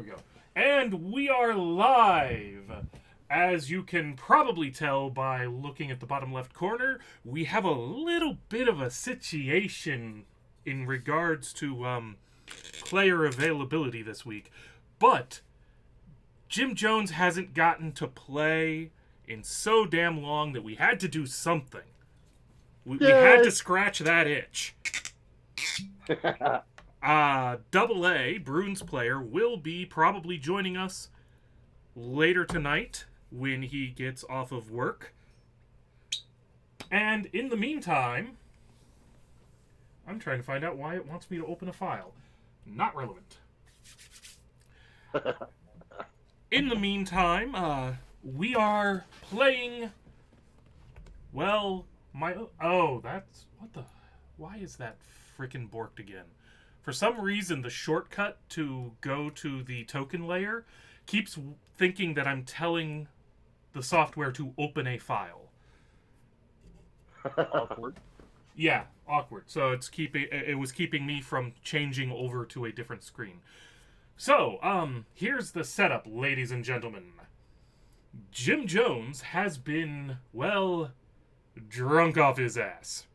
we go. And we are live. As you can probably tell by looking at the bottom left corner, we have a little bit of a situation in regards to player availability this week. But Jim Jones hasn't gotten to play in so damn long that we had to do something. We had to scratch that itch. Double A, Bruins player, will be probably joining us later tonight when he gets off of work. And in the meantime, I'm trying to find out why it wants me to open a file. Not relevant. In the meantime, we are playing, well, that's, what the, why is that frickin' borked again? For some reason, the shortcut to go to the token layer keeps thinking that I'm telling the software to open a file. Awkward. Yeah, awkward. So it was keeping me from changing over to a different screen. So, here's the setup, ladies and gentlemen. Jim Jones has been, well, drunk off his ass.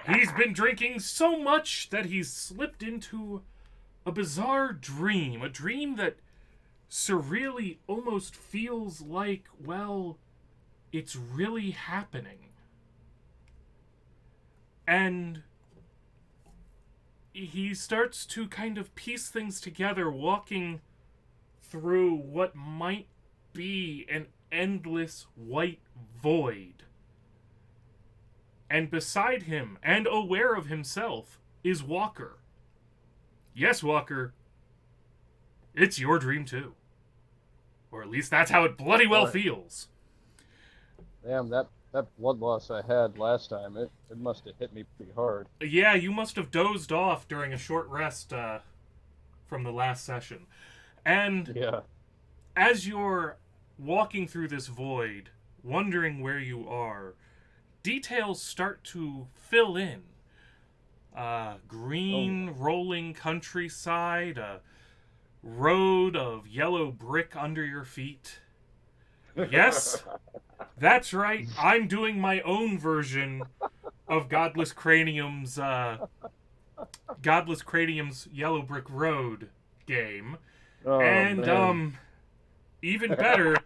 He's been drinking so much that he's slipped into a bizarre dream. A dream that surreally almost feels like, well, it's really happening. And he starts to kind of piece things together, walking through what might be an endless white void. And beside him, and aware of himself, is Walker. Yes, Walker, it's your dream too. Or at least that's how it bloody well feels. Damn, that blood loss I had last time, it must have hit me pretty hard. Yeah, you must have dozed off during a short rest from the last session. And yeah, as you're walking through this void, wondering where you are, details start to fill in. Green rolling countryside, a road of yellow brick under your feet. Yes, that's right. I'm doing my own version of Godless Cranium's Yellow Brick Road game. And even better,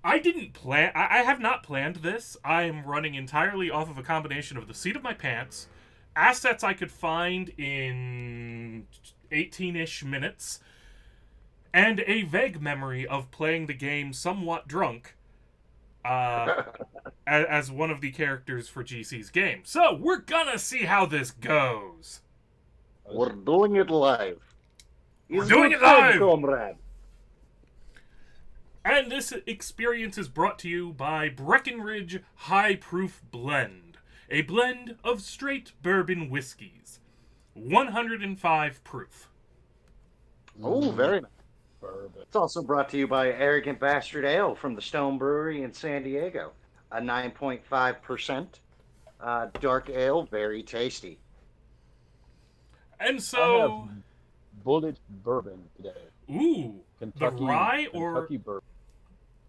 I have not planned this. I am running entirely off of a combination of the seat of my pants, assets I could find in 18-ish minutes, and a vague memory of playing the game somewhat drunk as one of the characters for GC's game. So, we're gonna see how this goes. We're doing it live. We're doing it live! Comrade. And this experience is brought to you by Breckenridge High Proof Blend, a blend of straight bourbon whiskeys. 105 proof. Oh, very nice. bourbon. It's also brought to you by Arrogant Bastard Ale from the Stone Brewery in San Diego. A 9.5% dark ale, very tasty. And I so... have bullet bourbon today. Ooh, Kentucky, the rye or Kentucky bourbon?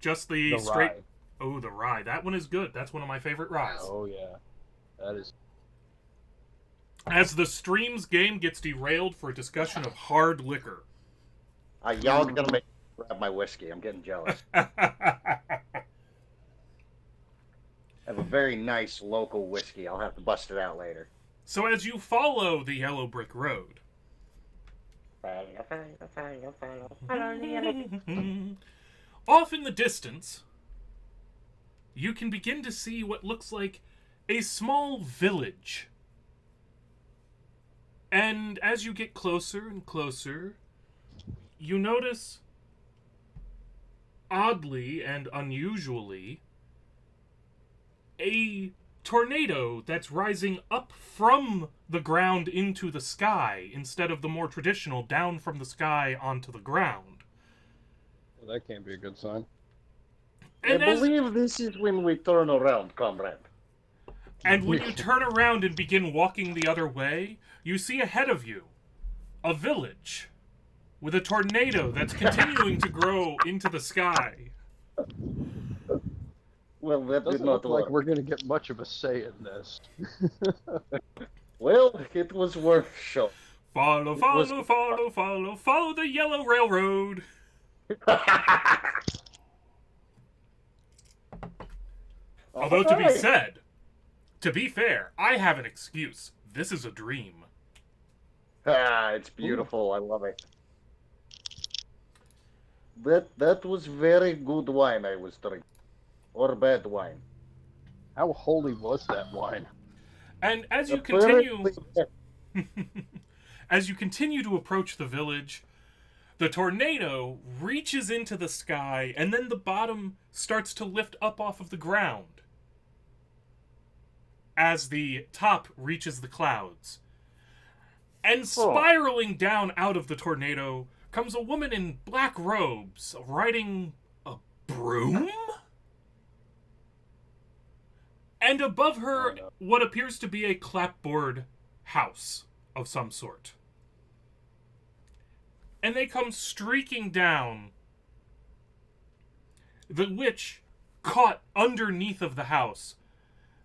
just the The straight... rye. Oh, the rye. That one is good. That's one of my favorite ryes. Oh yeah, that is. As the stream's game gets derailed for a discussion of hard liquor. Y'all are gonna make me grab my whiskey. I'm getting jealous. I have a very nice local whiskey. I'll have to bust it out later. So as you follow the Yellow Brick Road, off in the distance, you can begin to see what looks like a small village. And as you get closer and closer, you notice, oddly and unusually, a tornado that's rising up from the ground into the sky instead of the more traditional down from the sky onto the ground. Well, that can't be a good sign. And I believe this is when we turn around, comrade. And when you turn around and begin walking the other way, you see ahead of you a village. with a tornado that's continuing to grow into the sky. Well, that did Doesn't not look like work. we're going to get much of a say in this. Well, it was worth a shot. Follow, It was. follow, follow, follow, follow the yellow railroad. Although, to be said, to be fair, I have an excuse. This is a dream. It's beautiful. I love it. That was very good wine I was drinking, or bad wine. How holy was that wine? And as you Apparently, as you continue to approach the village, the tornado reaches into the sky, and then the bottom starts to lift up off of the ground as the top reaches the clouds. And spiraling down out of the tornado comes a woman in black robes riding a broom? And above her, what appears to be a clapboard house of some sort. And they come streaking down. The witch caught underneath of the house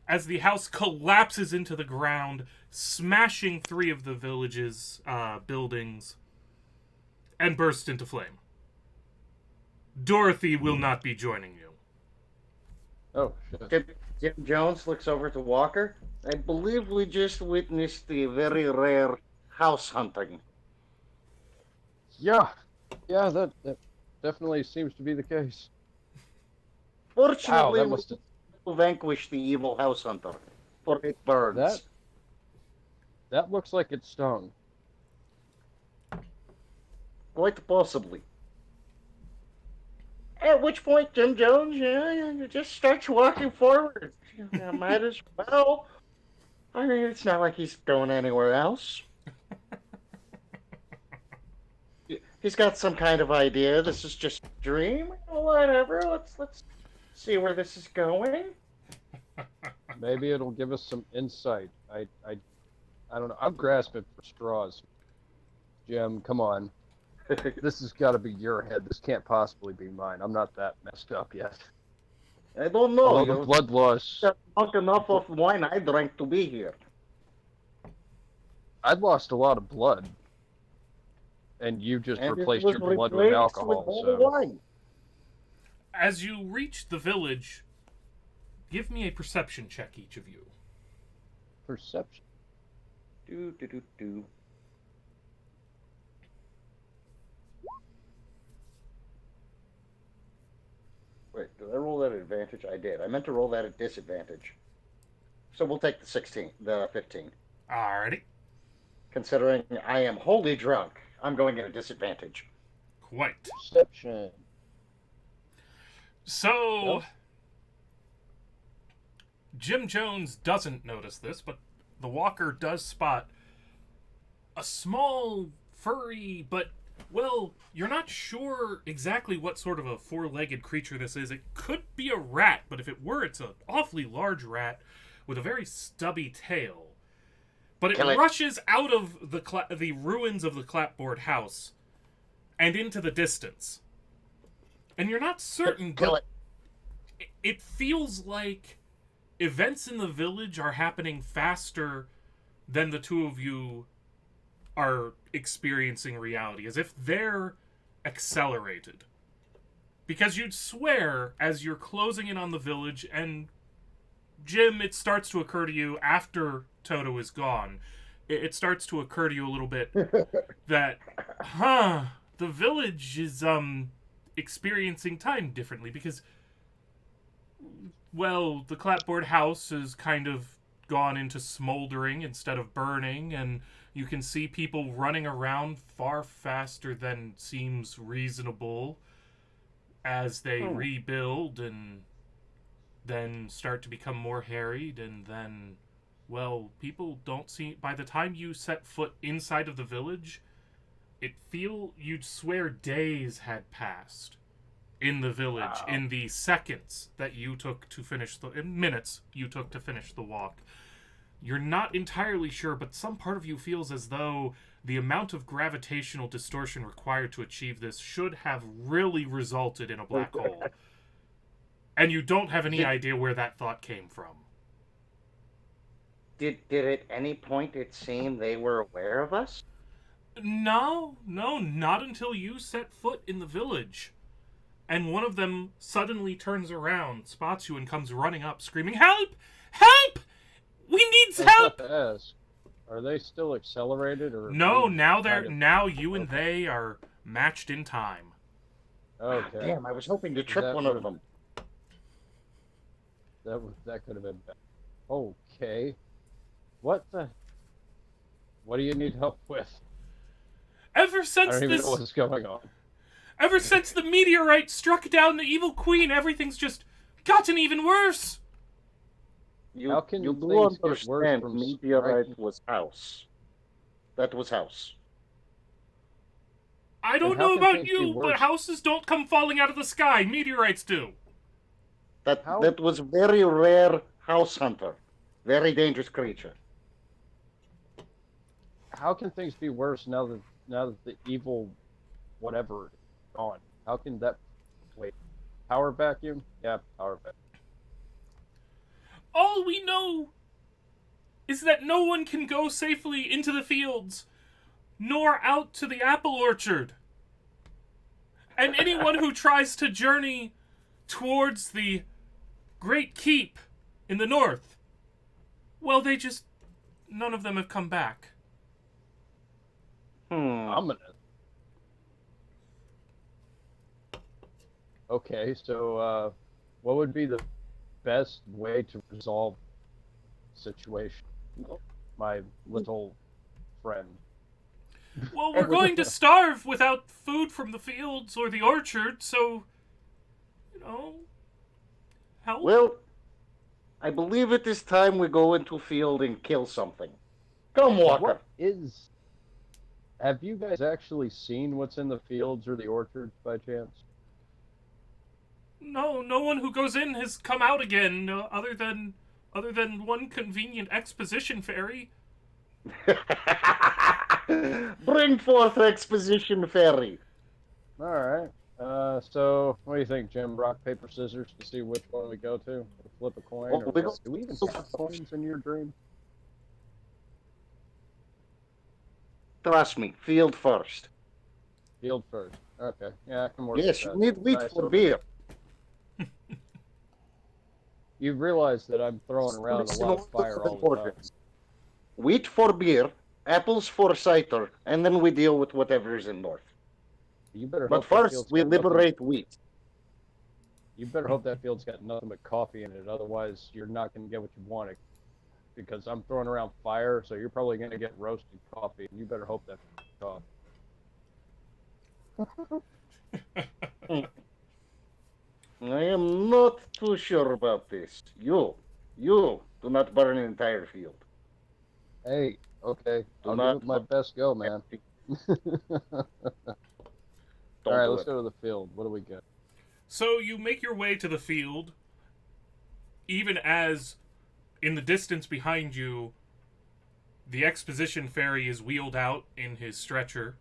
as the house collapses into the ground, smashing 3 of the village's buildings, and bursts into flame. Dorothy will not be joining you. Oh, shit. Jim Jones looks over to Walker. I believe we just witnessed the very rare house hunting. Yeah, that definitely seems to be the case. Fortunately, Wow, that must have... we vanquished the evil house hunter, for it burns. That looks like it stung. Quite possibly. At which point, Jim Jones just starts walking forward. Might as well. I mean, it's not like he's going anywhere else. He's got some kind of idea. This is just a dream. Whatever. Let's see where this is going. Maybe it'll give us some insight. I don't know. I'm grasping for straws. Jim, come on. This has got to be your head. This can't possibly be mine. I'm not that messed up yet. I don't know. Although the blood loss... Not enough of wine I drank to be here. I'd lost a lot of blood. And you just replaced your blood with alcohol. So. As you reach the village, give me a perception check, each of you. Perception. Do. Wait, did I roll that at advantage? I did. I meant to roll that at disadvantage. So we'll take the 15. Alrighty. Considering I am wholly drunk, I'm going at a disadvantage. Quite. Perception. So, Yep. Jim Jones doesn't notice this, but the walker does spot a small, furry, but, well, you're not sure exactly what sort of a 4-legged creature this is. It could be a rat, but if it were, it's an awfully large rat with a very stubby tail. But it rushes out of the ruins of the clapboard house and into the distance. And you're not certain, but it feels like events in the village are happening faster than the two of you are experiencing reality, as if they're accelerated. Because you'd swear, as you're closing in on the village, and Jim, it starts to occur to you after Toto is gone, it starts to occur to you a little bit that, the village is, experiencing time differently, because, well, the clapboard house has kind of gone into smoldering instead of burning, and you can see people running around far faster than seems reasonable as they rebuild and then start to become more harried, and then, well, people don't see... By the time you set foot inside of the village, you'd swear days had passed in the village, in the seconds that you took to finish in minutes you took to finish the walk. You're not entirely sure, but some part of you feels as though the amount of gravitational distortion required to achieve this should have really resulted in a black hole. And you don't have any idea where that thought came from. Did at any point it seem they were aware of us? No, not until you set foot in the village. And one of them suddenly turns around, spots you, and comes running up, screaming, "Help! Help! We need help!" To ask, are they still accelerated or? No, now you and they are matched in time. Okay. Damn, I was hoping to trip one of them. That could have been bad. Okay. What do you need help with? Ever I since don't even know what's going on. Ever since the meteorite struck down the evil queen, everything's just gotten even worse. How can you things do get worse understand from meteorite was house. That was house. I don't how know can about things be you, but worse? houses don't come falling out of the sky. Meteorites do. That was very rare house hunter. Very dangerous creature. How can things be worse now that the evil whatever is gone? How can that wait? Power vacuum? Yeah, power vacuum. All we know is that no one can go safely into the fields, nor out to the apple orchard. And anyone who tries to journey towards the Great Keep in the north, well, none of them have come back. Ominous. Okay, so what would be the best way to resolve the situation, my little friend? Well, we're going to starve without food from the fields or the orchard, so, help. Well, I believe it is time we go into field and kill something. Come, Walker. Have you guys actually seen what's in the fields or the orchards by chance? No one who goes in has come out again, other than one convenient exposition fairy. Bring forth exposition fairy. All right. So what do you think, Jim? Rock, paper, scissors to see which one we go to? Flip a coin? Or do we even have coins in your dream? Trust me, field first. Field first. Okay. Yeah, I can work. Yes, with you that. need wheat Nice for little- beer. You realize that I'm throwing around a lot of fire all the time. Wheat for beer, apples for cider, and then we deal with whatever is in north. You better. But hope that first, field's we got nothing- liberate wheat. You better hope that field's got nothing but coffee in it. Otherwise, you're not going to get what you wanted. Because I'm throwing around fire, so you're probably going to get roasted coffee. And you better hope that's coffee. I am not too sure about this. You do not burn an entire field. Hey, okay. I'll not give it my best go, man. All right, let's go to the field. What do we get? So you make your way to the field, even as in the distance behind you, the exposition fairy is wheeled out in his stretcher.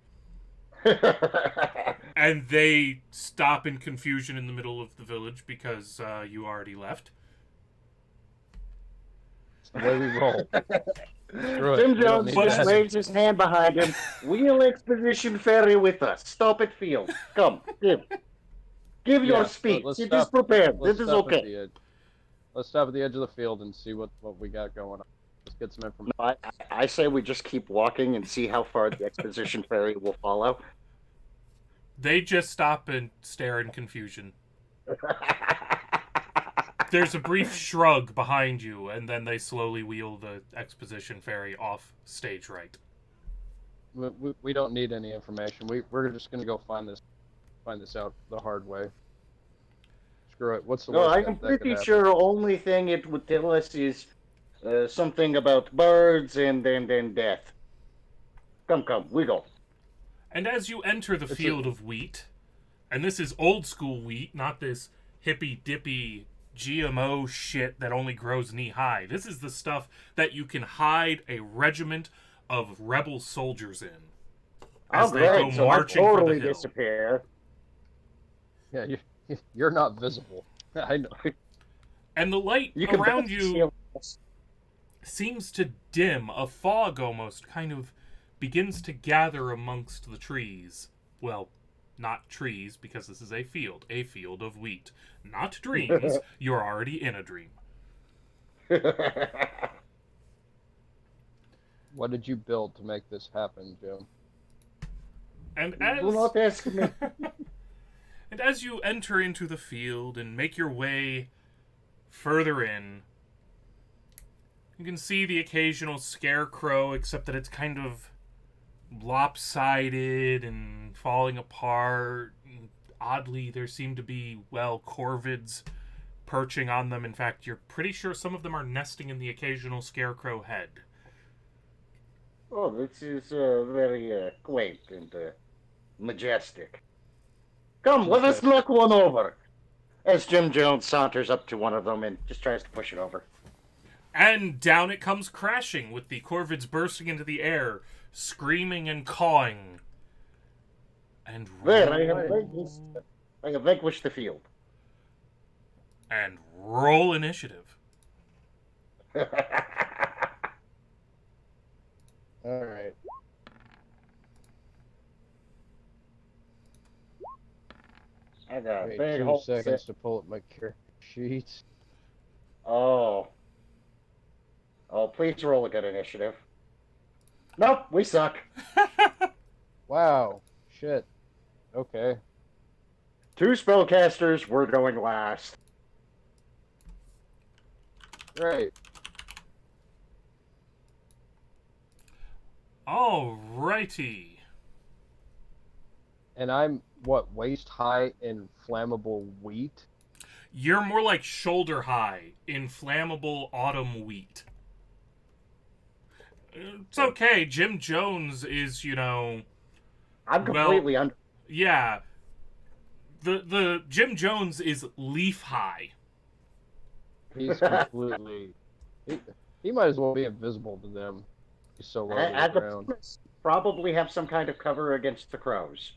And they stop in confusion in the middle of the village because you already left. That's the way we roll. Tim Jones just waves his hand behind him. Wheel exposition fairy with us. Stop at field. Come, give your speech. It is prepared. This is okay. Let's stop at the edge of the field and see what we got going on. Let's get some information. I say we just keep walking and see how far the exposition fairy will follow. They just stop and stare in confusion. There's a brief shrug behind you, and then they slowly wheel the exposition fairy off stage right. We don't need any information. We're just going to go find this out the hard way. Screw it. What's the worst I am pretty sure only thing it would tell us is something about birds and then death. Come, we go. And as you enter the field of wheat, and this is old school wheat, not this hippy-dippy GMO shit that only grows knee high. This is the stuff that you can hide a regiment of rebel soldiers in as they go So marching I for totally the hill. disappear. Yeah, you're not visible. I know. And the light You can around both you see- seems to dim. A fog almost kind of begins to gather amongst the trees. Well, not trees, because this is a field of wheat. Not dreams. You're already in a dream. What did you build to make this happen, Jim? And Do not ask me. and as you enter into the field and make your way further in, you can see the occasional scarecrow, except that it's kind of lopsided and falling apart. Oddly, there seem to be, corvids perching on them. In fact, you're pretty sure some of them are nesting in the occasional scarecrow head. Oh, this is very quaint and majestic. Come, let us knock one over. As Jim Jones saunters up to one of them and just tries to push it over. And down it comes crashing, with the corvids bursting into the air, screaming and cawing. And There, I have vanquished the field. And roll initiative. All right. I got Wait, big 2 hole seconds to pull up my character sheets. Oh. Oh, please roll a good initiative. Nope, we suck. Wow. Shit. Okay. 2 spellcasters, we're going last. Great. Alrighty. And I'm, what, waist high in flammable wheat? You're more like shoulder high in flammable autumn wheat. It's okay. Jim Jones is, I'm completely under. Yeah. The Jim Jones is leaf high. He's completely... he might as well be invisible to them. He's so low to the ground. Probably have some kind of cover against the crows.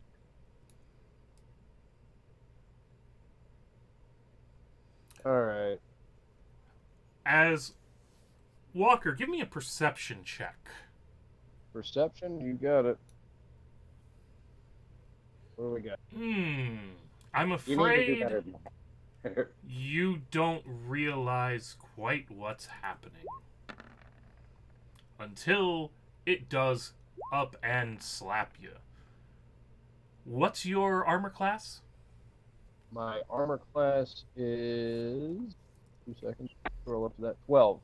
Alright. As Walker, give me a perception check. Perception? You got it. What do we got? I'm You need to do afraid better than that. you don't realize quite what's happening. Until it does up and slap you. What's your armor class? My armor class is... 2 seconds. Scroll up to that. 12.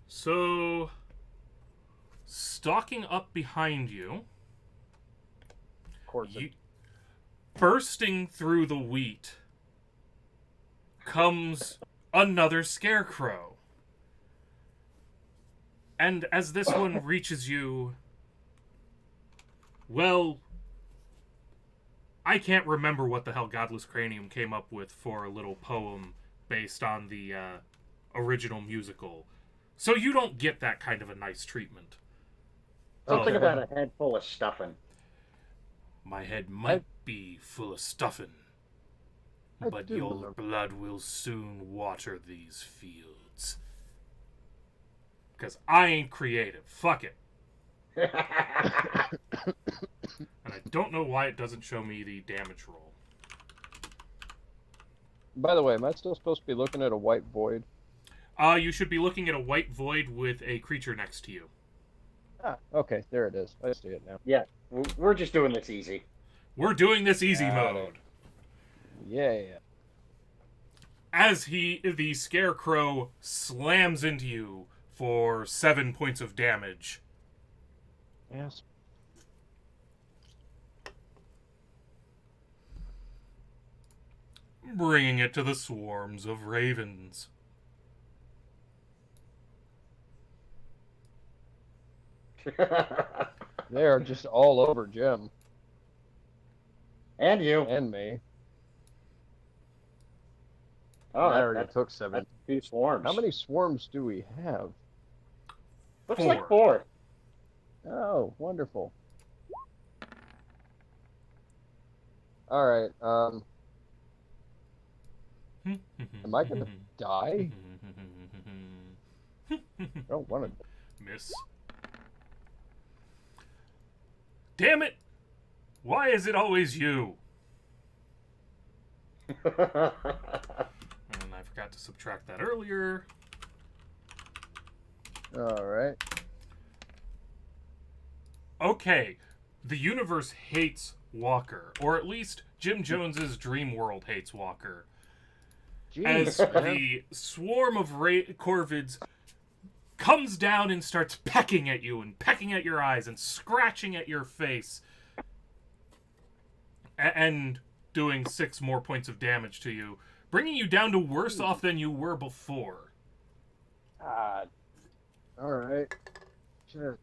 So, stalking up behind you, Of course. bursting through the wheat, comes another scarecrow. And as this one reaches you, I can't remember what the hell Godless Cranium came up with for a little poem based on the original musical. So you don't get that kind of a nice treatment. Something about a head full of stuffing. My head might be full of stuffing, but your blood will soon water these fields. Because I ain't creative. Fuck it. And I don't know why it doesn't show me the damage roll. By the way, am I still supposed to be looking at a white void? You should be looking at a white void with a creature next to you. Ah, okay, there it is. I see it now. Yeah, we're just doing this easy. We're doing this easy mode. Yeah. As the scarecrow slams into you for 7 points of damage. Yes. Bringing it to the swarms of ravens. They are just all over Jim. And you. And me. Oh, I already took 7. That's 2 swarms. How many swarms do we have? Looks 4. like 4. Oh, wonderful. All right. Am I gonna die? I don't want to. Miss. Damn it! Why is it always you? And I forgot to subtract that earlier. All right. Okay, the universe hates Walker, or at least Jim Jones's dream world hates Walker. As Jeez, man. the swarm of corvids comes down and starts pecking at you and pecking at your eyes and scratching at your face and doing 6 more points of damage to you, bringing you down to worse off than you were before. God. All right. Sure.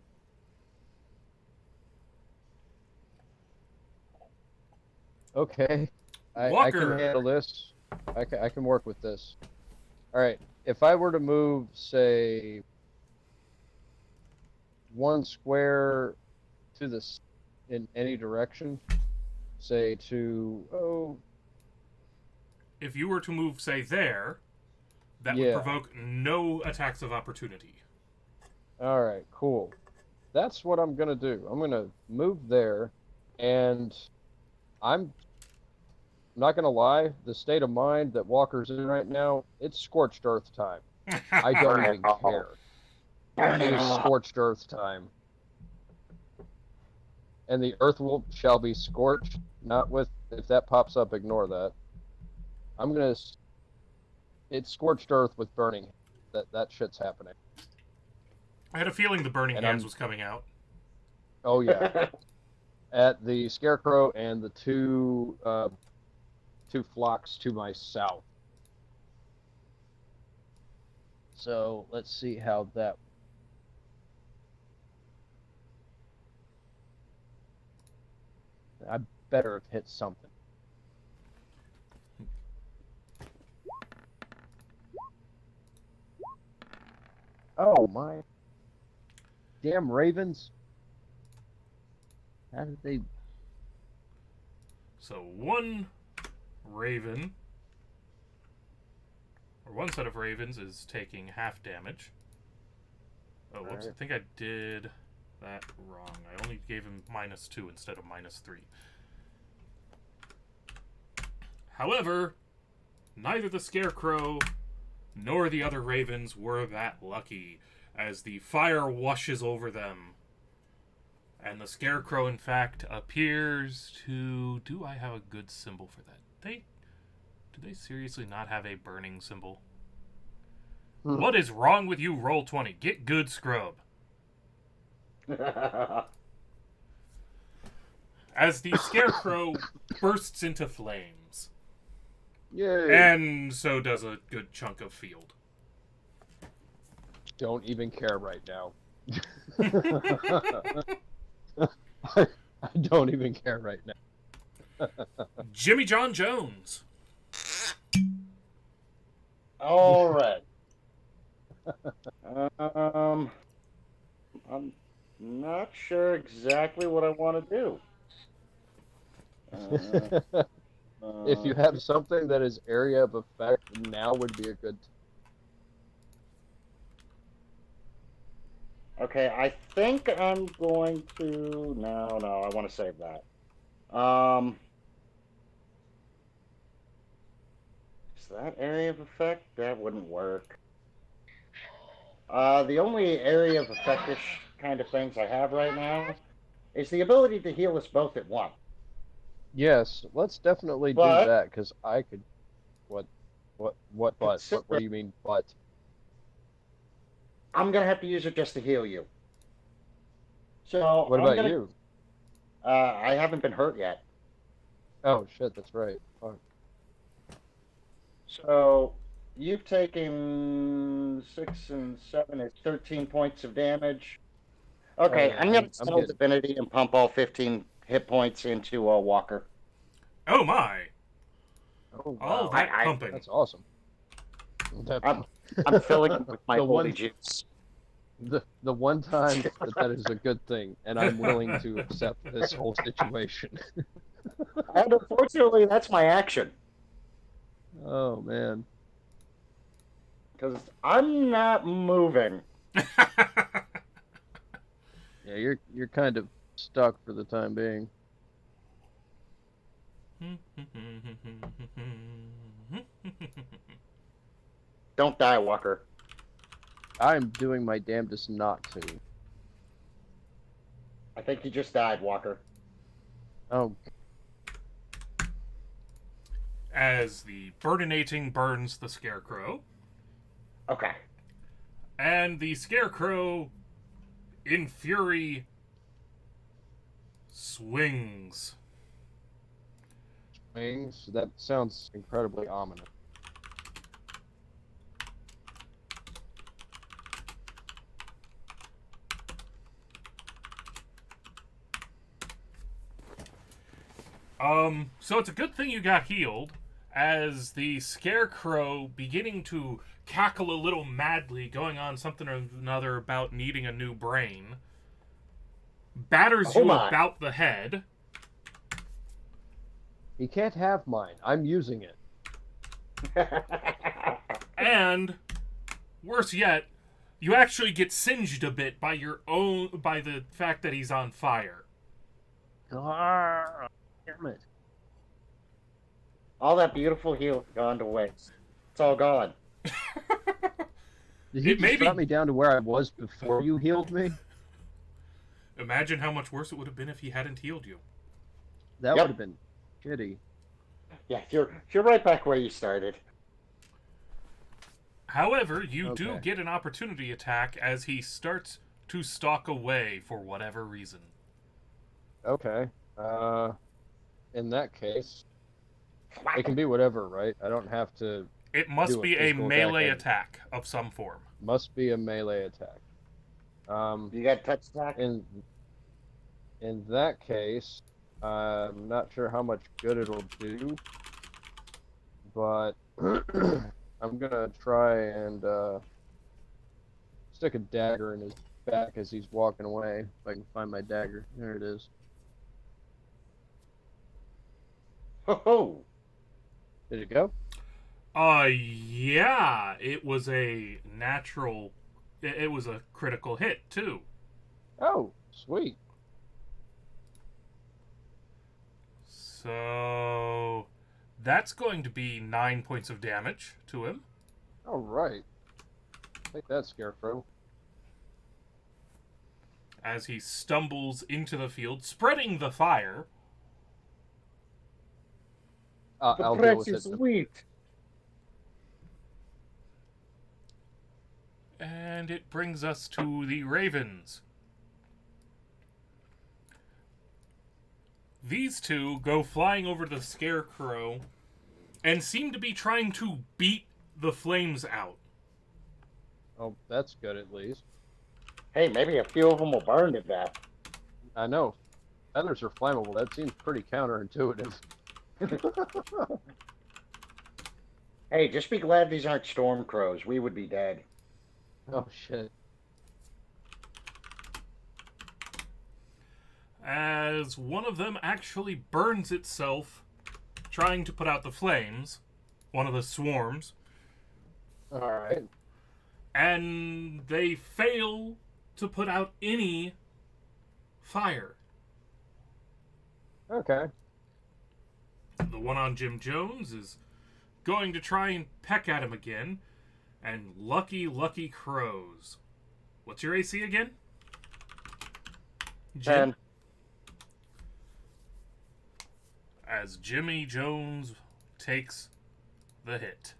Okay. I can Walker. handle this. I can work with this. All right. If I were to move, say, 1 square to this in any direction, say to If you were to move, say, there, that would provoke no attacks of opportunity. all right, cool. That's what I'm gonna do. I'm gonna move there, and I'm not gonna lie. The state of mind that Walker's in right now, it's scorched earth time. I don't even care. It is scorched earth time. And the earth shall be scorched, not with, if that pops up, ignore that. I'm gonna, it's scorched earth with burning. That shit's happening. I had a feeling the burning hands was coming out. Oh yeah. At the scarecrow and the two flocks to my south. So let's see how that. I better have hit something. Oh my. Damn ravens. How did they. So 1 raven, or 1 set of ravens is taking half damage. Oh, whoops, I think I did that wrong. I only gave him -2 instead of -3. However, neither the scarecrow nor the other ravens were that lucky, as the fire washes over them. And the scarecrow, in fact, appears to... Do I have a good symbol for that? Do they seriously not have a burning symbol? What is wrong with you, Roll20? Get good, scrub. As the scarecrow bursts into flames. Yay. And so does a good chunk of field. Don't even care right now. I don't even care right now. Jimmy John Jones. All right. I'm not sure exactly what I want to do. If you have something that is area of effect, now would be a good. Okay, I think I'm going to. No, I want to save that. Is that area of effect? That wouldn't work. The only area of effect-ish kind of things I have right now is the ability to heal us both at once. Yes, let's definitely do that, because I could. What, but? What do you mean, but? I'm going to have to use it just to heal you. So what about you? I haven't been hurt yet. Oh, shit, that's right. Fuck. So you've taken 6 and 7, it's 13 points of damage. Okay, I'm going to spell Divinity and pump all 15 hit points into Walker. Oh, my. Oh, wow. All that pumping. That's awesome. I'm filling it with my The holy one- juice. The one time that is a good thing, and I'm willing to accept this whole situation. And unfortunately, that's my action. Oh man. Because I'm not moving. Yeah, you're kind of stuck for the time being. Don't die, Walker. I'm doing my damnedest not to. I think you just died, Walker. Oh, As the burninating burns the scarecrow, Okay. and the scarecrow, in fury, swings. wings. That sounds incredibly ominous. So it's a good thing you got healed, as the scarecrow, beginning to cackle a little madly, going on something or another about needing a new brain, batters Oh you my. about the head. He can't have mine. I'm using it. And worse yet, you actually get singed a bit by the fact that he's on fire. Ah, damn it. All that beautiful heal gone to waste. It's all gone. Did he It may just be- drop me down to where I was before you healed me? Imagine how much worse it would have been if he hadn't healed you. That Yep. would have been shitty. Yeah, you're right back where you started. However, you do Okay. get an opportunity attack as he starts to stalk away for whatever reason. Okay. In that case, it can be whatever, right? I don't have to. It must Do a be a physical melee attack. attack of some form. Must be a melee attack. You got touch attack? In that case, I'm not sure how much good it'll do, but I'm gonna try and stick a dagger in his back as he's walking away. If I can find my dagger, there it is. Ho-ho! Did it go? Yeah, it was a natural. It was a critical hit too. Oh, sweet. So that's going to be 9 points of damage to him. All right. Take that, Scarecrow. As he stumbles into the field, spreading the fire. The I'll deal with precious it. wheat. And it brings us to the ravens. These two go flying over to the scarecrow and seem to be trying to beat the flames out. Oh, that's good at least. Hey, maybe a few of them will burn to death. I know. Feathers are flammable. That seems pretty counterintuitive. Hey, just be glad these aren't storm crows. We would be dead. Oh, shit. As one of them actually burns itself trying to put out the flames, one of the swarms, All right. and they fail to put out any fire. Okay. The one on Jim Jones is going to try and peck at him again, and lucky crows. What's your AC again? Jim? 10. As Jimmy Jones takes the hit.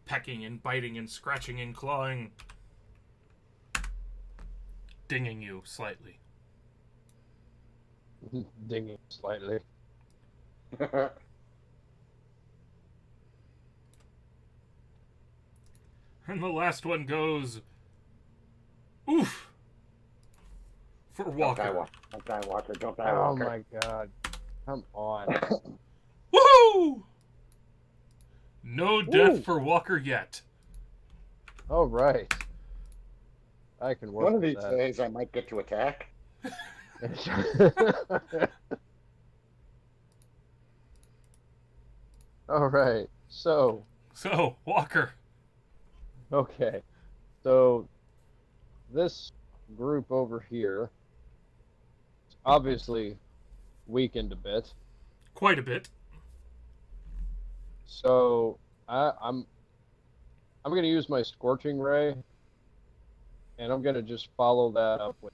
Pecking and biting and scratching and clawing. Dinging you slightly. Dinging slightly. And the last one goes... Oof! For Walker. Don't die, Walker. Don't die, Oh Walker. my god. Come on. Woohoo! No death Ooh. for Walker yet. All right. I can work One of with these that. days, I might get to attack. All right. So, Walker. okay. So, this group over here is obviously weakened a bit. Quite a bit. So, I'm going to use my Scorching Ray, and I'm going to just follow that up with.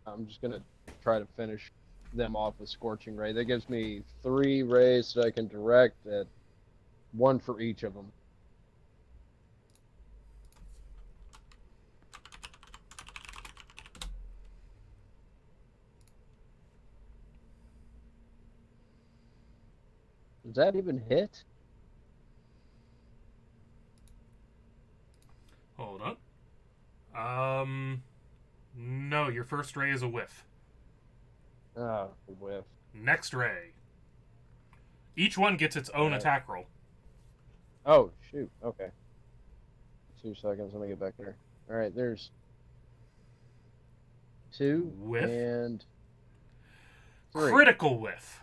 I'm just going to try to finish them off with Scorching Ray. That gives me 3 rays that I can direct at 1 for each of them. Does that even hit? Hold on. No, your first ray is a whiff. Ah, whiff. Next ray. Each one gets its own attack roll. Oh, shoot. Okay. 2 seconds. Let me get back there. All right, there's 2 Whiff. and 3. Critical whiff.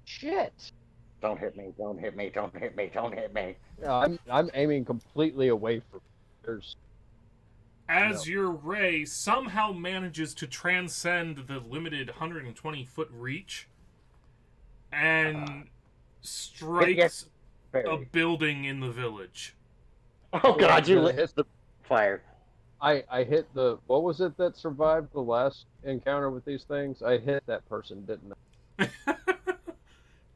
Shit. Don't hit me, don't hit me, don't hit me, don't hit me. No, I'm aiming completely away from. There's. As your ray somehow manages to transcend the limited 120-foot reach and strikes a building in the village. Oh god, you lit the fire. I hit the. What was it that survived the last encounter with these things? I hit that person, didn't I?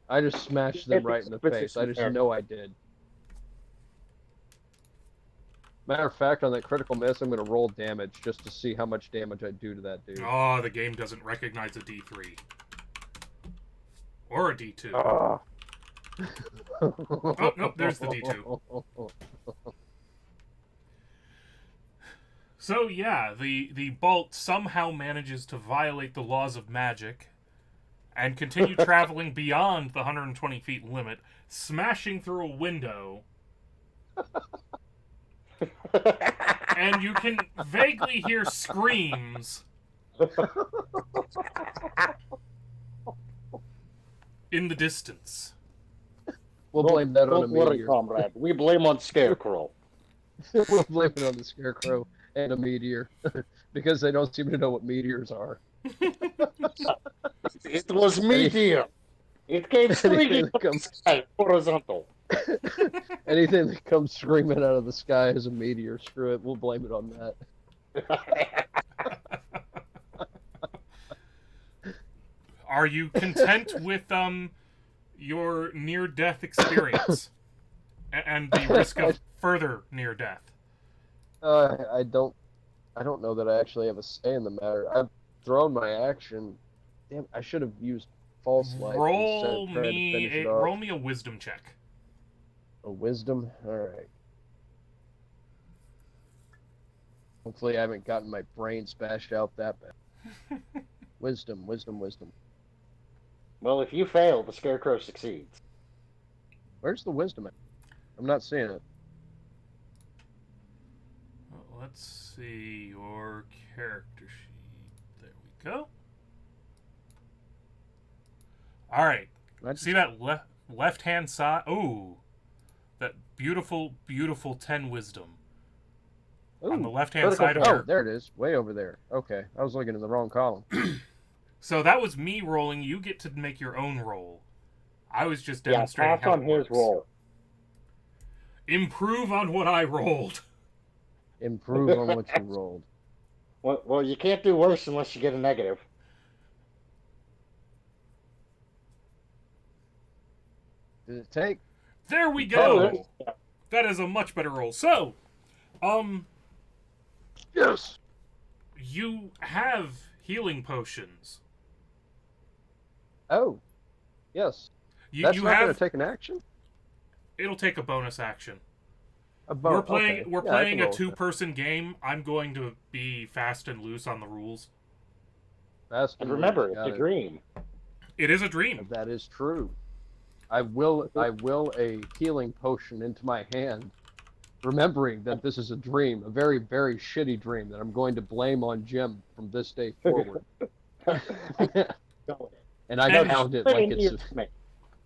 I just smashed them right in the face. I just know I did. Matter of fact, on that critical miss, I'm going to roll damage just to see how much damage I do to that dude. Oh, the game doesn't recognize a D3. Or a D2. Oh, nope, there's the D2. So, yeah, the bolt somehow manages to violate the laws of magic and continue traveling beyond the 120 feet limit, smashing through a window. And you can vaguely hear screams in the distance. We'll blame that on a meteor. Don't worry, comrade. We blame on Scarecrow. We'll blame it on the Scarecrow and a meteor. Because they don't seem to know what meteors are. It was meteor. It came swinging from the sky, horizontal. Anything that comes screaming out of the sky is a meteor. Screw it. We'll blame it on that. Are you content with your near-death experience and the risk of further near-death? I don't know that I actually have a say in the matter. I've thrown my action. Damn, I should have used false light. Roll me a wisdom check. A wisdom? Alright. Hopefully I haven't gotten my brain spashed out that bad. Wisdom. Well, if you fail, the Scarecrow succeeds. Where's the wisdom at? I'm not seeing it. Well, let's see your character sheet. There we go. Alright. See that left-hand side? Ooh. That beautiful, beautiful 10 wisdom. Ooh, on the left-hand side of her. Oh, there it is. Way over there. Okay. I was looking in the wrong column. So that was me rolling. You get to make your own roll. I was just demonstrating pass how on it works. his roll. Improve on what I rolled. Improve on what you rolled. Well, you can't do worse unless you get a negative. Did it take? There we go. That is a much better roll. So, yes. You have healing potions. Oh, yes. That's not going to take an action? It'll take a bonus action. We're playing a two-person game. I'm going to be fast and loose on the rules. And remember, it's a dream. It is a dream. That is true. I will a healing potion into my hand, remembering that this is a dream, a very, very shitty dream that I'm going to blame on Jim from this day forward. And I found it like it's...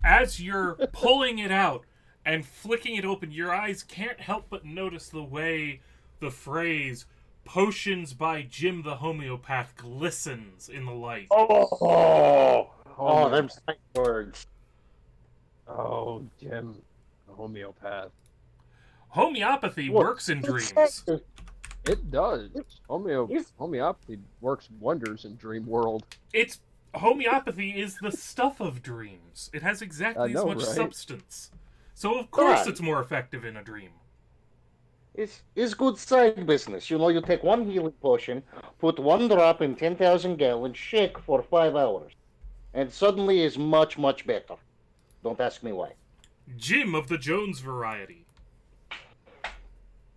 As you're pulling it out and flicking it open, your eyes can't help but notice the way the phrase "potions by Jim the Homeopath" glistens in the light. Oh, them sight words. Oh, Jim the Homeopath. Homeopathy works in dreams. It does. Homeopathy works wonders in dream world. Homeopathy is the stuff of dreams. It has exactly as much substance. So of course it's more effective in a dream. It's good side business. You know, you take one healing potion, put 1 drop in 10,000 gallons, shake for 5 hours. And suddenly is much, much better. Don't ask me why. Jim of the Jones variety.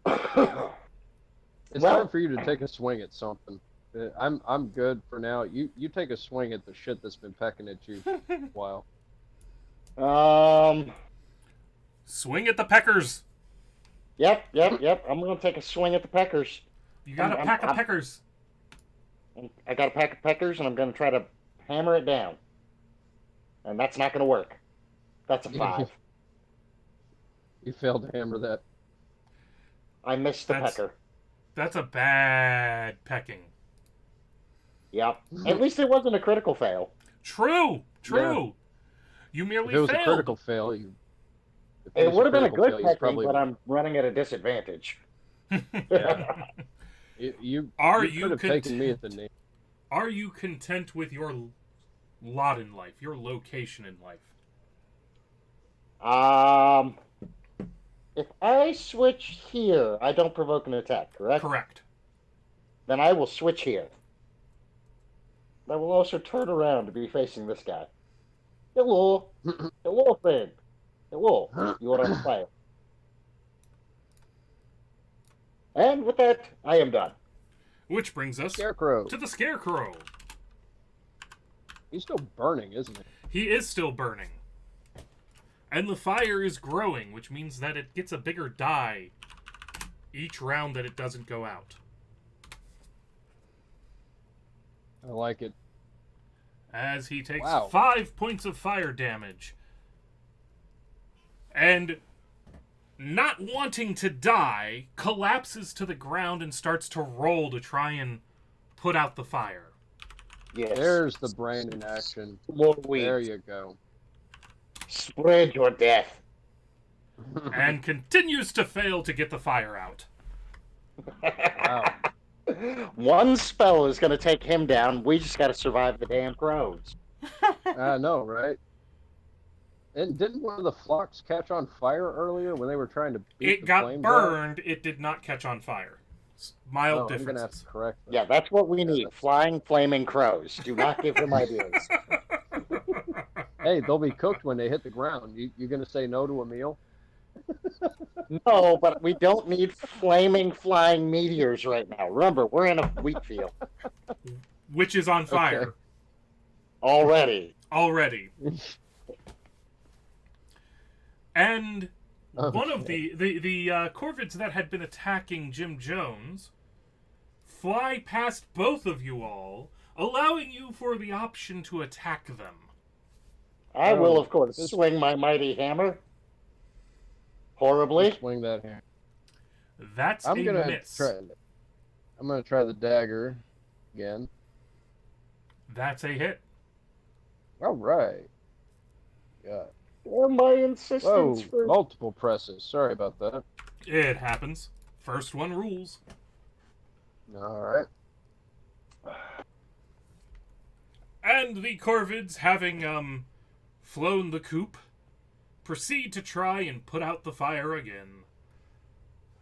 It's time for you to take a swing at something. I'm good for now. You take a swing at the shit that's been pecking at you for a while. Swing at the peckers. Yep. I'm gonna take a swing at the peckers. You got a pack of peckers. I got a pack of peckers, and I'm gonna try to hammer it down. And that's not gonna work. That's a 5. You failed to hammer that. I missed the pecker. That's a bad pecking. Yep. At least it wasn't a critical fail. True. Yeah. You merely failed. If it was a critical fail, it would have been a good pecking, but I'm running at a disadvantage. Yeah. you could have taken me at the knee. Are you content with your lot in life, your location in life? If I switch here, I don't provoke an attack, correct? Correct. Then I will switch here. I will also turn around to be facing this guy. Hello. Hello, friend. Hello. You are on fire. And with that, I am done. Which brings us to the Scarecrow. He's still burning, isn't he? He is still burning. And the fire is growing, which means that it gets a bigger die each round that it doesn't go out. I like it. As he takes 5 points of fire damage. And, not wanting to die, collapses to the ground and starts to roll to try and put out the fire. Yes. There's the brain in action. More weeds. There you go. Spread your death. And continues to fail to get the fire out. Wow. One spell is going to take him down. We just got to survive the damn crows. I know, right? And didn't one of the flocks catch on fire earlier when they were trying to beat the flames? It got burned. It did not catch on fire. Mild differences. I'm going to have to correct that. Yeah, that's what we need. Flying, flaming crows. Do not give them ideas. Hey, they'll be cooked when they hit the ground. You going to say no to a meal? No, but we don't need flaming, flying meteors right now. Remember, we're in a wheat field. Which is on fire. Okay. Already. And one of the corvids that had been attacking Jim Jones fly past both of you all, allowing you for the option to attack them. I will, of course, swing my mighty hammer. Horribly. Swing that hammer. That's a miss. I'm going to try the dagger again. That's a hit. All right. Yeah. Or my insistence for... multiple presses. Sorry about that. It happens. First one rules. All right. And the corvids, having flown the coop, proceed to try and put out the fire again.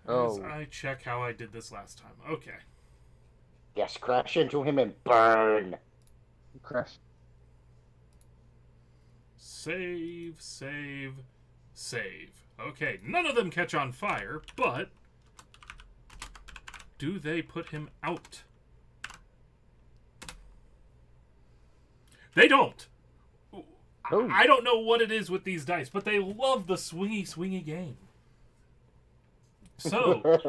As I check how I did this last time. Okay. Yes, crash into him and burn. Crash. Save. Okay, none of them catch on fire, but do they put him out? They don't. Oh. I don't know what it is with these dice, but they love the swingy game. So,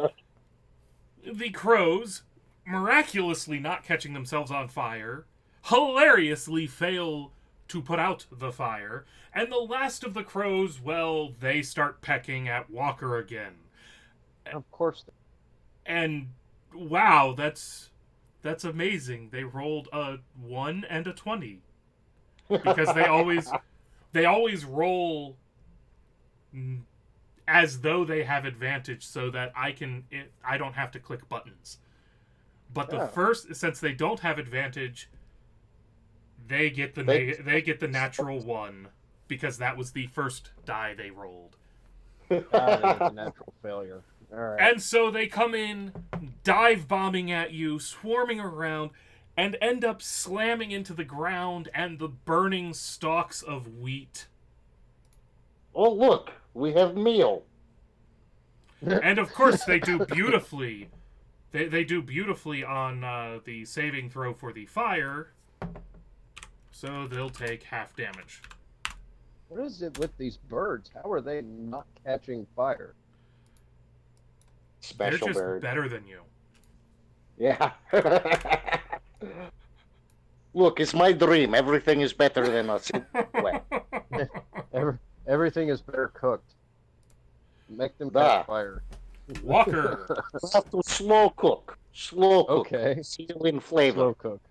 the crows, miraculously not catching themselves on fire, hilariously fail to put out the fire, and the last of the crows, well, they start pecking at Walker again. Of course. And wow, that's amazing. They rolled a 1 and a 20 because they always roll as though they have advantage, so that I don't have to click buttons. But the first, since they don't have advantage, they get the natural 1 because that was the first die they rolled. That is a natural failure. All right. And so they come in, dive bombing at you, swarming around, and end up slamming into the ground and the burning stalks of wheat. Oh, look, we have meal. And of course, they do beautifully. They do beautifully on the saving throw for the fire. So they'll take half damage. What is it with these birds? How are they not catching fire? Special They're just bird. better than you. Yeah. Look, it's my dream. Everything is better than us. Everything is better cooked. Make them catch fire. Walker. Have to slow cook. Slow cook. Okay. Seal in flavor. Slow cook.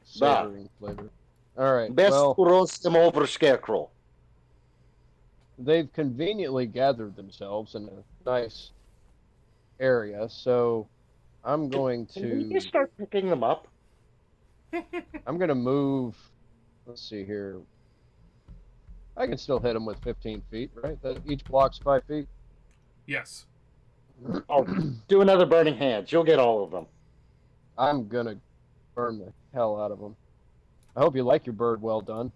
Savoring flavor. All right. Best well, to roast them over scarecrow. They've conveniently gathered themselves in a nice area, so I'm going to... Can you start picking them up? I'm going to move... Let's see here. I can still hit them with 15 feet, right? Each block's 5 feet? Yes. Oh, do another burning hands. You'll get all of them. I'm going to burn the hell out of them. I hope you like your bird well done.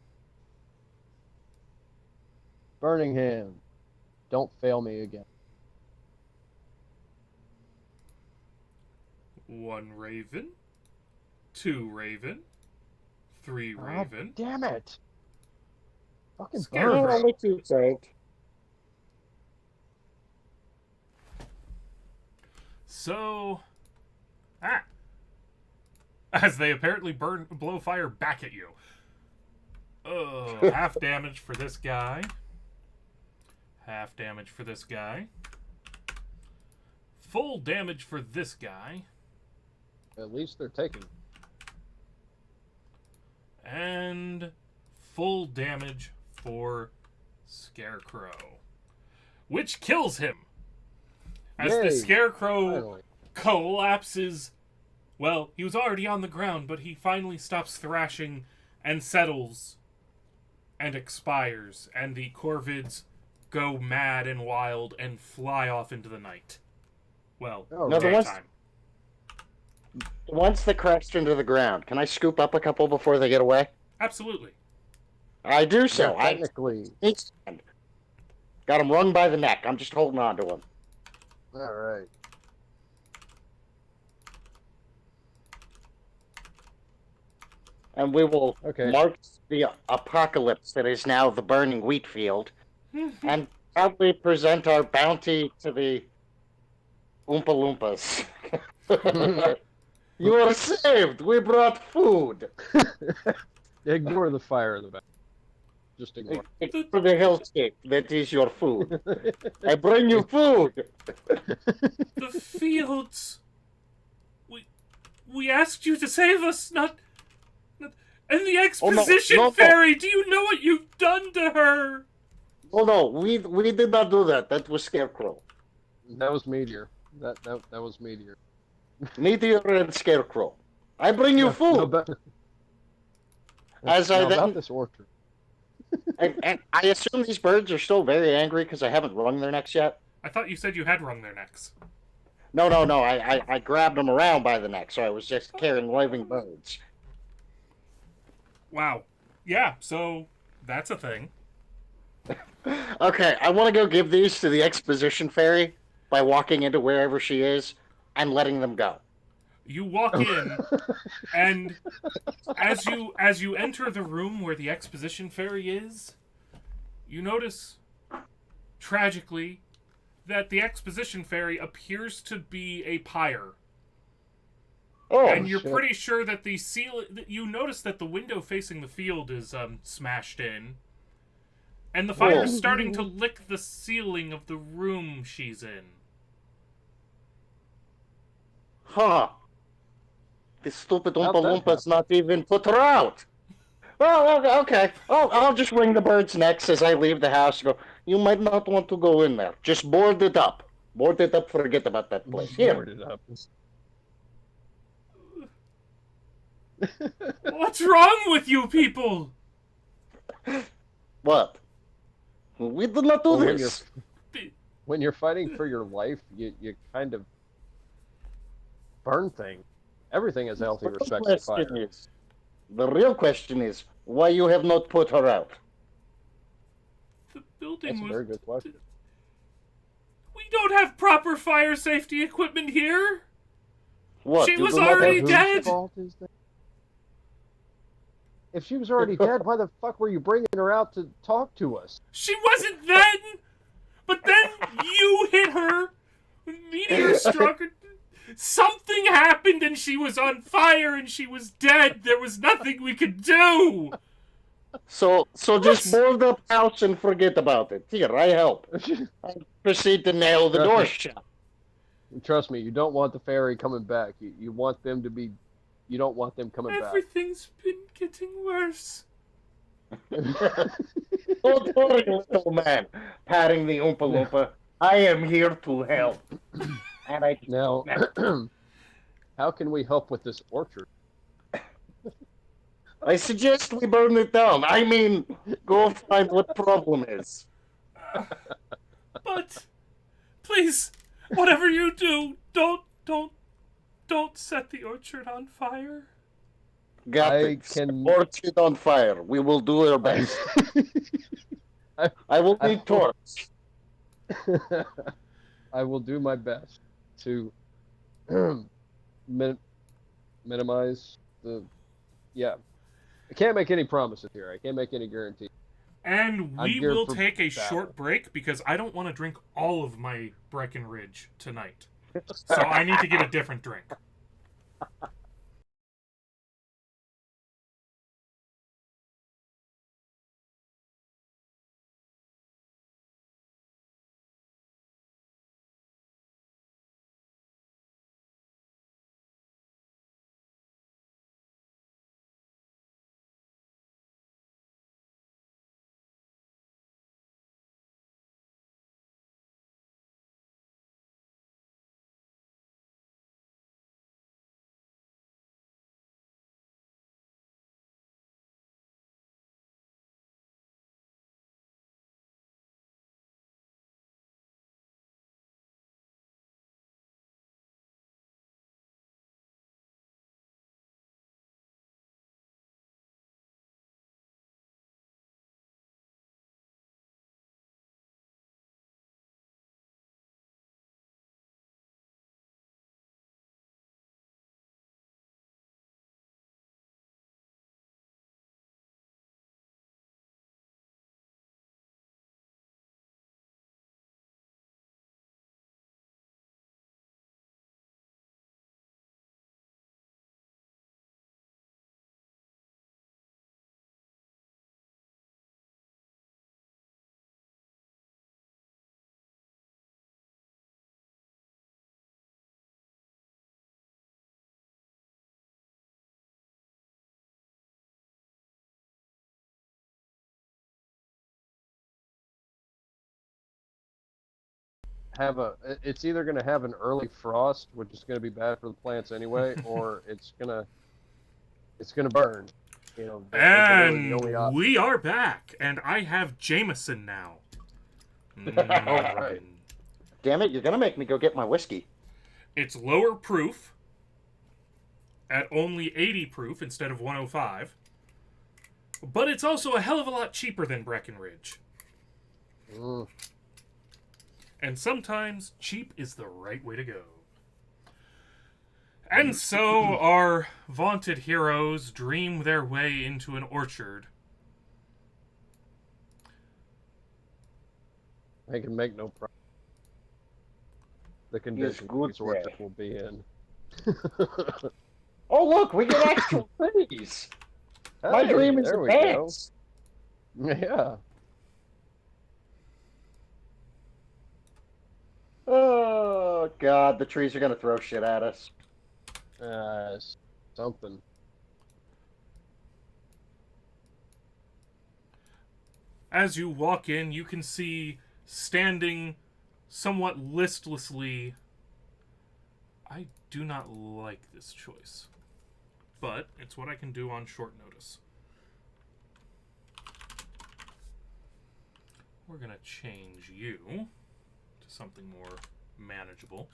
Burning hand. Don't fail me again. 1 raven. 2 raven. 3 raven. Oh, damn it. Fucking Scared bird. Only 2 saved. So, as they apparently blow fire back at you. Half damage for this guy. Half damage for this guy. Full damage for this guy. At least they're taking. And full damage for Scarecrow. Which kills him. As Yay, the Scarecrow finally. collapses. Well, he was already on the ground, but he finally stops thrashing and settles and expires. And the Corvids go mad and wild and fly off into the night. Well, daytime. The ones that crashed into the ground, can I scoop up a couple before they get away? Absolutely. I do so. Yeah, technically. Got him wrung by the neck. I'm just holding on to him. All right. And we will Okay. mark the apocalypse that is now the burning wheat field and proudly present our bounty to the Oompa Loompas. You are saved! We brought food! Ignore the fire in the back. Just ignore. For the hellscape, that is your food. I bring you food! The fields. We asked you to save us, not. And the exposition fairy. Do you know what you've done to her? Oh no, we did not do that. That was Scarecrow. That was Meteor. That was Meteor. Meteor and Scarecrow. I bring you food. About this orchard. and I assume these birds are still very angry because I haven't wrung their necks yet. I thought you said you had wrung their necks. No. I grabbed them around by the neck, so I was just carrying living birds. Wow. Yeah, so that's a thing. Okay, I want to go give these to the exposition fairy by walking into wherever she is and letting them go. You walk in, and as you enter the room where the exposition fairy is, you notice, tragically, that the exposition fairy appears to be a pyre. Oh, and you're shit. pretty sure that the you notice that the window facing the field is smashed in. And the fire is starting to lick the ceiling of the room she's in. huh. This stupid How'd Oompa that Loompa's not even put her out. Well, okay. I'll just ring the bird's necks as I leave the house. Go. You might not want to go in there. Just board it up. Board it up. Forget about that place. Here. Board it up. What's wrong with you people? What? We did not do Well, this. When you're fighting for your life, you kind of burn things. Everything is healthy respects the fire. The real question is why you have not put her out. The building That's a was... very good question. We don't have proper fire safety equipment here. What? She you was do not already have- dead. Whose fault is that? If she was already dead, why the fuck were you bringing her out to talk to us? She wasn't then! But then you hit her. Meteor struck her. Something happened and she was on fire and she was dead. There was nothing we could do. So just board up house and forget about it. Here, I help. I proceed to nail the door shut. Trust me, you don't want the fairy coming back. You want them to be... You don't want them coming Everything's been getting worse. back. Don't worry, little man. Patting the Oompa Loompa. I am here to help. And I Now, how can we help with this orchard? I suggest we burn it down. I mean, go find what problem is. But please, whatever you do, don't set the orchard on fire. Got I it. can- Orchard on fire. We will do our best. I will need torch. I will do my best to minimize the... Yeah. I can't make any promises here. I can't make any guarantees. And I'm we geared will for take a battle. short break because I don't want to drink all of my Breckenridge tonight. So I need to get a different drink. It's either going to have an early frost, which is going to be bad for the plants anyway, or it's going to burn. You know, those are really the only And options. we are back, and I have Jameson now. Right. Damn it, you're gonna make me go get my whiskey. It's lower proof at only 80 proof instead of 105. But it's also a hell of a lot cheaper than Breckenridge. Mm. And sometimes cheap is the right way to go. And so our vaunted heroes dream their way into an orchard. They can make no problem. The condition these orchard will be in. Oh, look, we get actual trees. My dream is advanced. Yeah. Oh, God, the trees are going to throw shit at us. Something. As you walk in, you can see standing somewhat listlessly. I do not like this choice, but it's what I can do on short notice. We're going to change you to something more manageable.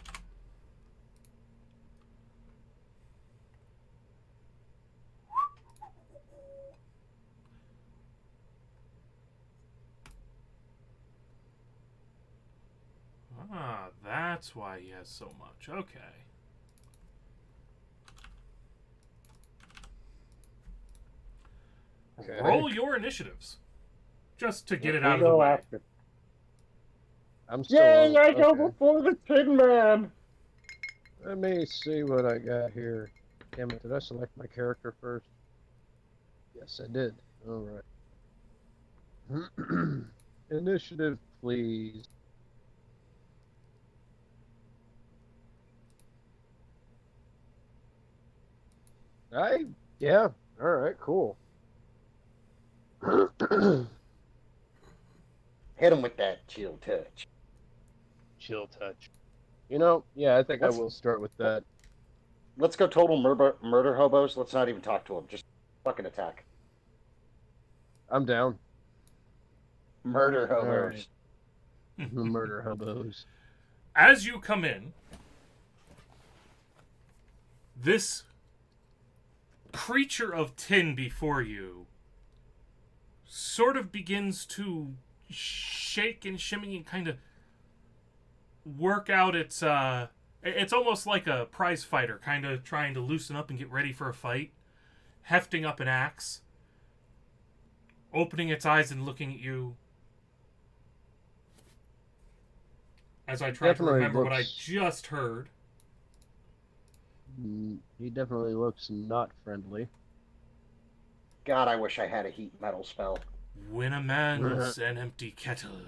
Ah, that's why he has so much. Okay. Roll your initiatives. Just to get it out of the way. After. I'm still Yay, I go before the Tin Man! Let me see what I got here. Damn it, did I select my character first? Yes, I did. Alright. Initiative, please. Yeah. Alright, cool. Hit him with that chill touch. Chill touch. You know, yeah, I think I will start with that. Let's go total murder hobos. Let's not even talk to them. Just fucking attack. I'm down. Murder hobos. Right. Murder hobos. As you come in, this creature of tin before you sort of begins to shake and shimmy and kind of work out its it's almost like a prize fighter kind of trying to loosen up and get ready for a fight, hefting up an axe, opening its eyes and looking at you as I try to remember what I just heard. He definitely looks not friendly. God, I wish I had a heat metal spell. When a man's an empty kettle,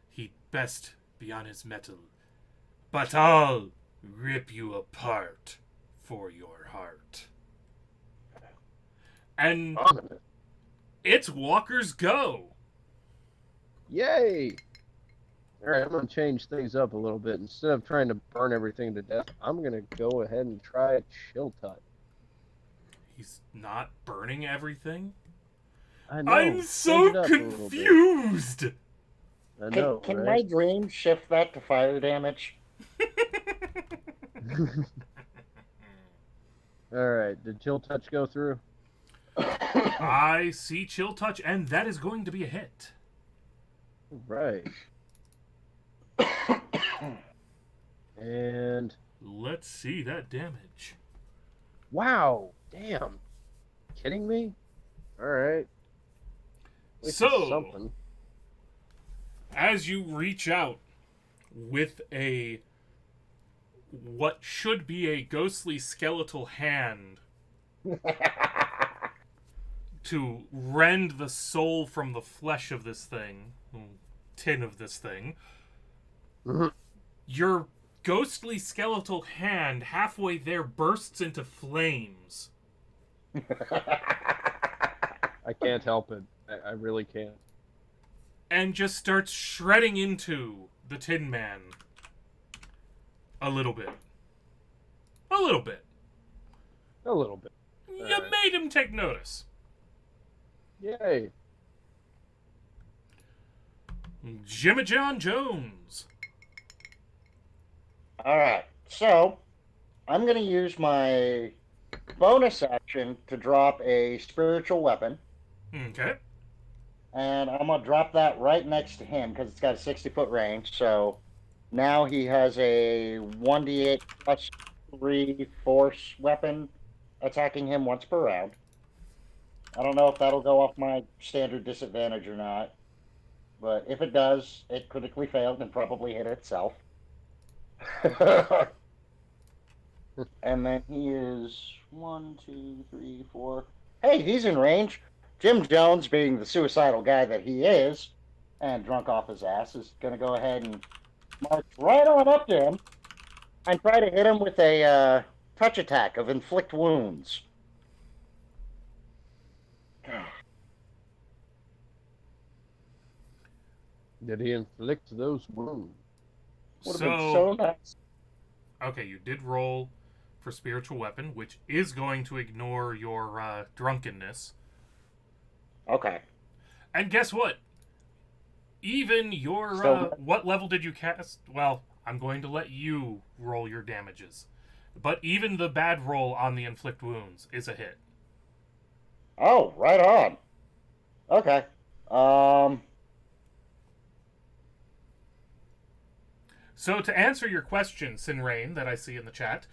he'd best be on his mettle. But I'll rip you apart for your heart. And it's Walker's go. Yay! Alright, I'm going to change things up a little bit. Instead of trying to burn everything to death, I'm going to go ahead and try a chill touch. He's not burning everything? I know. I'm so confused! I know, Can my dream shift that to fire damage? Alright, did chill touch go through? I see chill touch, and that is going to be a hit. Right. And let's see that damage. Wow, damn. Kidding me? Alright. So, as you reach out with what should be a ghostly skeletal hand to rend the soul from the flesh of this thing, tin of this thing, your ghostly skeletal hand halfway there bursts into flames. I can't help it. I really can't. And just starts shredding into the Tin Man. A little bit. A little bit. A little bit. You made him take notice. Yay. Jimmy John Jones. Alright, so I'm going to use my bonus action to drop a spiritual weapon. Okay. And I'm going to drop that right next to him because it's got a 60-foot range. So now he has a 1d8 plus 3 force weapon attacking him once per round. I don't know if that'll go off my standard disadvantage or not, but if it does, it critically failed and probably hit itself. And then he is 1, 2, 3, 4. Hey, he's in range. Jim Jones, being the suicidal guy that he is, and drunk off his ass, is going to go ahead and march right on up to him and try to hit him with a touch attack of inflict wounds. Did he inflict those wounds? Would have been so nice. Okay, you did roll for spiritual weapon, which is going to ignore your drunkenness. Okay. And guess what? Even your what level did you cast? Well, I'm going to let you roll your damages. But even the bad roll on the inflict wounds is a hit. Oh, right on. Okay. So to answer your question, Sinrain, that I see in the chat,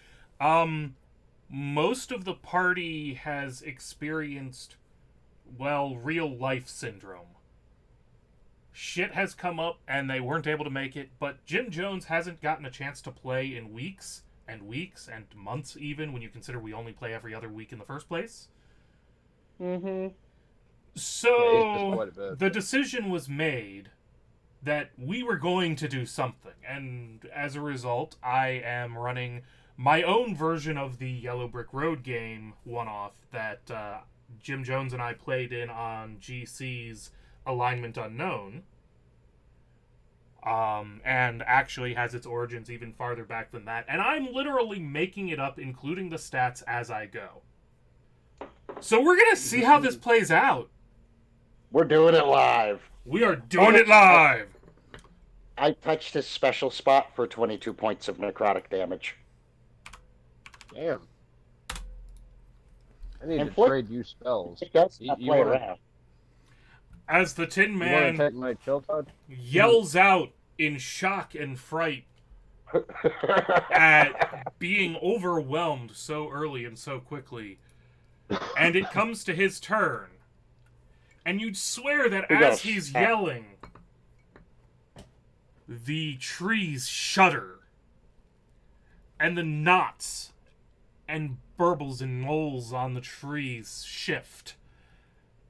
most of the party has experienced, well, real-life syndrome. Shit has come up, and they weren't able to make it, but Jim Jones hasn't gotten a chance to play in weeks and months even, when you consider we only play every other week in the first place. Mm-hmm. So, the decision was made that we were going to do something, and as a result, I am running my own version of the Yellow Brick Road game one-off that Jim Jones and I played in on GC's Alignment Unknown, and actually has its origins even farther back than that, and I'm literally making it up, including the stats, as I go. So we're gonna see how this plays out. We're doing it live. We are doing it live! I touched his special spot for 22 points of necrotic damage. Damn. I need to trade you spells. It does not play around. As the Tin Man yells out in shock and fright at being overwhelmed so early and so quickly, and it comes to his turn, and you'd swear that as he's yelling, the trees shudder, and the knots and burbles and knolls on the trees shift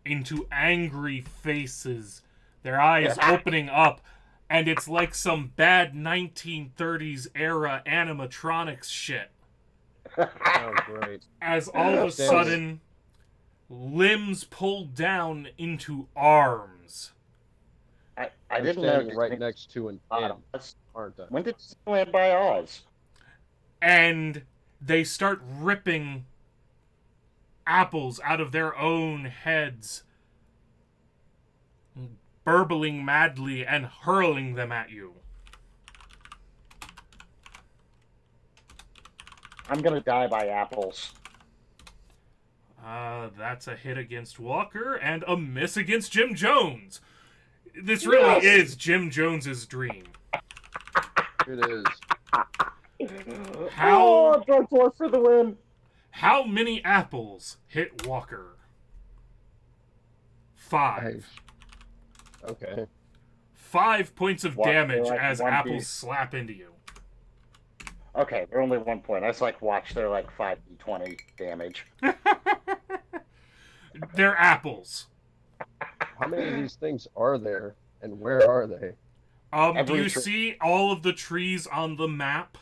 into angry faces, their eyes opening up, and it's like some bad 1930s era animatronics shit. Oh, great. As all of a sudden, limbs pull down into arms. I didn't know right next to an inn, aren't I? When did you land by Oz? And they start ripping apples out of their own heads, burbling madly and hurling them at you. I'm gonna die by apples. That's a hit against Walker and a miss against Jim Jones. This really is Jim Jones's dream. It is. Dark Dwarf for the win. How many apples hit Walker? 5. Okay. 5 points of damage as apples slap into you. Okay, they're only 1 point. I was like, watch, they're like 5d20 damage. They're apples. How many of these things are there, and where are they? Do you see all of the trees on the map?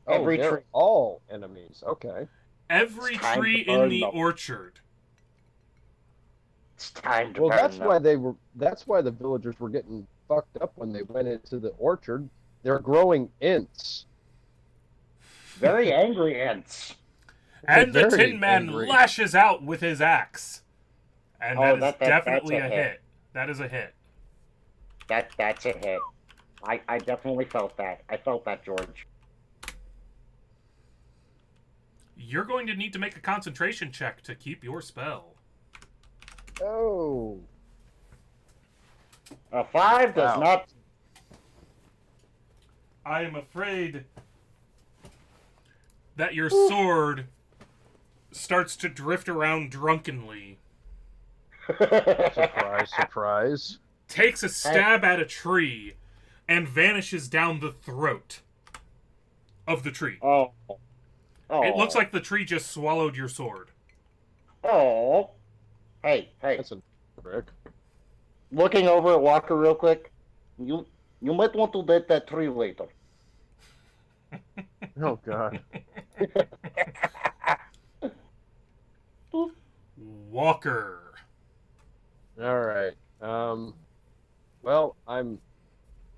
Oh, they're all enemies. Okay. Every tree in the orchard. It's time to burn them. That's why the villagers were getting fucked up when they went into the orchard. They're growing ints. Very angry ints. And the Tin Man lashes out with his axe. And that is definitely a hit. That is a hit. That's a hit. I definitely felt that. I felt that, George. You're going to need to make a concentration check to keep your spell. Oh. A 5 does not... I am afraid that your sword starts to drift around drunkenly. Surprise, surprise. Takes a stab at a tree and vanishes down the throat of the tree. Oh. It looks like the tree just swallowed your sword. Oh. Hey. That's a brick. Looking over at Walker real quick, you might want to date that tree later. Oh, God. Walker. All right. Well, I'm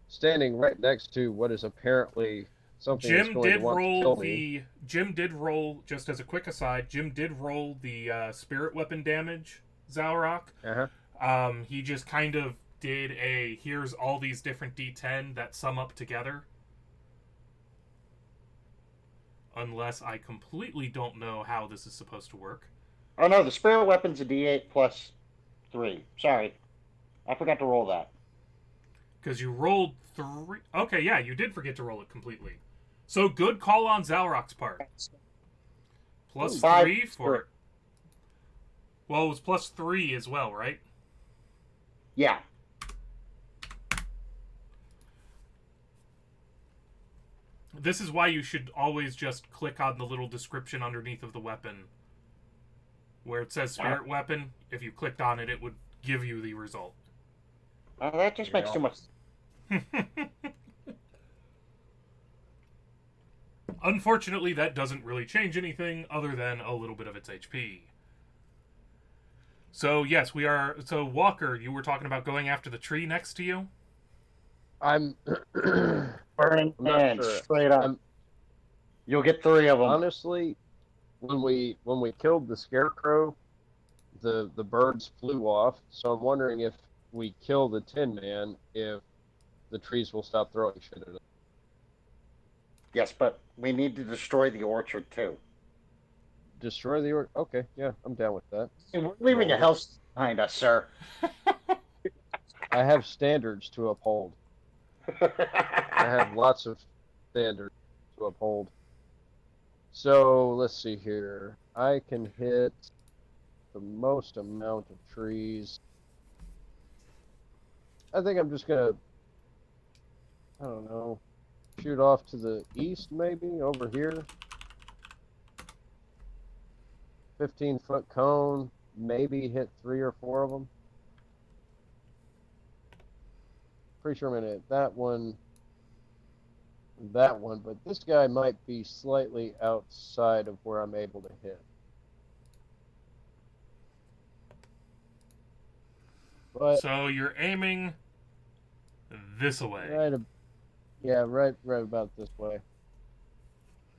standing right next to what is apparently something that's going to want to kill me. Jim did roll, just as a quick aside, Jim did roll the spirit weapon damage, Zalrock. Uh-huh. He just kind of did here's all these different D10 that sum up together. Unless I completely don't know how this is supposed to work. Oh no, the spirit weapon's a D8 plus 3. Sorry. I forgot to roll that. Because you rolled 3... Okay, yeah, you did forget to roll it completely. So good call on Zalrock's part. Plus 3 for... Well, it was plus 3 as well, right? Yeah. This is why you should always just click on the little description underneath of the weapon. Where it says spirit weapon, if you clicked on it, it would give you the result. That just makes too much sense. Unfortunately, that doesn't really change anything other than a little bit of its HP. So, yes, we are... So, Walker, you were talking about going after the tree next to you? I'm... Burning hands, sure. Straight up. You'll get 3 of them. Honestly, when we killed the scarecrow, the birds flew off, so I'm wondering if we kill the Tin Man, if the trees will stop throwing shit at us. Yes, but we need to destroy the orchard, too. Destroy the orchard? Okay, yeah, I'm down with that. We're leaving a house behind us, sir. I have standards to uphold. I have lots of standards to uphold. So, let's see here. I can hit the most amount of trees. I think I'm just gonna, I don't know, shoot off to the east, maybe, over here. 15-foot cone, maybe hit 3 or 4 of them. Pretty sure I'm gonna hit that one, but this guy might be slightly outside of where I'm able to hit. But so you're aiming this way. Right about this way.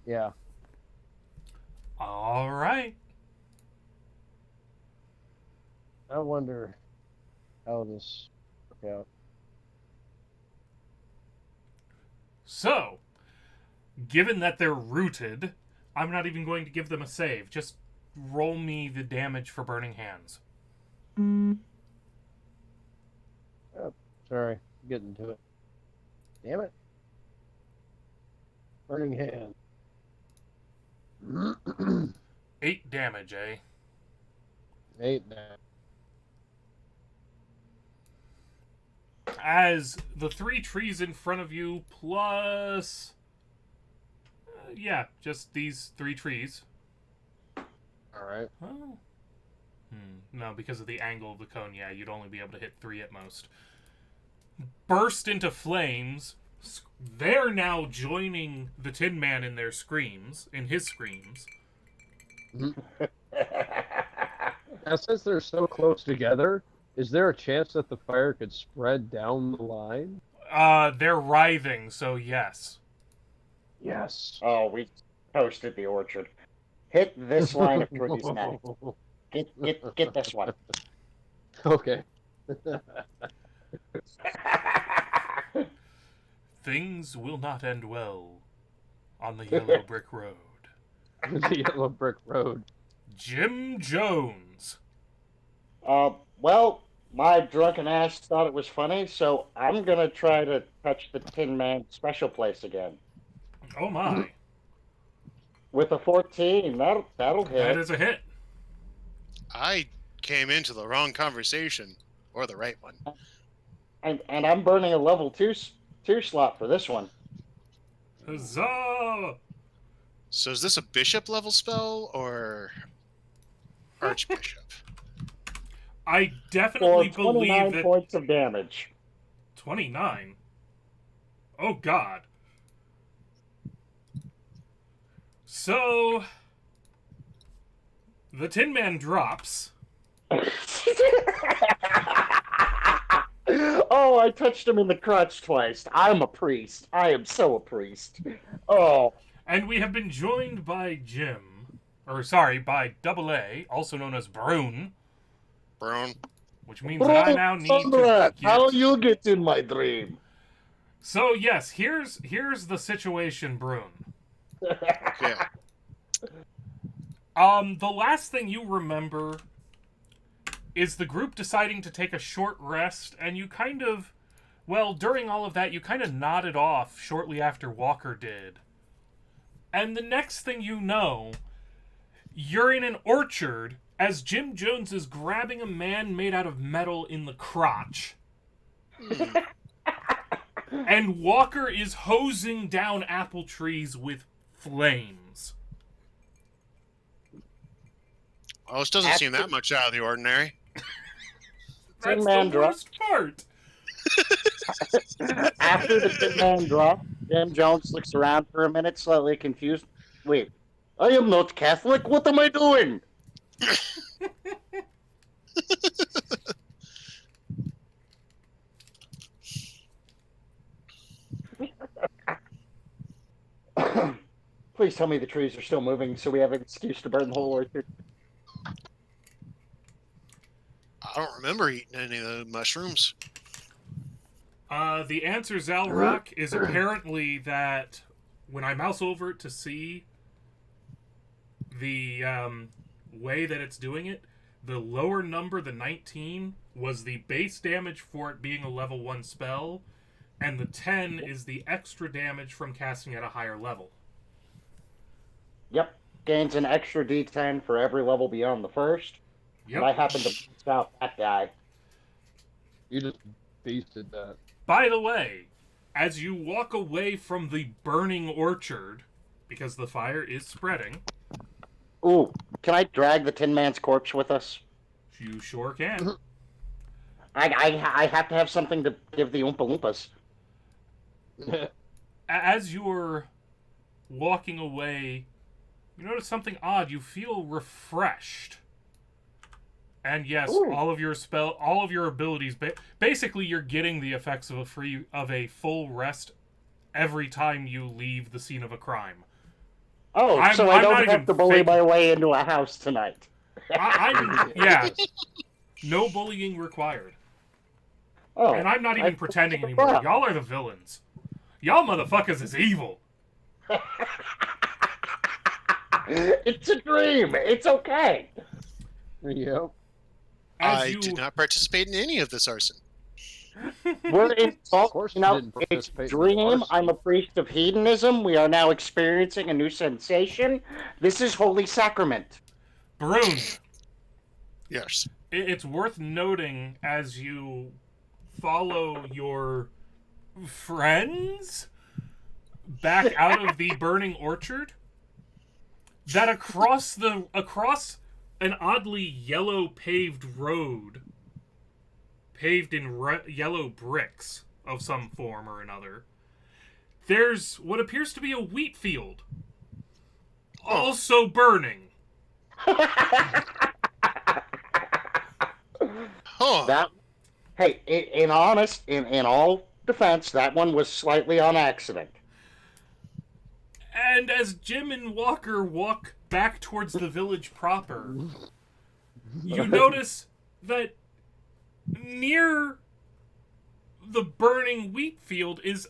Yeah. All right. I wonder how this works out. So, given that they're rooted, I'm not even going to give them a save. Just roll me the damage for burning hands. Oh, sorry, getting to it. Damn it. Burning hand. 8 damage, eh? 8 damage. As the 3 trees in front of you, plus... just these 3 trees. Alright. Oh. No, because of the angle of the cone, yeah, you'd only be able to hit 3 at most. Burst into flames. They're now joining the Tin Man in their screams, in his screams. Now, since they're so close together, is there a chance that the fire could spread down the line? They're writhing, so yes. Yes. Oh, we toasted the orchard. Hit this line of trees now. Get this one. Okay. Things will not end well on the yellow brick road. The yellow brick road. Jim Jones. Well, my drunken ass thought it was funny, so I'm gonna try to touch the Tin Man special place again. Oh my. With a 14, that'll hit. That is a hit. I came into the wrong conversation, or the right one. And I'm burning a level two slot for this one. Huzzah! So is this a bishop level spell or archbishop? I definitely For 29 believe that points of damage. 29. Oh God. So the Tin Man drops. Oh, I touched him in the crotch twice. I'm a priest. I am so a priest. Oh. And we have been joined by by Double A, also known as Brune. Brown. Which means that I now need to get... How you get in my dream? So yes, here's the situation, Brune. Okay. The last thing you remember is the group deciding to take a short rest, and you kind of, during all of that, you kind of nodded off shortly after Walker did. And the next thing you know, you're in an orchard as Jim Jones is grabbing a man made out of metal in the crotch. And Walker is hosing down apple trees with flames. Well, this doesn't seem that much out of the ordinary. That's the worst part. After the Tin Man drop, Jim Jones looks around for a minute, slightly confused. Wait, I am not Catholic. What am I doing? Please tell me the trees are still moving so we have an excuse to burn the whole orchard. I don't remember eating any of the mushrooms. The answer, Zalrock, is apparently that when I mouse over it to see the way that it's doing it, the lower number, the 19, was the base damage for it being a level 1 spell, and the 10 is the extra damage from casting at a higher level. Yep. Gains an extra d10 for every level beyond the first. Yep. And I happen to beast out that guy. You just beasted that. By the way, as you walk away from the burning orchard, because the fire is spreading... Ooh, can I drag the Tin Man's corpse with us? You sure can. I have to have something to give the Oompa Loompas. As you're walking away, you notice something odd. You feel refreshed. And yes, Ooh. all of your abilities, basically you're getting the effects of a full rest every time you leave the scene of a crime. Oh, I'm I don't not have to bully my way into a house tonight. Yeah. No bullying required. Oh, And I'm not even pretending anymore. Y'all are the villains. Y'all motherfuckers is evil. It's a dream. It's okay. Yep. I did not participate in any of this arson. We're in talk. course You know, you didn't it's participate in dream. arson. I'm a priest of hedonism. We are now experiencing a new sensation. This is Holy Sacrament. Brune, Yes. it's worth noting as you follow your friends back out of the burning orchard that across an oddly yellow paved road, paved in yellow bricks of some form or another, there's what appears to be a wheat field, also burning. Huh. That, hey, in all defense, that one was slightly on accident. And as Jim and Walker walk back towards the village proper, you notice that near the burning wheat field is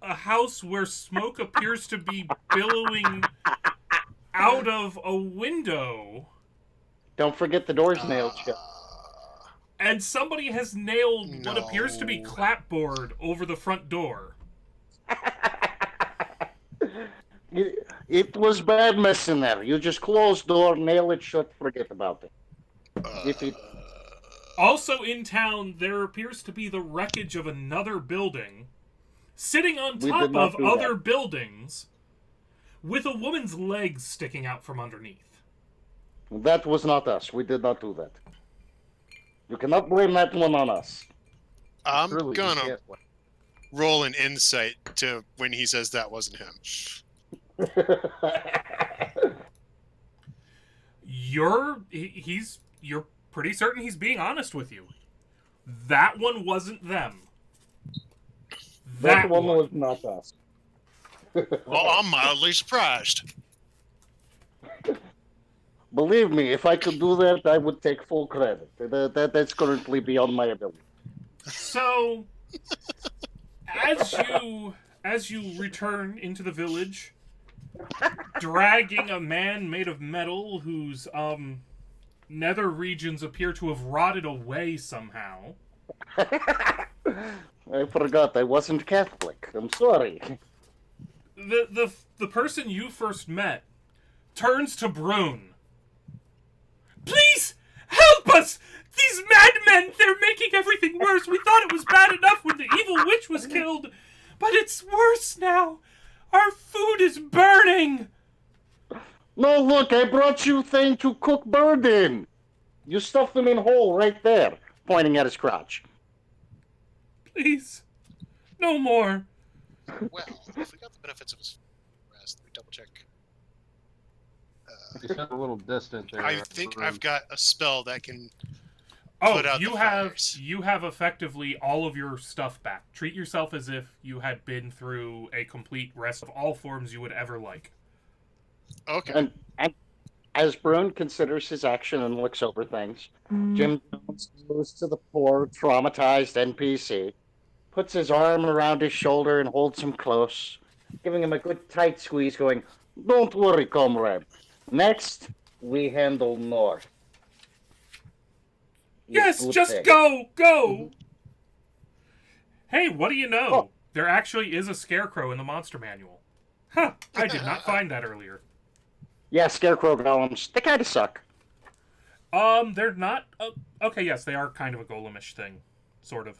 a house where smoke appears to be billowing out of a window. Don't forget the door's nailed shut. And somebody has nailed what appears to be No. clapboard over the front door. It was bad mess in there. You just close door, nail it shut, forget about it. Also in town, there appears to be the wreckage of another building, sitting on top of other buildings, with a woman's legs sticking out from underneath. That was not us. We did not do that. You cannot blame that one on us. I'm gonna roll an insight to when he says that wasn't him. You're pretty certain he's being honest with you. That one wasn't them. That one was not us. Well, I'm mildly surprised. Believe me, if I could do that, I would take full credit. That's currently beyond my ability. So, as you return into the village, dragging a man made of metal whose nether regions appear to have rotted away somehow. I forgot I wasn't Catholic. I'm sorry. The person you first met turns to Brune. Please help us! These madmen, they're making everything worse. We thought it was bad enough when the evil witch was killed, but it's worse now. Our food is burning. No, look, I brought you thing to cook bird in. You stuffed them in hole right there, pointing at his crotch. Please, no more. Well, if we got the benefits of his rest, let me double check. You sound a little distant there. I think I've got a spell that can put out the fires. You have effectively all of your stuff back. Treat yourself as if you had been through a complete rest of all forms you would ever like. Okay. And as Brune considers his action and looks over things, Jim Jones goes to the poor, traumatized NPC, puts his arm around his shoulder and holds him close, giving him a good tight squeeze, going, "Don't worry, comrade. Next, we handle North." Yes, just go! Hey, what do you know? Oh. There actually is a scarecrow in the monster manual. Huh, I did not find that earlier. Yeah, scarecrow golems, they kind of suck. They're not... okay, yes, they are kind of a golemish thing. Sort of.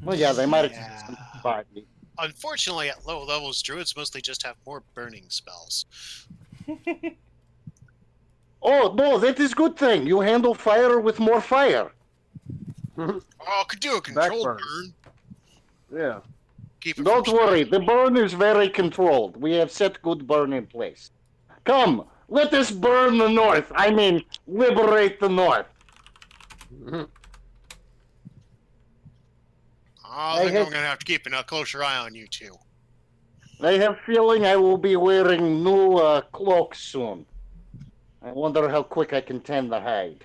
Well, yeah, they might have... Unfortunately, at low levels, druids mostly just have more burning spells. Oh, no, that is good thing. You handle fire with more fire. Oh, could do a controlled burn. Yeah. Don't worry, the burn is very controlled. We have set good burn in place. Come, let us burn the North. I mean, liberate the North. I think I'm going to have to keep a closer eye on you two. I have a feeling I will be wearing new cloaks soon. I wonder how quick I can tan the hide.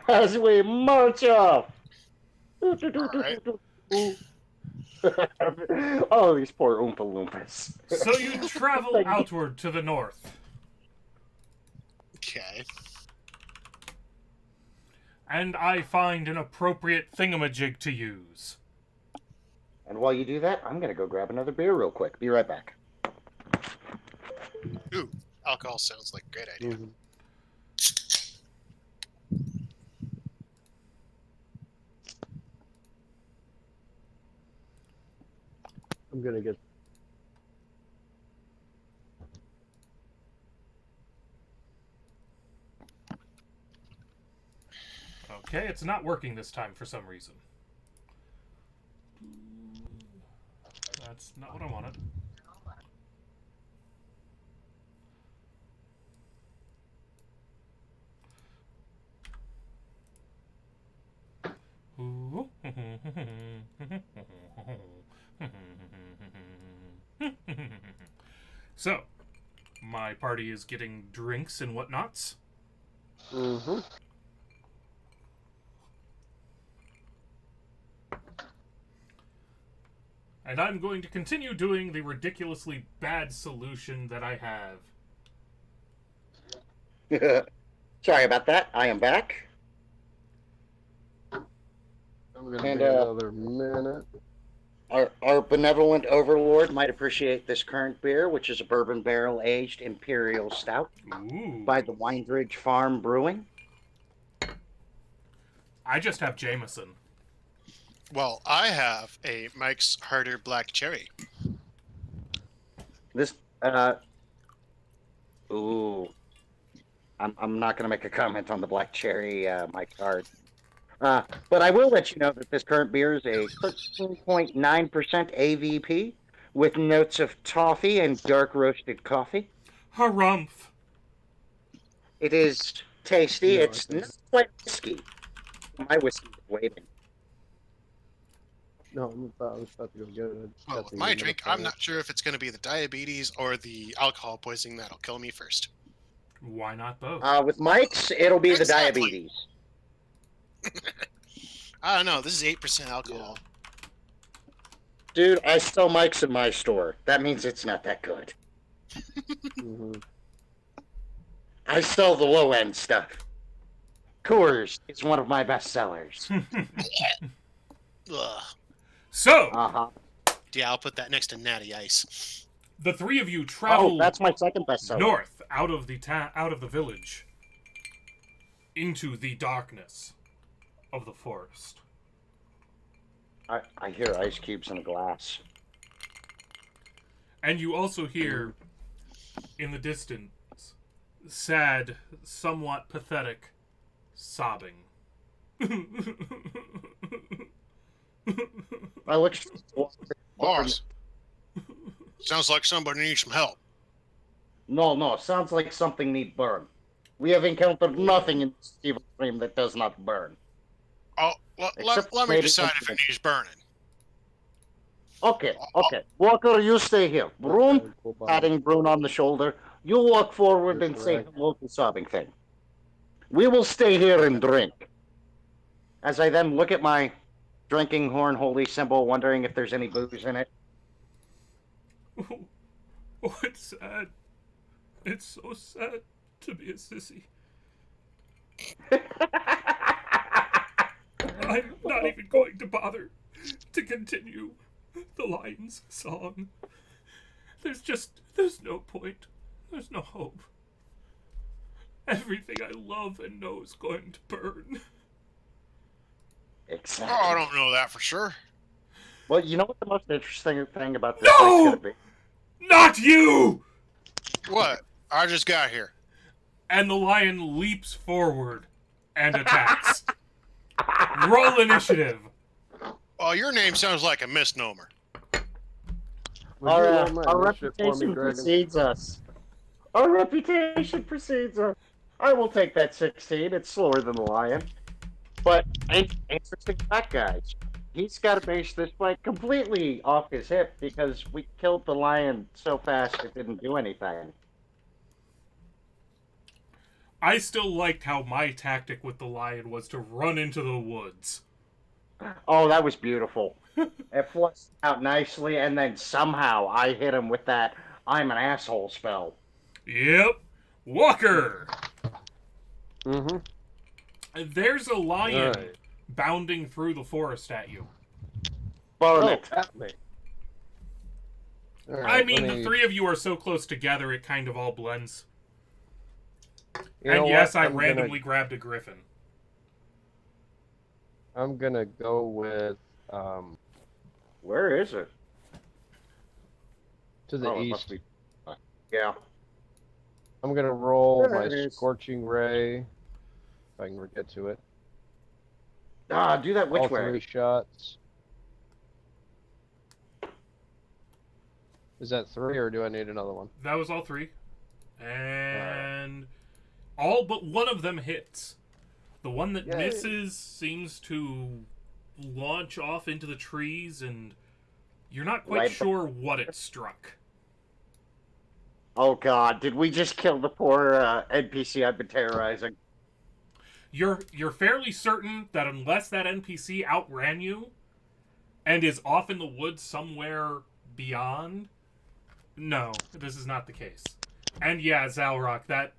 As we march off. Right. Oh, these poor Oompa Loompas. So you travel outward to the north. Okay. And I find an appropriate thingamajig to use. And while you do that, I'm going to go grab another beer real quick. Be right back. Ooh, alcohol sounds like a great idea. Mm-hmm. I'm going to get... Okay, it's not working this time for some reason. That's not what I wanted. So, my party is getting drinks and whatnots. Mm-hmm. And I'm going to continue doing the ridiculously bad solution that I have. Sorry about that. I am back. I'm gonna be another minute. Our benevolent overlord might appreciate this current beer, which is a bourbon barrel aged imperial stout by the Winebridge Farm Brewing. I just have Jameson. Well, I have a Mike's Harder Black Cherry. This, ooh, I'm not going to make a comment on the black cherry, Mike's Hard. But I will let you know that this current beer is a 13.9% AVP with notes of toffee and dark roasted coffee. Harumph. It is tasty. No, It's not quite whiskey. My whiskey is waiting. No, I was about to go get it. Well, with my drink, I'm not sure if it's going to be the diabetes or the alcohol poisoning that'll kill me first. Why not both? With Mike's, it'll be Exactly. the diabetes. I don't know. This is 8% alcohol. Dude, I sell Mike's in my store. That means it's not that good. I sell the low-end stuff. Coors is one of my best sellers. Ugh. So, Yeah, I'll put that next to Natty Ice. the three of you travel that's my second best seller. north out of the village into the darkness of the forest. I hear ice cubes in a glass. And you also hear, in the distance, sad, somewhat pathetic sobbing. I look. Boss. Sounds like somebody needs some help. No. Sounds like something needs burn. We have encountered nothing in this evil dream that does not burn. Oh, let me decide if it needs burning. Okay. Walker, you stay here. Brune, patting Brune on the shoulder. You walk forward and say hello to sobbing thing. We will stay here and drink. As I then look at my drinking horn holy symbol, wondering if there's any booze in it. Oh, it's sad. It's so sad to be a sissy. I'm not even going to bother to continue the lion's song. There's no point. There's no hope. Everything I love and know is going to burn. Exactly. Oh, I don't know that for sure. Well, you know what the most interesting thing about this is going to be? Not you! What? I just got here. And the lion leaps forward and attacks. Roll initiative. Well, your name sounds like a misnomer. Our reputation precedes us. Our reputation precedes us. I will take that 16. It's slower than the lion. But interesting fact, guys. He's got to base this fight completely off his hip because we killed the lion so fast it didn't do anything. I still liked how my tactic with the lion was to run into the woods. Oh, that was beautiful. It flushed out nicely, and then somehow I hit him with that I'm an asshole spell. Yep. Walker! Mm-hmm. There's a lion bounding through the forest at you. Burn it. At me. I mean, the three of you are so close together, it kind of all blends. And yes, I randomly grabbed a griffin. I'm gonna go with Where is it? to the It east. must be. Yeah. I'm gonna roll There my it is. scorching ray. If I can get to it. Do that which All way? 3 shots. Is that 3 or do I need another one? That was all three. And all but one of them hits. The one that misses seems to launch off into the trees, and you're not quite sure what it struck. Oh God! Did we just kill the poor NPC I've been terrorizing? You're fairly certain that unless that NPC outran you and is off in the woods somewhere beyond, no, this is not the case. And yeah, Zalrock, that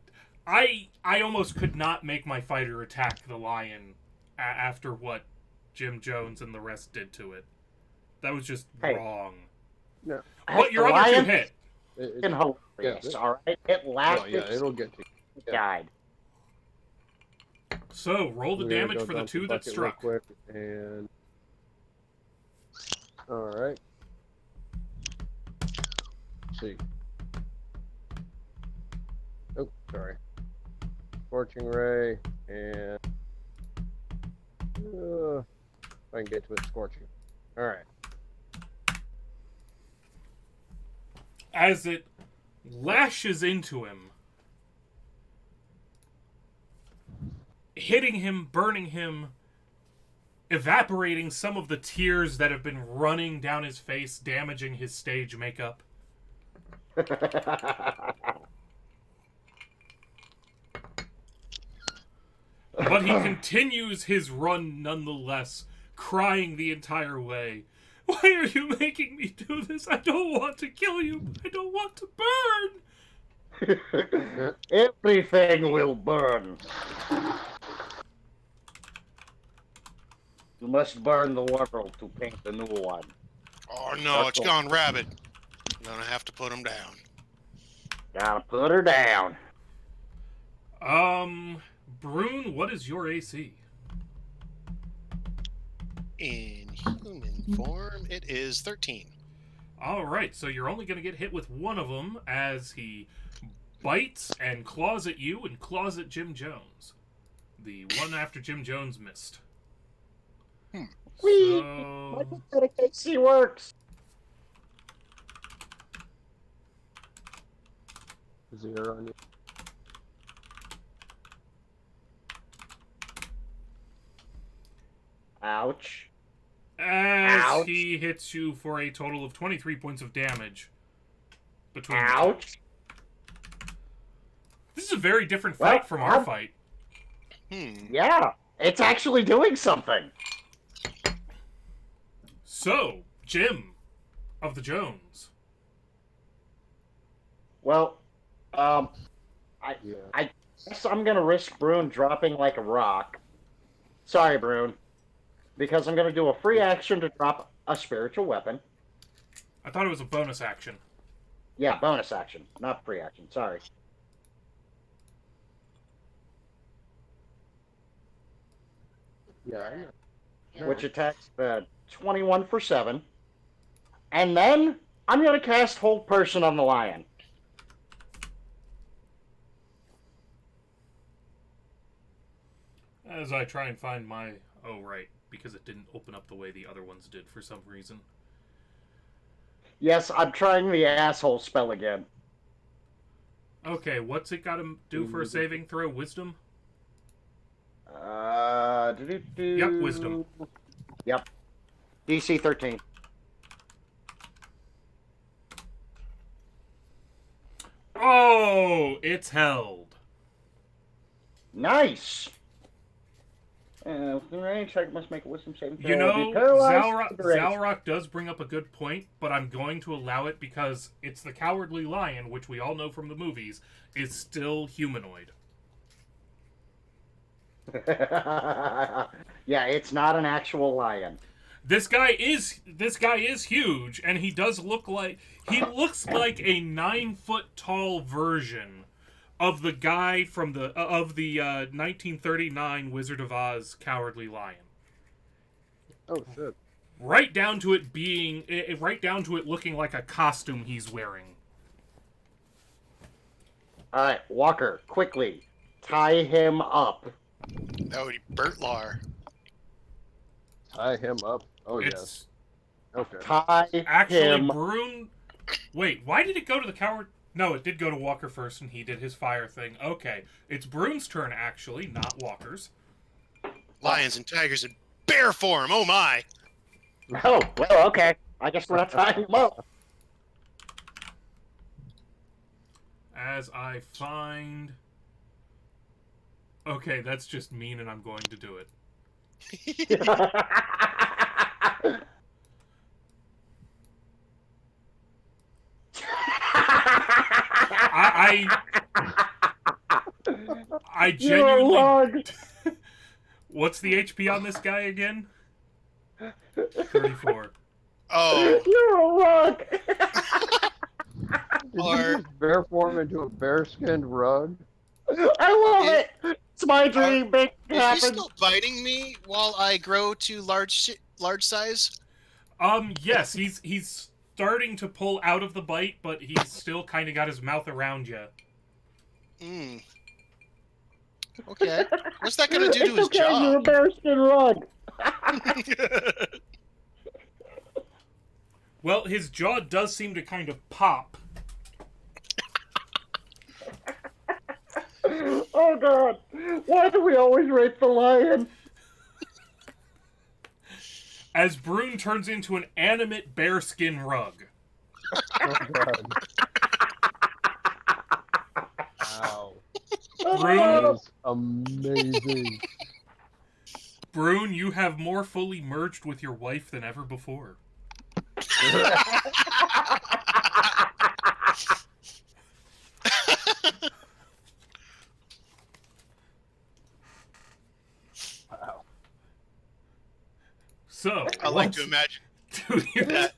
I almost could not make my fighter attack the lion after what Jim Jones and the rest did to it. That was just Hey. wrong. No. But your other two hit. In hilarious, all right? It lasted. It'll get to you. It died. So, roll the We're gonna damage go for the dump 2 that bucket real struck. quick, and all right. Let's see. Oh, sorry. Scorching ray, and if I can get to it, scorching. All right. As it lashes into him, hitting him, burning him, evaporating some of the tears that have been running down his face, damaging his stage makeup. But he continues his run nonetheless, crying the entire way. Why are you making me do this? I don't want to kill you. I don't want to burn. Everything will burn. You must burn the world to paint the new one. Oh no, it's gone rabid. I'm gonna have to put him down. Gotta put her down. Brune, what is your AC? In human form, it is 13. Alright, so you're only going to get hit with one of them as he bites and claws at you and claws at Jim Jones. The one after Jim Jones missed. Whee! So... My pathetic AC works. Zero on you. Ouch. As Ouch. he hits you for a total of 23 points of damage. Between the two. Ouch. This is a very different fight from our fight. Yeah, it's actually doing something. So, Jim of the Jones. Well, I Yeah. guess I'm gonna risk Brune dropping like a rock. Sorry, Brune. Because I'm gonna do a free action to drop a spiritual weapon. I thought it was a bonus action. Yeah, bonus action, not free action. Sorry. Yeah. I know. Which attacks the 21 for 7. And then I'm gonna cast Hold Person on the lion. As I try and find my... Oh, right. Because it didn't open up the way the other ones did for some reason. Yes, I'm trying the asshole spell again. Okay, what's it got to do for a saving throw? Wisdom? Yep, wisdom. Yep. DC 13. Oh, it's held. Nice. Range check must make a wisdom saving throw. You know, Paralyzed for the range. Zalrock does bring up a good point, but I'm going to allow it because it's the Cowardly Lion, which we all know from the movies, is still humanoid. Yeah, it's not an actual lion. This guy is huge, and he looks like a 9-foot tall version of the guy from the 1939 Wizard of Oz Cowardly Lion. Oh shit. Right down to it looking like a costume he's wearing. All right, Walker, quickly tie him up. That would be Bertlar. Tie him up. Oh It's yes. Okay. Tie actually him. Brune. Wait, why did it go to the coward? No, it did go to Walker first, and he did his fire thing. Okay, it's Brune's turn actually, not Walker's. Lions and tigers in bear form. Oh my! Oh, well, okay. I guess we're not tying him up. As I find. Okay, that's just mean, and I'm going to do it. I genuinely. What's the HP on this guy again? 34. Oh, You're a rug. Did Or- you just bear form into a bear-skinned rug? I love it. It's my dream. Make it is he happen. still biting me while I grow to large size? Yes, he's starting to pull out of the bite, but he's still kind of got his mouth around you. Hmm. Okay. What's that gonna do to his It's okay. You're a jaw? bearskin rug. Well, his jaw does seem to kind of pop. Oh God! Why do we always rape the lion? As Brune turns into an animate bearskin rug. Oh god. Wow. Brune, That is amazing. Brune, you have more fully merged with your wife than ever before. Wow. So, I like to imagine do you... that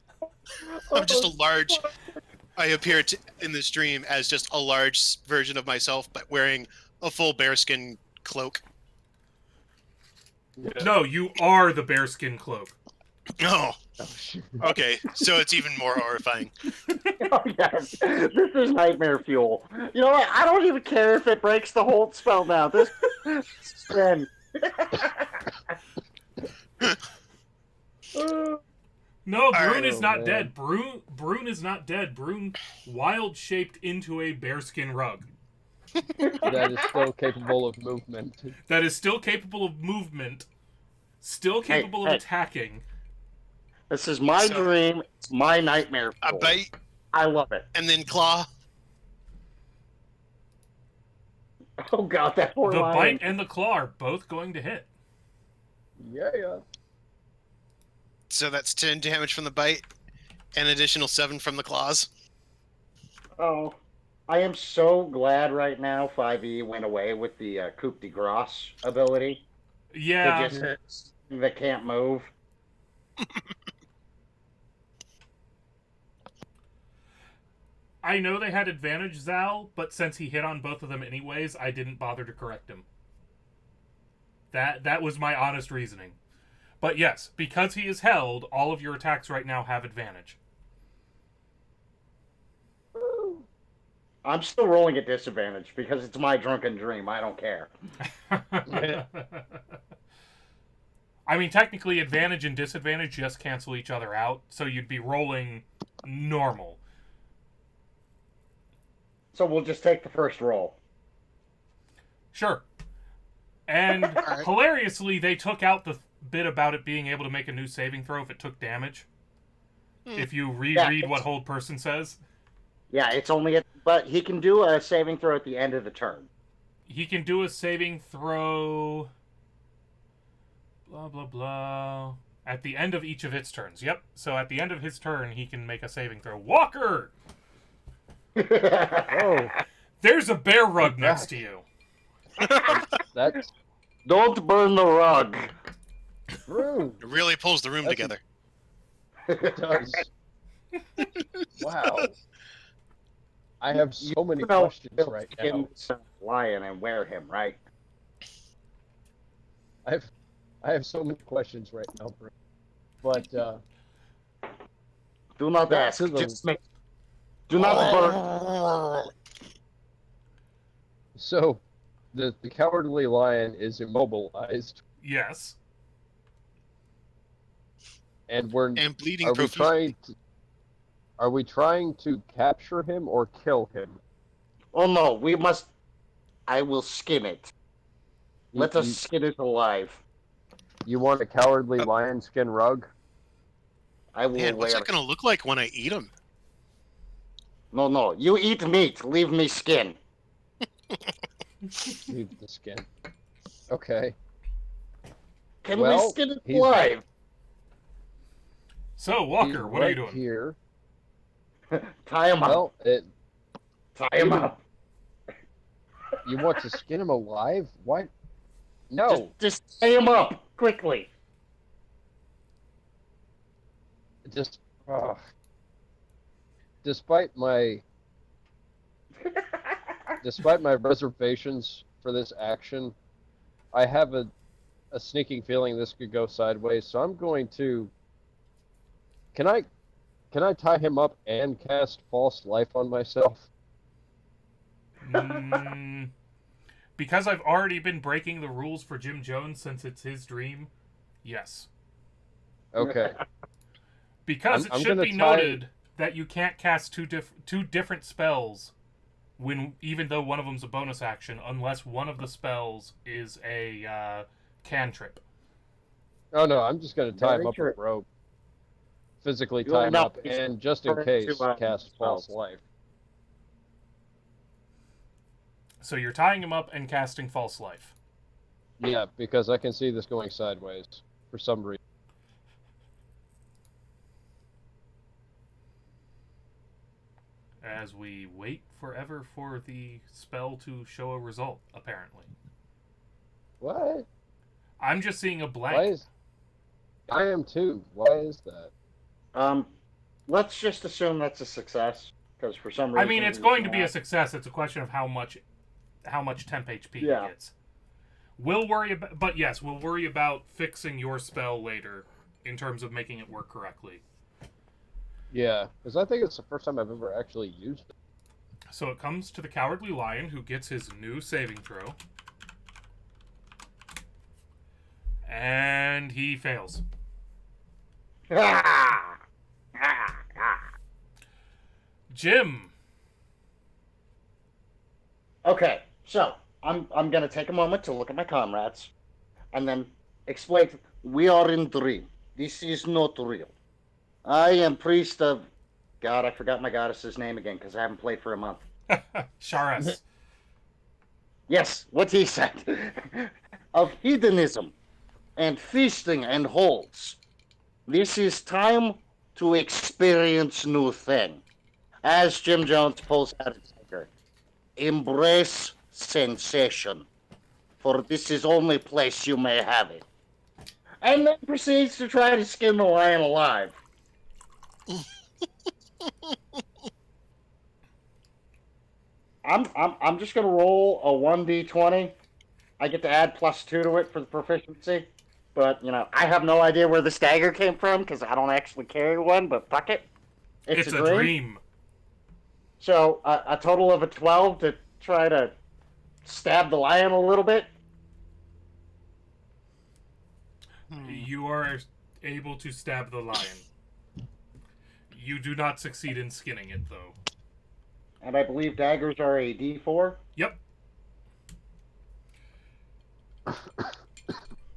I'm just a large. I appear in this dream as just a large version of myself, but wearing a full bearskin cloak. No, you are the bearskin cloak. Oh, Oh, shoot. okay. So it's even more horrifying. Oh yes, this is nightmare fuel. You know what? I don't even care if it breaks the whole spell now. This then. No, Brune Alright. is Oh, not man. dead. Brune is not dead. Brune wild shaped into a bearskin rug. That is still capable of movement. That is still capable of movement, still capable of hey. attacking. This is my So- dream. It's my nightmare A fuel. bite I love it. and then claw. Oh God, that poor The lion. bite and the claw are both going to hit. Yeah. So that's 10 damage from the bite, and additional 7 from the claws. Oh, I am so glad right now 5e went away with the coup de grace ability. Yeah, To just that can't move. I know they had advantage, Zal, but since he hit on both of them anyways, I didn't bother to correct him. That was my honest reasoning. But yes, because he is held, all of your attacks right now have advantage. I'm still rolling at disadvantage because it's my drunken dream. I don't care. I mean, technically, advantage and disadvantage just cancel each other out, so you'd be rolling normal. So we'll just take the first roll. Sure. And Alright. hilariously, they took out the bit about it being able to make a new saving throw if it took damage. If you reread what Hold Person says. Yeah, it's only but he can do a saving throw at the end of the turn. He can do a saving throw... Blah, blah, blah... At the end of each of its turns. Yep. So at the end of his turn, he can make a saving throw. Walker! Oh, There's a bear rug next to you. that's Don't burn the rug. true. It really pulls the room That's together. It does. Wow. I have so many You know, questions right now. Skin this lion and wear him, right? I have so many questions right now, bro. But Do not Back ask. to the- Just make. Do not burn. so the cowardly lion is immobilized, Yes. and we're And bleeding are we profusely. trying to capture him or kill him? Oh no, we must. I will skin it. Let us skin it alive. You want a cowardly lion skin rug? I will Man, what's wear that it. going to look like when I eat him? No, you eat meat. Leave me skin. Leave the skin. Okay. Can we Well, skin it he's- alive? So, Walker, He's what are you right doing? Here. Tie him up. Well, Tie him up. you want to skin him alive? Why? No. Just tie him up quickly. just despite my reservations for this action, I have a sneaking feeling this could go sideways. So I'm going to. Can I tie him up and cast false life on myself? Because I've already been breaking the rules for Jim Jones since it's his dream, yes. Okay. Because it should be noted that you can't cast two different spells even though one of them's a bonus action, unless one of the spells is a cantrip. Oh no, I'm just going to tie him up with rope. Physically tie him up, and just in case, cast false life. So you're tying him up and casting false life. Yeah, because I can see this going sideways for some reason. As we wait forever for the spell to show a result, apparently. What? I'm just seeing a blank. I am too. Why is that? Let's just assume that's a success, because for some reason... I mean, it's going to be a success. It's a question of how much temp HP he gets. We'll worry about... But yes, we'll worry about fixing your spell later, in terms of making it work correctly. Yeah, because I think it's the first time I've ever actually used it. So it comes to the Cowardly Lion, who gets his new saving throw. And he fails. Jim. Okay, so I'm gonna take a moment to look at my comrades, and then explain. We are in dream. This is not real. I am priest of... God, I forgot my goddess's name again because I haven't played for a month. Sharas. Yes, what he said. Of hedonism and feasting and halls. This is time to experience new thing. As Jim Jones pulls out his finger, embrace sensation, for this is only place you may have it. And then proceeds to try to skin the lion alive. I'm just gonna roll a 1d20. I get to add +2 to it for the proficiency, but I have no idea where this dagger came from because I don't actually carry one. But fuck it, it's a dream. So a total of a 12 to try to stab the lion a little bit. You are able to stab the lion. You do not succeed in skinning it, though. And I believe daggers are a D4? Yep.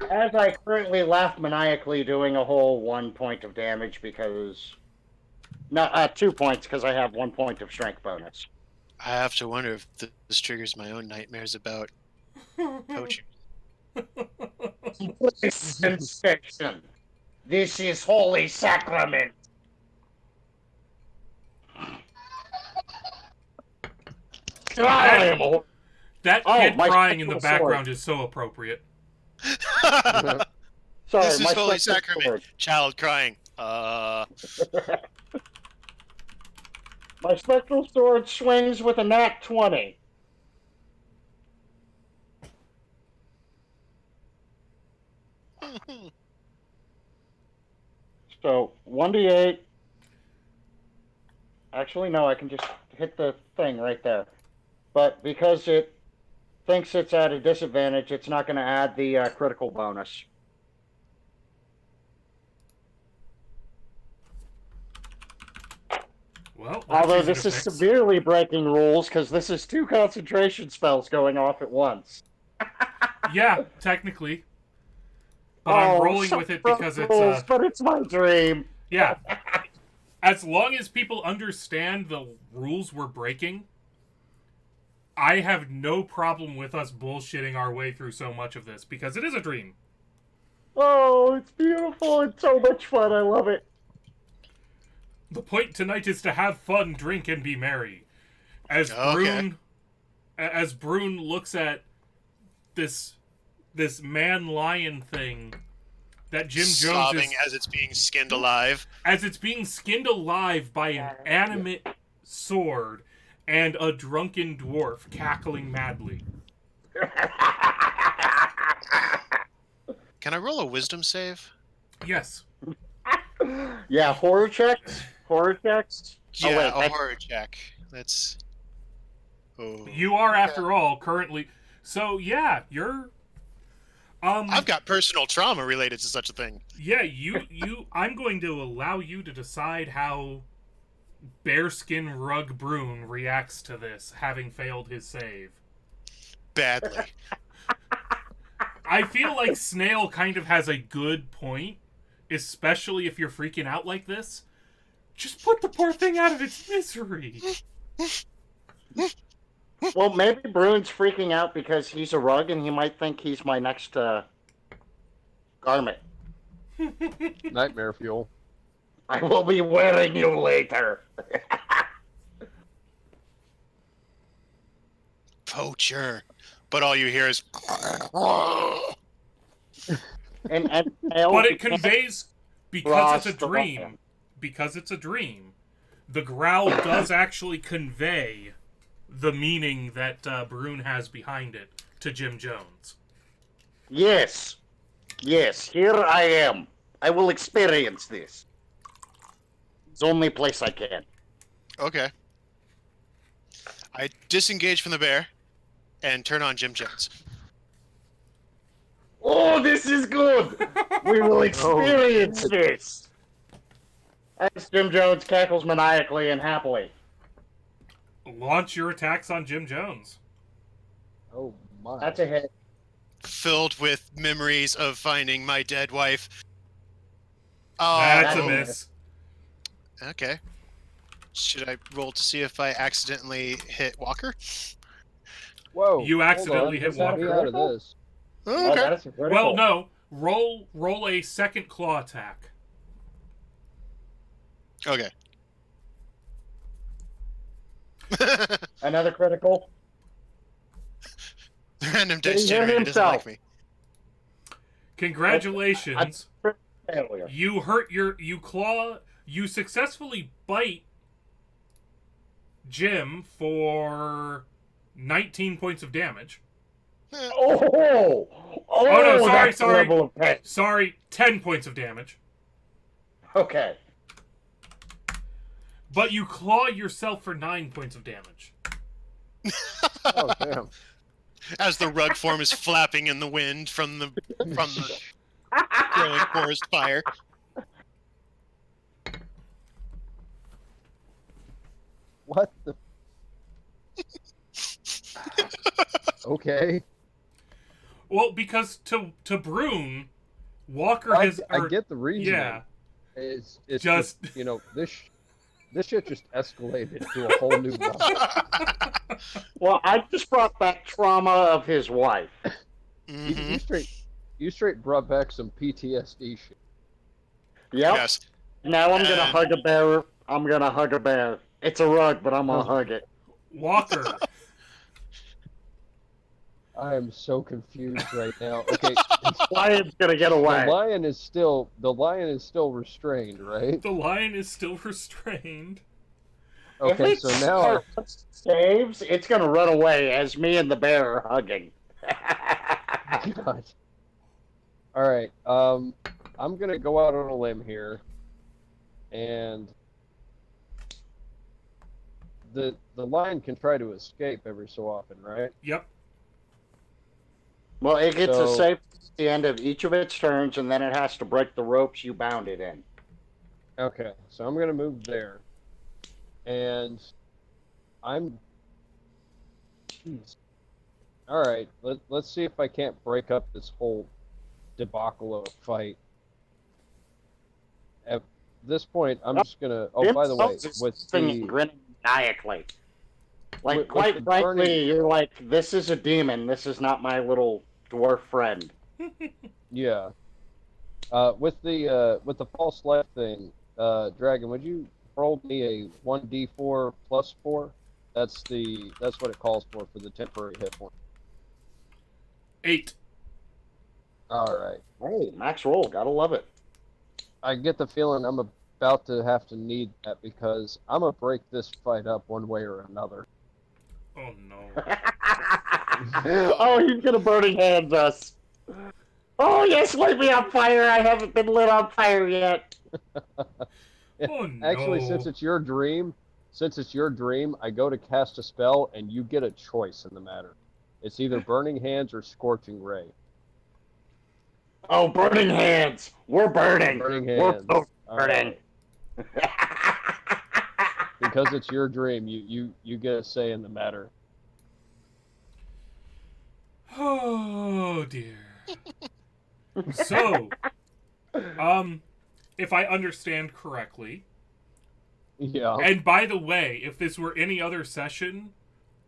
As I currently laugh maniacally, doing a whole 1 point of damage because... No, 2 points because I have 1 point of strength bonus. I have to wonder if this triggers my own nightmares about poaching. Sensation. This is holy sacrament. That kid crying in the background is so appropriate. Sorry, this is holy sacrament. Sword. Child crying. My spectral sword swings with a nat 20. So 1d8. Actually, no, I can just hit the thing right there. But because it thinks it's at a disadvantage, it's not going to add the critical bonus. Well, although this is severely breaking rules because this is 2 concentration spells going off at once. Yeah, technically. But I'm rolling with it because rules, but it's my dream. Yeah. As long as people understand the rules we're breaking, I have no problem with us bullshitting our way through so much of this because it is a dream. Oh, it's beautiful. It's so much fun. I love it. The point tonight is to have fun, drink, and be merry. As Brune looks at this man-lion thing that Jim Jones sobbing is as it's being skinned alive. as it's being skinned alive by an animate sword and a drunken dwarf cackling madly. Can I roll a wisdom save? Yes. Yeah, horror checks. Horror checks. Yeah, wait, a horror check. That's. Oh. You are, after all, currently. So yeah, you're. I've got personal trauma related to such a thing. Yeah, I'm going to allow you to decide how Bearskin Rug Brune reacts to this, having failed his save. Badly. I feel like Snail kind of has a good point, especially if you're freaking out like this. Just put the poor thing out of its misery. Well, maybe Brune's freaking out because he's a rug and he might think he's my next garment. Nightmare fuel. I will be wearing you later. Poacher. But all you hear is. and But it conveys, because it's a Frost dream, the growl does actually convey the meaning that Brune has behind it to Jim Jones. Yes. Yes, here I am. I will experience this. It's the only place I can. Okay. I disengage from the bear and turn on Jim Jones. Oh, this is good! We will experience this! As Jim Jones cackles maniacally and happily. Launch your attacks on Jim Jones. Oh my. That's a hit. Filled with memories of finding my dead wife. Oh, That's a Oh. miss. Okay. Should I roll to see if I accidentally hit Walker? Whoa. You accidentally hit Let's not be Walker. out of this. Oh, Oh, okay. that is a critical. Well, no. Roll a second claw attack. Okay. Another critical. The random Did he dice hit generator doesn't himself? like me. Congratulations. Failure. You successfully bite Jim for 19 points of damage. Oh! Oh, no, sorry, that's the sorry. level of pain. Sorry, 10 points of damage. Okay. But you claw yourself for 9 points of damage. Oh damn. As the rug form is flapping in the wind from the growing forest fire. What the? Okay. Well, because to Brune, Walker I has... get the reason. Yeah. It's Just- you know, this shit just escalated to a whole new level. Well, I just brought back trauma of his wife. Mm-hmm. You straight brought back some PTSD shit. Yep. Yes. Now I'm gonna hug a bear. I'm gonna hug a bear. It's a rug, but I'm gonna hug it. Walker. I am so confused right now. Okay, Lion's gonna get away. the lion is still restrained, right? The lion is still restrained. Okay, if so it now saves, it's gonna run away as me and the bear are hugging. God. All right, I'm gonna go out on a limb here, and the lion can try to escape every so often, right? Yep. Well, it gets So- a safe at the end of each of its turns, and then it has to break the ropes you bound it in. Okay, so I'm gonna move there, and I'm. Jeez. All right, let's see if I can't break up this whole debacle of a fight. At this point, I'm just gonna. Oh, by the way, with the grinning maniacally, like with quite the frankly, burning- you're like, this is a demon. This is not my little dwarf friend. yeah, with the false life thing, Dragon, would you roll me a 1d4 plus 4? That's what it calls for the temporary hit point. 8. All right. Hey, max roll. Gotta love it. I get the feeling I'm about to have to need that because I'm gonna break this fight up one way or another. Oh no. Oh, he's gonna burning hands us. Oh, yes, light me on fire. I haven't been lit on fire yet. Oh Actually, no. since it's your dream, I go to cast a spell and you get a choice in the matter. It's either Burning Hands or Scorching Ray. Oh, burning hands. We're burning. Burning We're Hands. both All burning. right. Because it's your dream, you get a say in the matter. Oh dear. So, if I understand correctly, Yeah. and by the way, if this were any other session,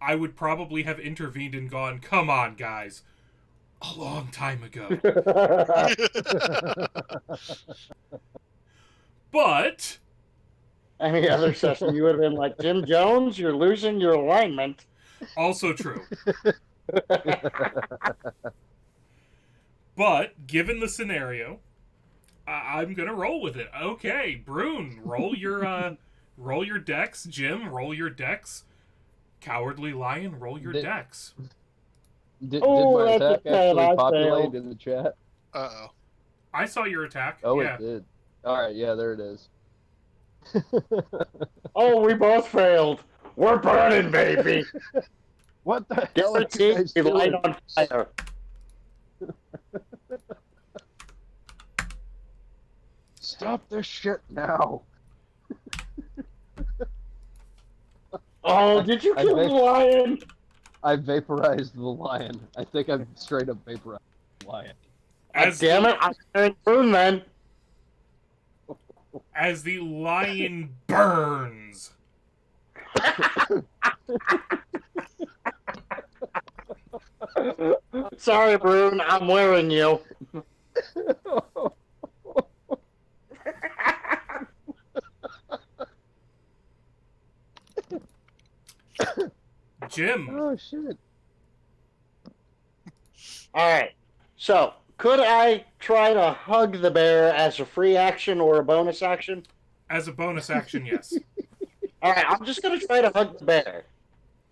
I would probably have intervened and gone, "Come on, guys." A long time ago. But Any other session, you would have been like, Jim Jones, you're losing your alignment. also true. But given the scenario, I'm gonna roll with it. Okay, Brune, roll your dex. Jim, roll your dex. Cowardly Lion, roll your dex. Did Oh, my that's attack a 10, actually I populate failed. in the chat? Uh-oh. I saw your attack. Oh, Yeah. it did. All right, yeah, there it is. Oh, we both failed. We're burning, baby. What the hell are you Guaranteed guys to light doing? on fire. Stop this shit now. Oh, did you kill the lion? I vaporized the lion. I think I've straight up vaporized the lion. Damn it, I'm going burn then. As the lion burns. Sorry, Brune, I'm wearing you. Jim. Oh, shit. Alright, so could I try to hug the bear as a free action or a bonus action? As a bonus action, yes. Alright, I'm just going to try to hug the bear.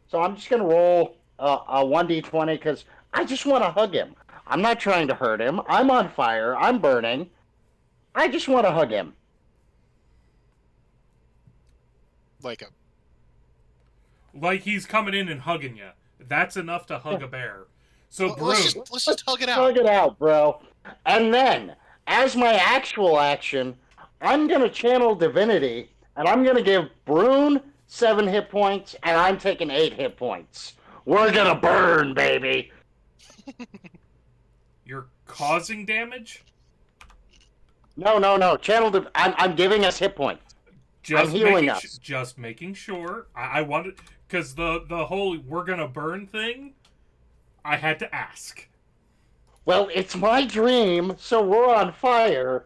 So I'm just going to roll a 1d20 because I just want to hug him. I'm not trying to hurt him. I'm on fire. I'm burning. I just want to hug him. Like he's coming in and hugging you. That's enough to hug a bear. So, Well, Brune. let's just hug it out. Hug it out, bro. And then, as my actual action, I'm going to channel divinity, and I'm going to give Brune 7 hit points, and I'm taking 8 hit points. We're going to burn, baby. You're causing damage? No. Channel I'm giving us hit points. I'm healing us. Just making sure. I wanted... Because the whole we're gonna burn thing, I had to ask. Well, it's my dream, so we're on fire.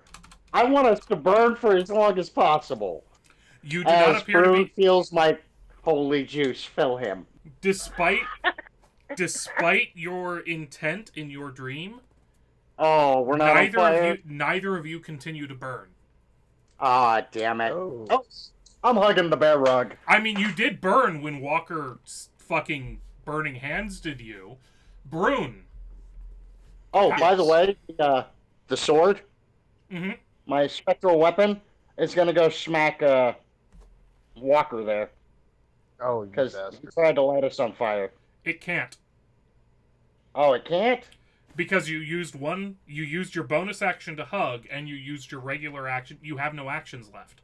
I want us to burn for as long as possible. You do not appear Brune to be... feels my holy juice fill him. Despite your intent in your dream... Oh, we're not on fire? Neither of you continue to burn. Ah, damn it. Oh. I'm hugging the bear rug. I mean, you did burn when Walker fucking burning hands did you. Brune. Oh, by the way, the sword, my spectral weapon, is going to go smack Walker there. Oh, you because bastard. he tried to light us on fire. It can't. Oh, it can't? Because you used your bonus action to hug, and you used your regular action. You have no actions left.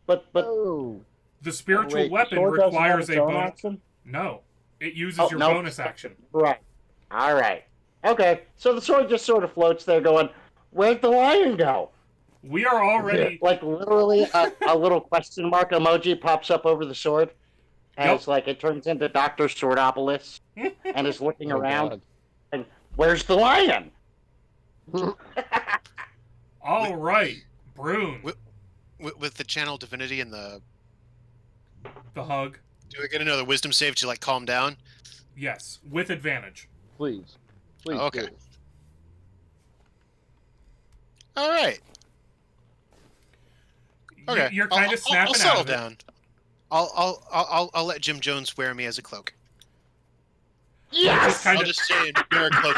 But Oh. The spiritual weapon requires a bonus action. No, it uses your bonus action. Right. All right. Okay. So the sword just sort of floats there, going, "Where'd the lion go?" We are already like literally a little question mark emoji pops up over the sword, as like it turns into Dr. Swordopolis, and is looking around. God. And where's the lion? All right, Brune. With the channel divinity and the hug. Do I get another wisdom save to like calm down? Yes, with advantage. Please. Please. Okay. Do. All right. Okay. You're kind of snapping I'll settle out of it. down. I'll let Jim Jones wear me as a cloak. Yes! I'll just say wear a cloak.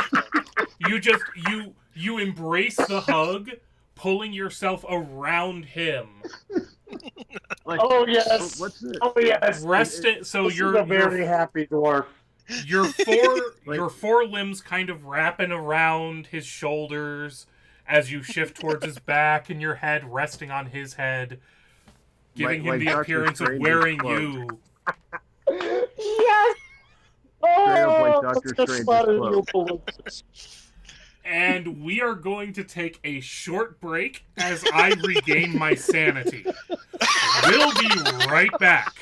You embrace the hug, pulling yourself around him. Like, Oh yes! what's it? Oh yes! So This is a very happy dwarf. Your four limbs kind of wrapping around his shoulders as you shift towards his back, and your head resting on his head, giving him the Dr. appearance of Strange's wearing cloak. you. Yes! Straight up like Oh, Dr. let's Strange's slaughter cloak. you. And we are going to take a short break as I regain my sanity. We'll be right back.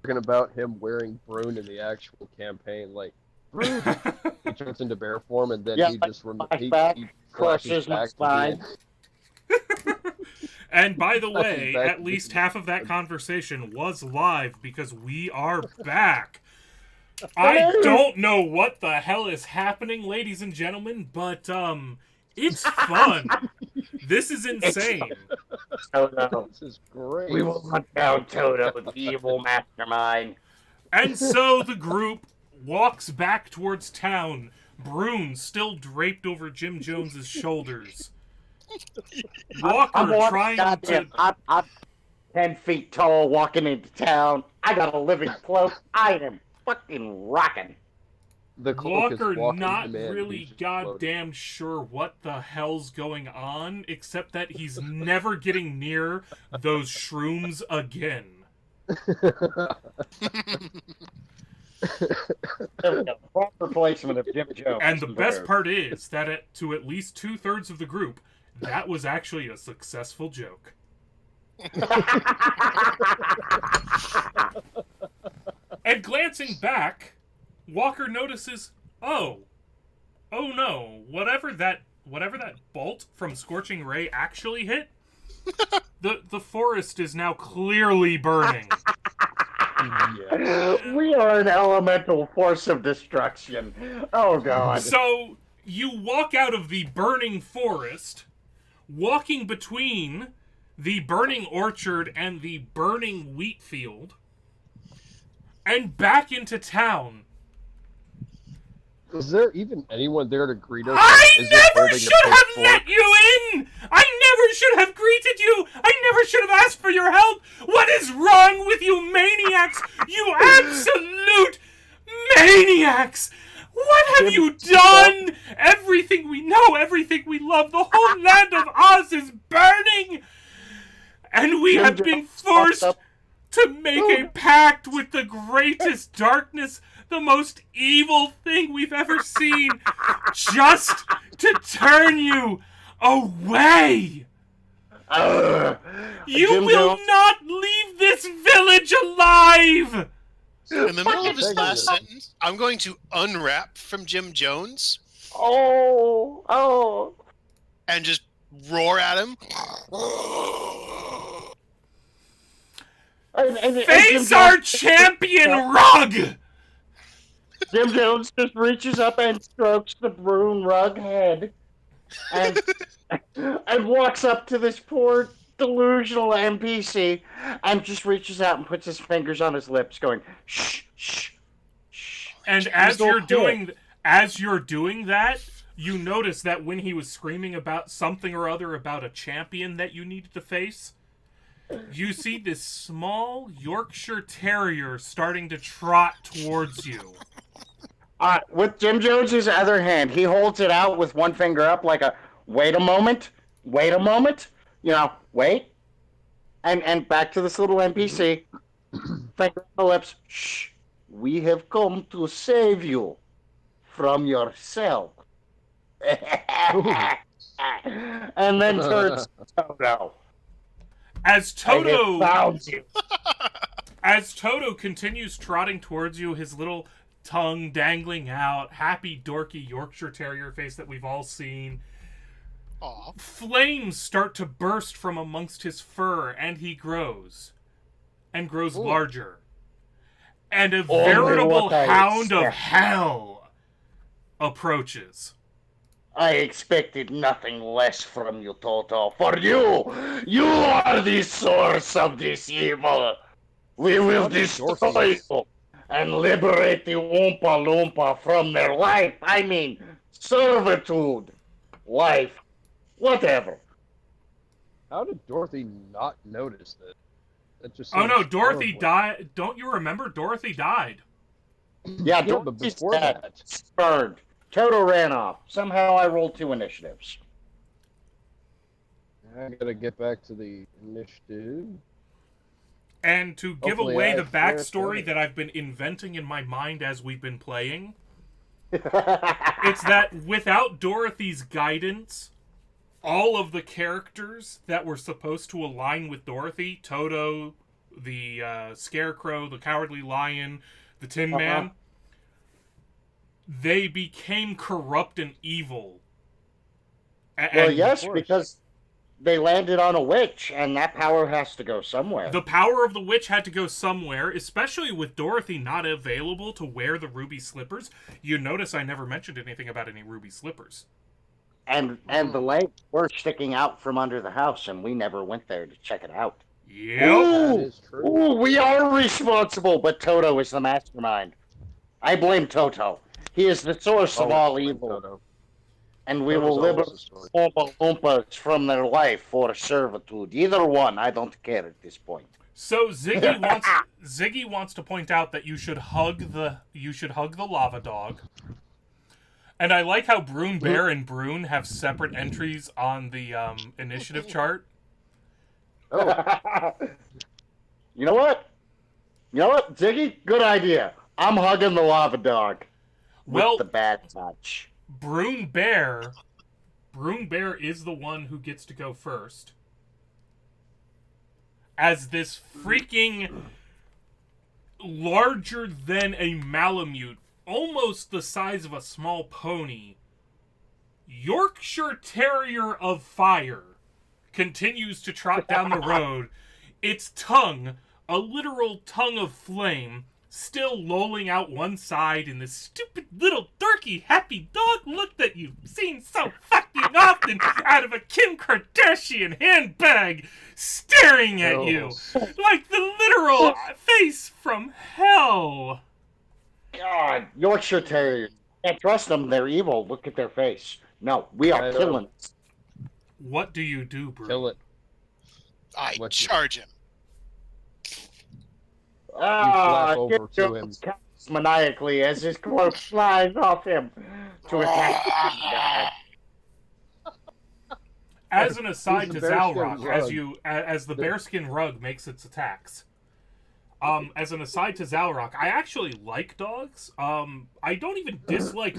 Talking about him wearing Brune in the actual campaign, like Brune. He turns into bear form, and then he just he crushes my spine. And by the way, at least half of that conversation was live because we are back. I don't know what the hell is happening, ladies and gentlemen, but it's fun. This is insane. Toto. This is great. We will hunt down Toto, the evil mastermind. And so the group walks back towards town, Brune still draped over Jim Jones's shoulders. Walker I'm trying to... I'm 10 feet tall walking into town. I got a living cloak. I am fucking rocking. The cloak is Walker walking not him in. really He's just goddamn sure what the hell's going on, except that he's never getting near those shrooms again. There we go. Proper placement of Jim Jones. And the best part is that to at least 2/3 of the group, that was actually a successful joke. And glancing back, Walker notices, oh no, whatever that bolt from Scorching Ray actually hit, the forest is now clearly burning. Yes. We are an elemental force of destruction. Oh, God. So, you walk out of the burning forest, walking between the burning orchard and the burning wheat field, and back into town. Is there even anyone there to greet us? I never should have let you in! I never should have greeted you! I never should have asked for your help! What is wrong with you maniacs? You absolute maniacs! What have you done? Everything we know, everything we love, the whole land of Oz is burning! And we have been forced to make a pact with the greatest darkness, the most evil thing we've ever seen, just to turn you away. You will not leave this village alive. In the middle of his last sentence, I'm going to unwrap from Jim Jones. Oh. And just roar at him. Face our champion rug! Jim Jones just reaches up and strokes the brune rug head and walks up to this poor delusional NPC and just reaches out and puts his fingers on his lips going, shh, shh, shh. And as you're doing that, you notice that when he was screaming about something or other about a champion that you needed to face, you see this small Yorkshire Terrier starting to trot towards you. With Jim Jones's other hand, he holds it out with one finger up like a, wait a moment, wait. And back to this little NPC. Finger on the lips, shh, we have come to save you from yourself. And then turns to Toto. As Toto continues trotting towards you, his little tongue dangling out, happy, dorky Yorkshire Terrier face that we've all seen. Aww. Flames start to burst from amongst his fur, and he grows. And grows larger. And a veritable hound of hell approaches. I expected nothing less from you, Toto. For you are the source of this evil. We will destroy you and liberate the Oompa Loompa from their life. I mean, servitude, life, whatever. How did Dorothy not notice that? That just Oh no, Dorothy horrible. died. Don't you remember? Dorothy died. Yeah, but Dorothy's before dead. that, Burned. Toto ran off. Somehow I rolled 2 initiatives. I gotta get back to the initiative. And to give Hopefully away I the clear backstory it. that I've been inventing in my mind as we've been playing, it's that without Dorothy's guidance, all of the characters that were supposed to align with Dorothy, Toto, the Scarecrow, the Cowardly Lion, the Tin Man, they became corrupt and evil. Well, yes, because they landed on a witch, and that power has to go somewhere. The power of the witch had to go somewhere, especially with Dorothy not available to wear the ruby slippers. You notice I never mentioned anything about any ruby slippers. And the legs were sticking out from under the house, and we never went there to check it out. Yep. That is true. Ooh, we are responsible, but Toto is the mastermind. I blame Toto. He is the source of all evil. Toto. And we Toto's will liberate always the source. Oompa Loompas from their life for servitude. Either one, I don't care at this point. So Ziggy wants to point out that you should hug the lava dog. And I like how Brune Bear and Brune have separate entries on the initiative chart. Oh, You know what? Ziggy? Good idea. I'm hugging the lava dog. Well, with the bad touch. Brune Bear is the one who gets to go first. As this freaking larger than a Malamute, almost the size of a small pony, Yorkshire Terrier of Fire continues to trot down the road, its tongue, a literal tongue of flame, still lolling out one side in this stupid little dorky happy dog look that you've seen so fucking often out of a Kim Kardashian handbag, staring at you like the literal face from hell. God, Yorkshire Terriers. Can't trust them. They're evil. Look at their face. No, we are killing it. What do you do, Brew? Kill it. I charge him. flap over to him. Maniacally as his cloak flies off him to attack. As an aside to Zalrock, as the bearskin rug makes its attacks, as an aside to Zalrock, I actually like dogs. I don't even dislike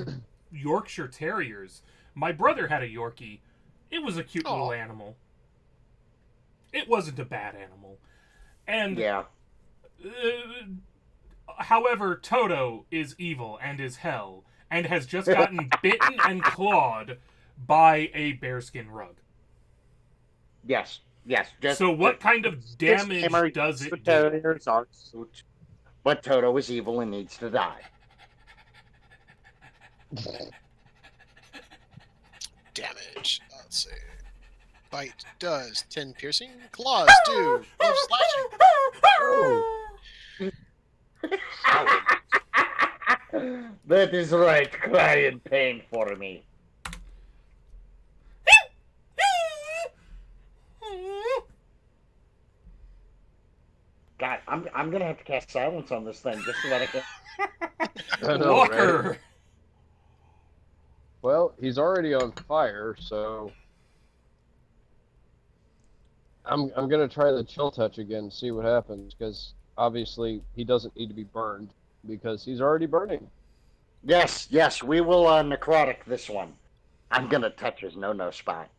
Yorkshire Terriers. My brother had a Yorkie. It was a cute little animal. It wasn't a bad animal. And yeah. However, Toto is evil and is hell, and has just gotten bitten and clawed by a bearskin rug. Yes. So what kind of damage does it do? But Toto is evil and needs to die. Damage. Let's see. Bite does 10 piercing. Claws do 12 slashing. That is right. Cry in pain for me. God, I'm gonna have to cast silence on this thing just so that I can. Walker. Right? Well, he's already on fire, so I'm gonna try the chill touch again and see what happens, because obviously he doesn't need to be burned because he's already burning. Yes, we will necrotic this one. I'm gonna touch his no spot.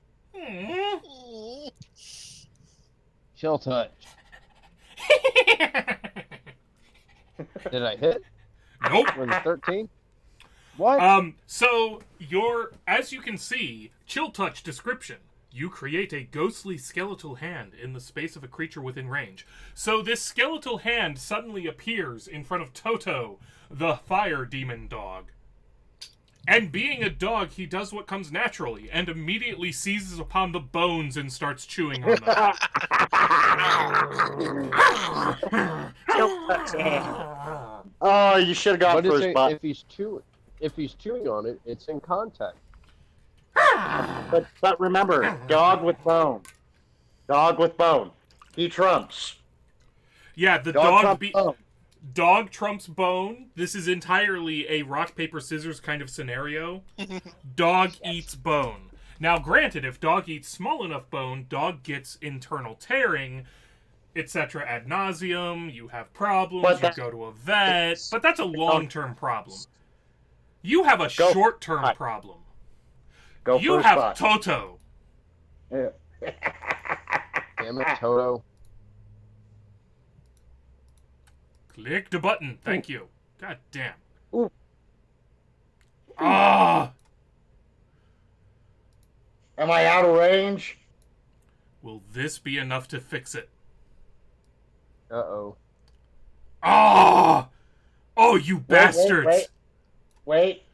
Chill touch. Did I hit? Nope. Was it 13? What? So as you can see, chill touch description. You create a ghostly skeletal hand in the space of a creature within range. So this skeletal hand suddenly appears in front of Toto, the fire demon dog. And being a dog, he does what comes naturally, and immediately seizes upon the bones and starts chewing on them. Oh, you should have gone first, but if he's chewing on it, it's in contact. But remember, dog with bone. Dog with bone. He trumps. Yeah, the dog trumps bone. This is entirely a rock, paper, scissors kind of scenario. Dog eats bone. Now, granted, if dog eats small enough bone, dog gets internal tearing, etc. ad nauseum. You have problems. You go to a vet. But that's a long-term problem. You have a short-term problem. You have Toto. Yeah. Damn it, Toto. Click the button. Thank you. God damn. Ooh. Ah! Am I out of range? Will this be enough to fix it? Uh-oh. Ah! Oh, you bastards! Wait.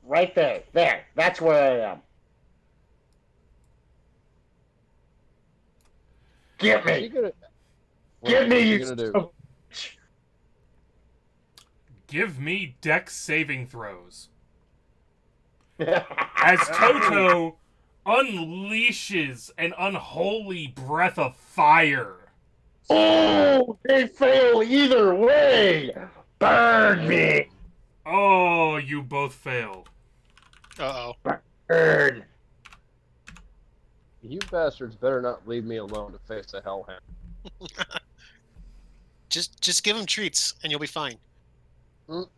Right there. There. That's where I am. Get me! Get me, you... Give me dex saving throws. As Toto unleashes an unholy breath of fire. Oh, they fail either way! Burn me! Oh, you both failed. Uh-oh. Burn! You bastards better not leave me alone to face a hellhound. Just give him treats and you'll be fine.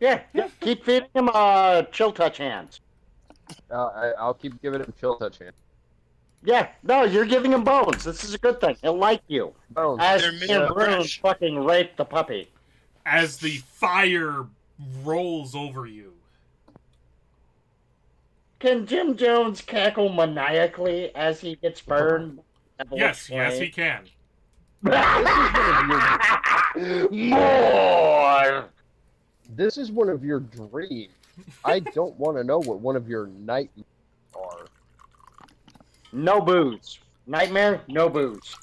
Yeah, keep feeding him chill touch hands. I'll keep giving him chill touch hands. Yeah, no, you're giving him bones. This is a good thing. He'll like you. Bones. As They're me and Bruno fresh. fucking rape the puppy. As the fire rolls over you. Can Jim Jones cackle maniacally as he gets burned? Yes, he can. More! This is one of your dreams. I don't want to know what one of your nightmares are. No booze. Nightmare, no booze.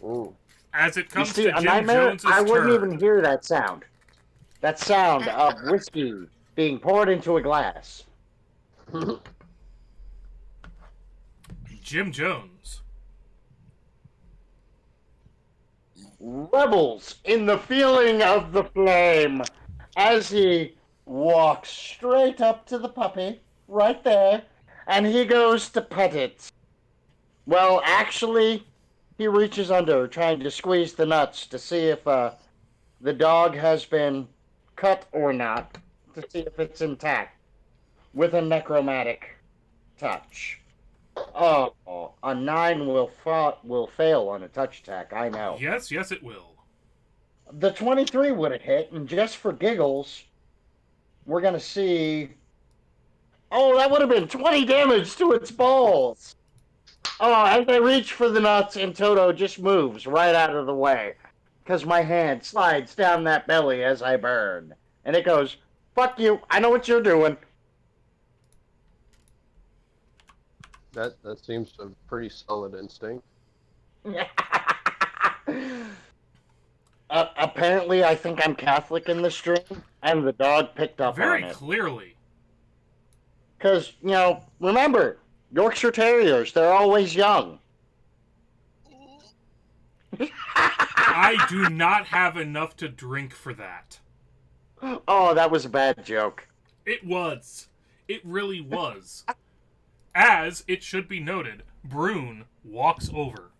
Ooh. As it comes You see, to a Jim nightmare, Jones's I wouldn't turn. even hear that sound. That sound of whiskey being poured into a glass. Jim Jones. Revels in the feeling of the flame as he walks straight up to the puppy, right there, and he goes to pet it. Well, actually, he reaches under, trying to squeeze the nuts to see if the dog has been cut or not, to see if it's intact, with a necromantic touch. Oh, a 9 will fail on a touch attack, I know. Yes, it will. The 23 would have hit, and just for giggles, we're going to see... Oh, that would have been 20 damage to its balls! Oh, as I reach for the nuts, and Toto just moves right out of the way. Because my hand slides down that belly as I burn. And it goes, fuck you, I know what you're doing. That seems a pretty solid instinct. Apparently, I think I'm Catholic in this dream, and the dog picked up Very on it. clearly. Because, remember, Yorkshire Terriers, they're always young. I do not have enough to drink for that. Oh, that was a bad joke. It was. It really was. As, it should be noted, Brune walks over.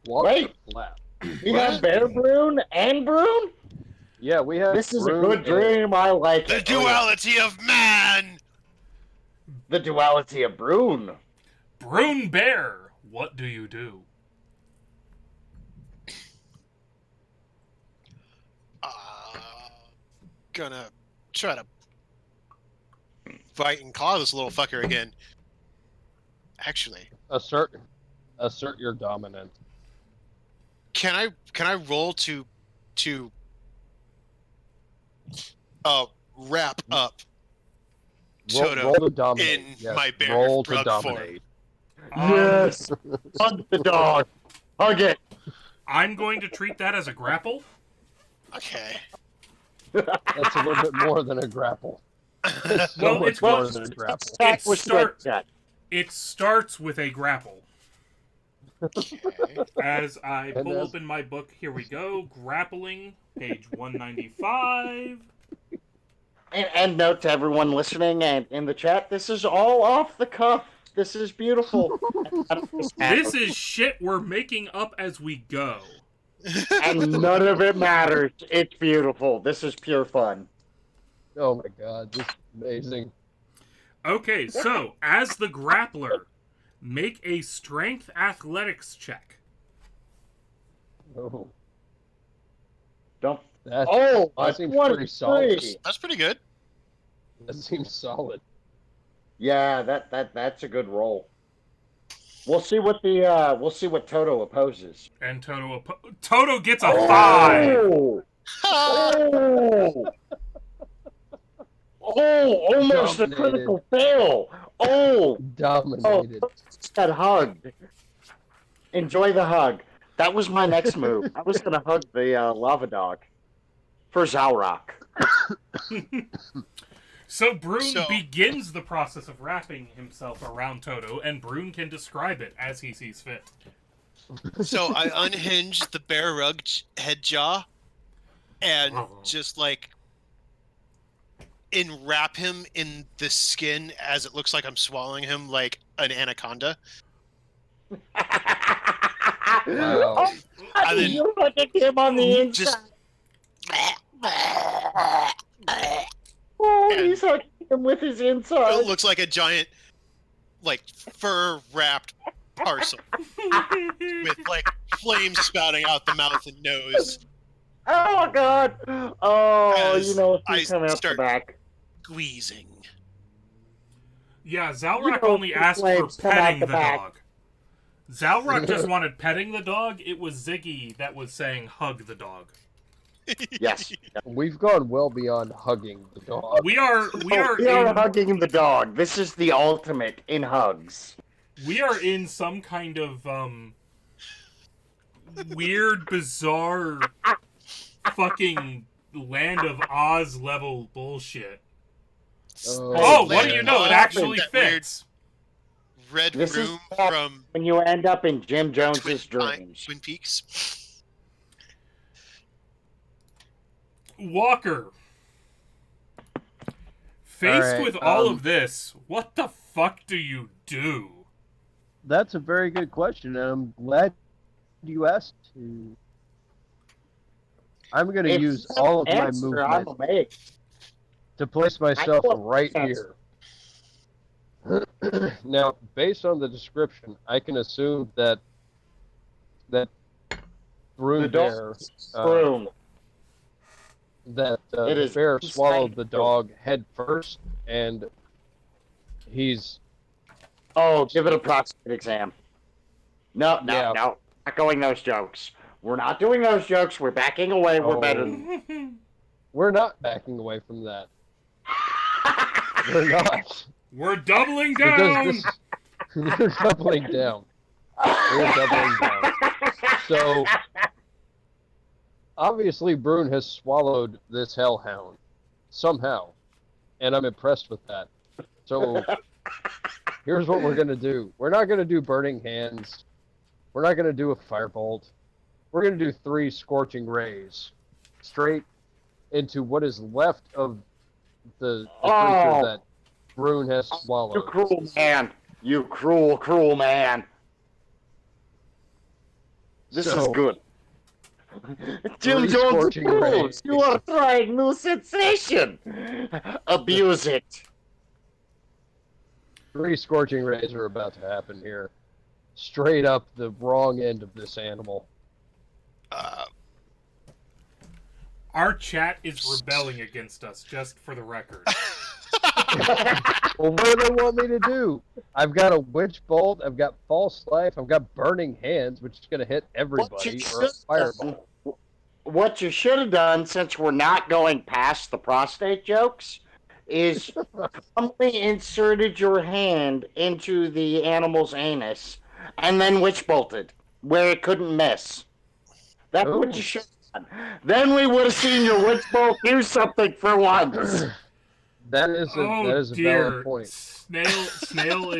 Wait. Left. We have Bear Brune and Brune? Yeah, we have. This is Brune a good dream. I like The it. duality of man! The duality of Brune. Brune Bear, what do you do? Gonna try to fight and claw this little fucker again. Actually, Assert your dominance. can I roll to wrap up Toto Roll to dominate. in Yes, my bear roll to rug dominate. Yes. Hug the dog. Hug it. I'm going to treat that as a grapple. Okay. That's a little bit more than a grapple. So Well, much it's more what- than a grapple. Attack It with start- switch shot. It starts with a grapple. Okay. As I And pull as- open my book, here we go. Grappling, page 195. And note to everyone listening and in the chat, this is all off the cuff. This is beautiful. This is shit we're making up as we go. And none of it matters. It's beautiful. This is pure fun. Oh my god, this is amazing. Okay, so as the grappler, make a strength athletics check. Oh, Don't. that, Oh, that seems pretty solid. 23. That's pretty good. That seems solid. Yeah, that's a good roll. We'll see what Toto opposes. And Toto gets a 5. Oh! Oh! Oh, almost a Dominated. critical fail. Oh, Dominated. that hug. Enjoy the hug. That was my next move. I was gonna hug the lava dog for Zalrock. So Brune begins the process of wrapping himself around Toto, and Brune can describe it as he sees fit. So I unhinge the bear rug head jaw and just enwrap him in the skin as it looks like I'm swallowing him like an anaconda. Wow. Oh, And then you look at him on the inside. just Oh, And- he's hugging him with his inside. It looks like a giant, like, fur-wrapped parcel with, like, flames spouting out the mouth and nose. Oh God! Oh, As you know, I he's coming out the start- back. Squeezing. Yeah, Zalrock You know, only asked for flames come out petting the the back. dog. Zalrock just wanted petting the dog. It was Ziggy that was saying hug the dog. Yes. We've gone well beyond hugging the dog. We are We are hugging the dog. This is the ultimate in hugs. we are in some kind of weird, bizarre, fucking Land of Oz level bullshit. Oh, what do you know? It actually That weird fits. red This is room bad. from When you end up in Jim Jones's dreams. Twin Peaks. Walker. Faced Alright, with all of this, what the fuck do you do? That's a very good question, and I'm glad you asked. I'm going to It's use an all of my answer, I'm movement amazed. to place myself I know right sense. here. Now, based on the description, I can assume that The broom bear, dog's room. that It the is bear inside swallowed the room. dog head first, and he's Oh, give it a prostate exam. No, Yeah. not going those jokes. We're not doing those jokes. We're backing away. We're Oh. better than we're not backing away from that. We're not. We're doubling down! Because this we're doubling down. We're doubling down. So obviously Brune has swallowed this hellhound somehow, and I'm impressed with that. So here's what we're gonna do. We're not gonna do burning hands. We're not gonna do a firebolt. We're gonna do 3 scorching rays straight into what is left of the creature that Brune has You swallowed. cruel man. You cruel, cruel man. This is So- good. Jim 3 Jones scorching approves. rays. You are trying new sensation. Abuse it. 3 scorching rays are about to happen here. Straight up the wrong end of this animal. Our chat is rebelling against us, just for the record. Well, what do they want me to do? I've got a witch bolt, I've got false life, I've got burning hands, which is going to hit everybody, or a fireball. What you should have done, since we're not going past the prostate jokes, is calmly inserted your hand into the animal's anus and then witch bolted where it couldn't miss. That's what you should have done. Then we would have seen your witch bolt do something for once. That is a dear. valid point. Snail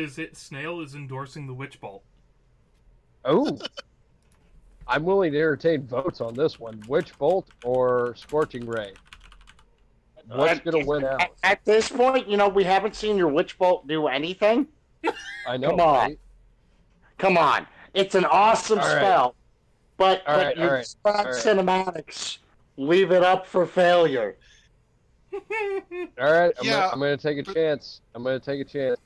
is endorsing the witch bolt. Oh, I'm willing to entertain votes on this one. Witch bolt or scorching ray? What's going to win out? At this point, we haven't seen your witch bolt do anything. I know. Come on. Right? Come on. It's an awesome All right. spell. But you all right. cinematics. Leave it up for failure. All right, Yeah. I'm going to take a chance.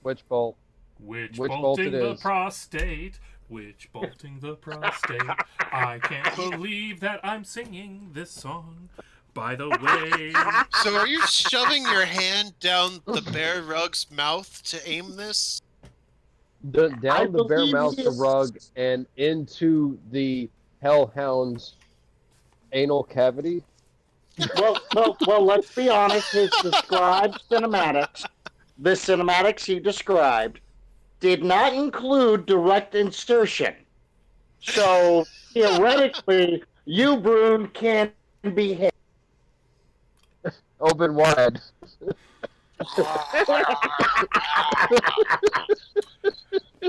Witch bolt. Witch Witch bolt bolting it the is. prostate. Witch bolting the prostate. I can't believe that I'm singing this song. By the way, So are you shoving your hand down the bear rug's mouth to aim this? Down the bear believe mouth he the is- rug and into the hellhound's anal cavity. Well, let's be honest. His described cinematics, the cinematics he described, did not include direct insertion. So, theoretically, you, Brune, can be hit. Open wide.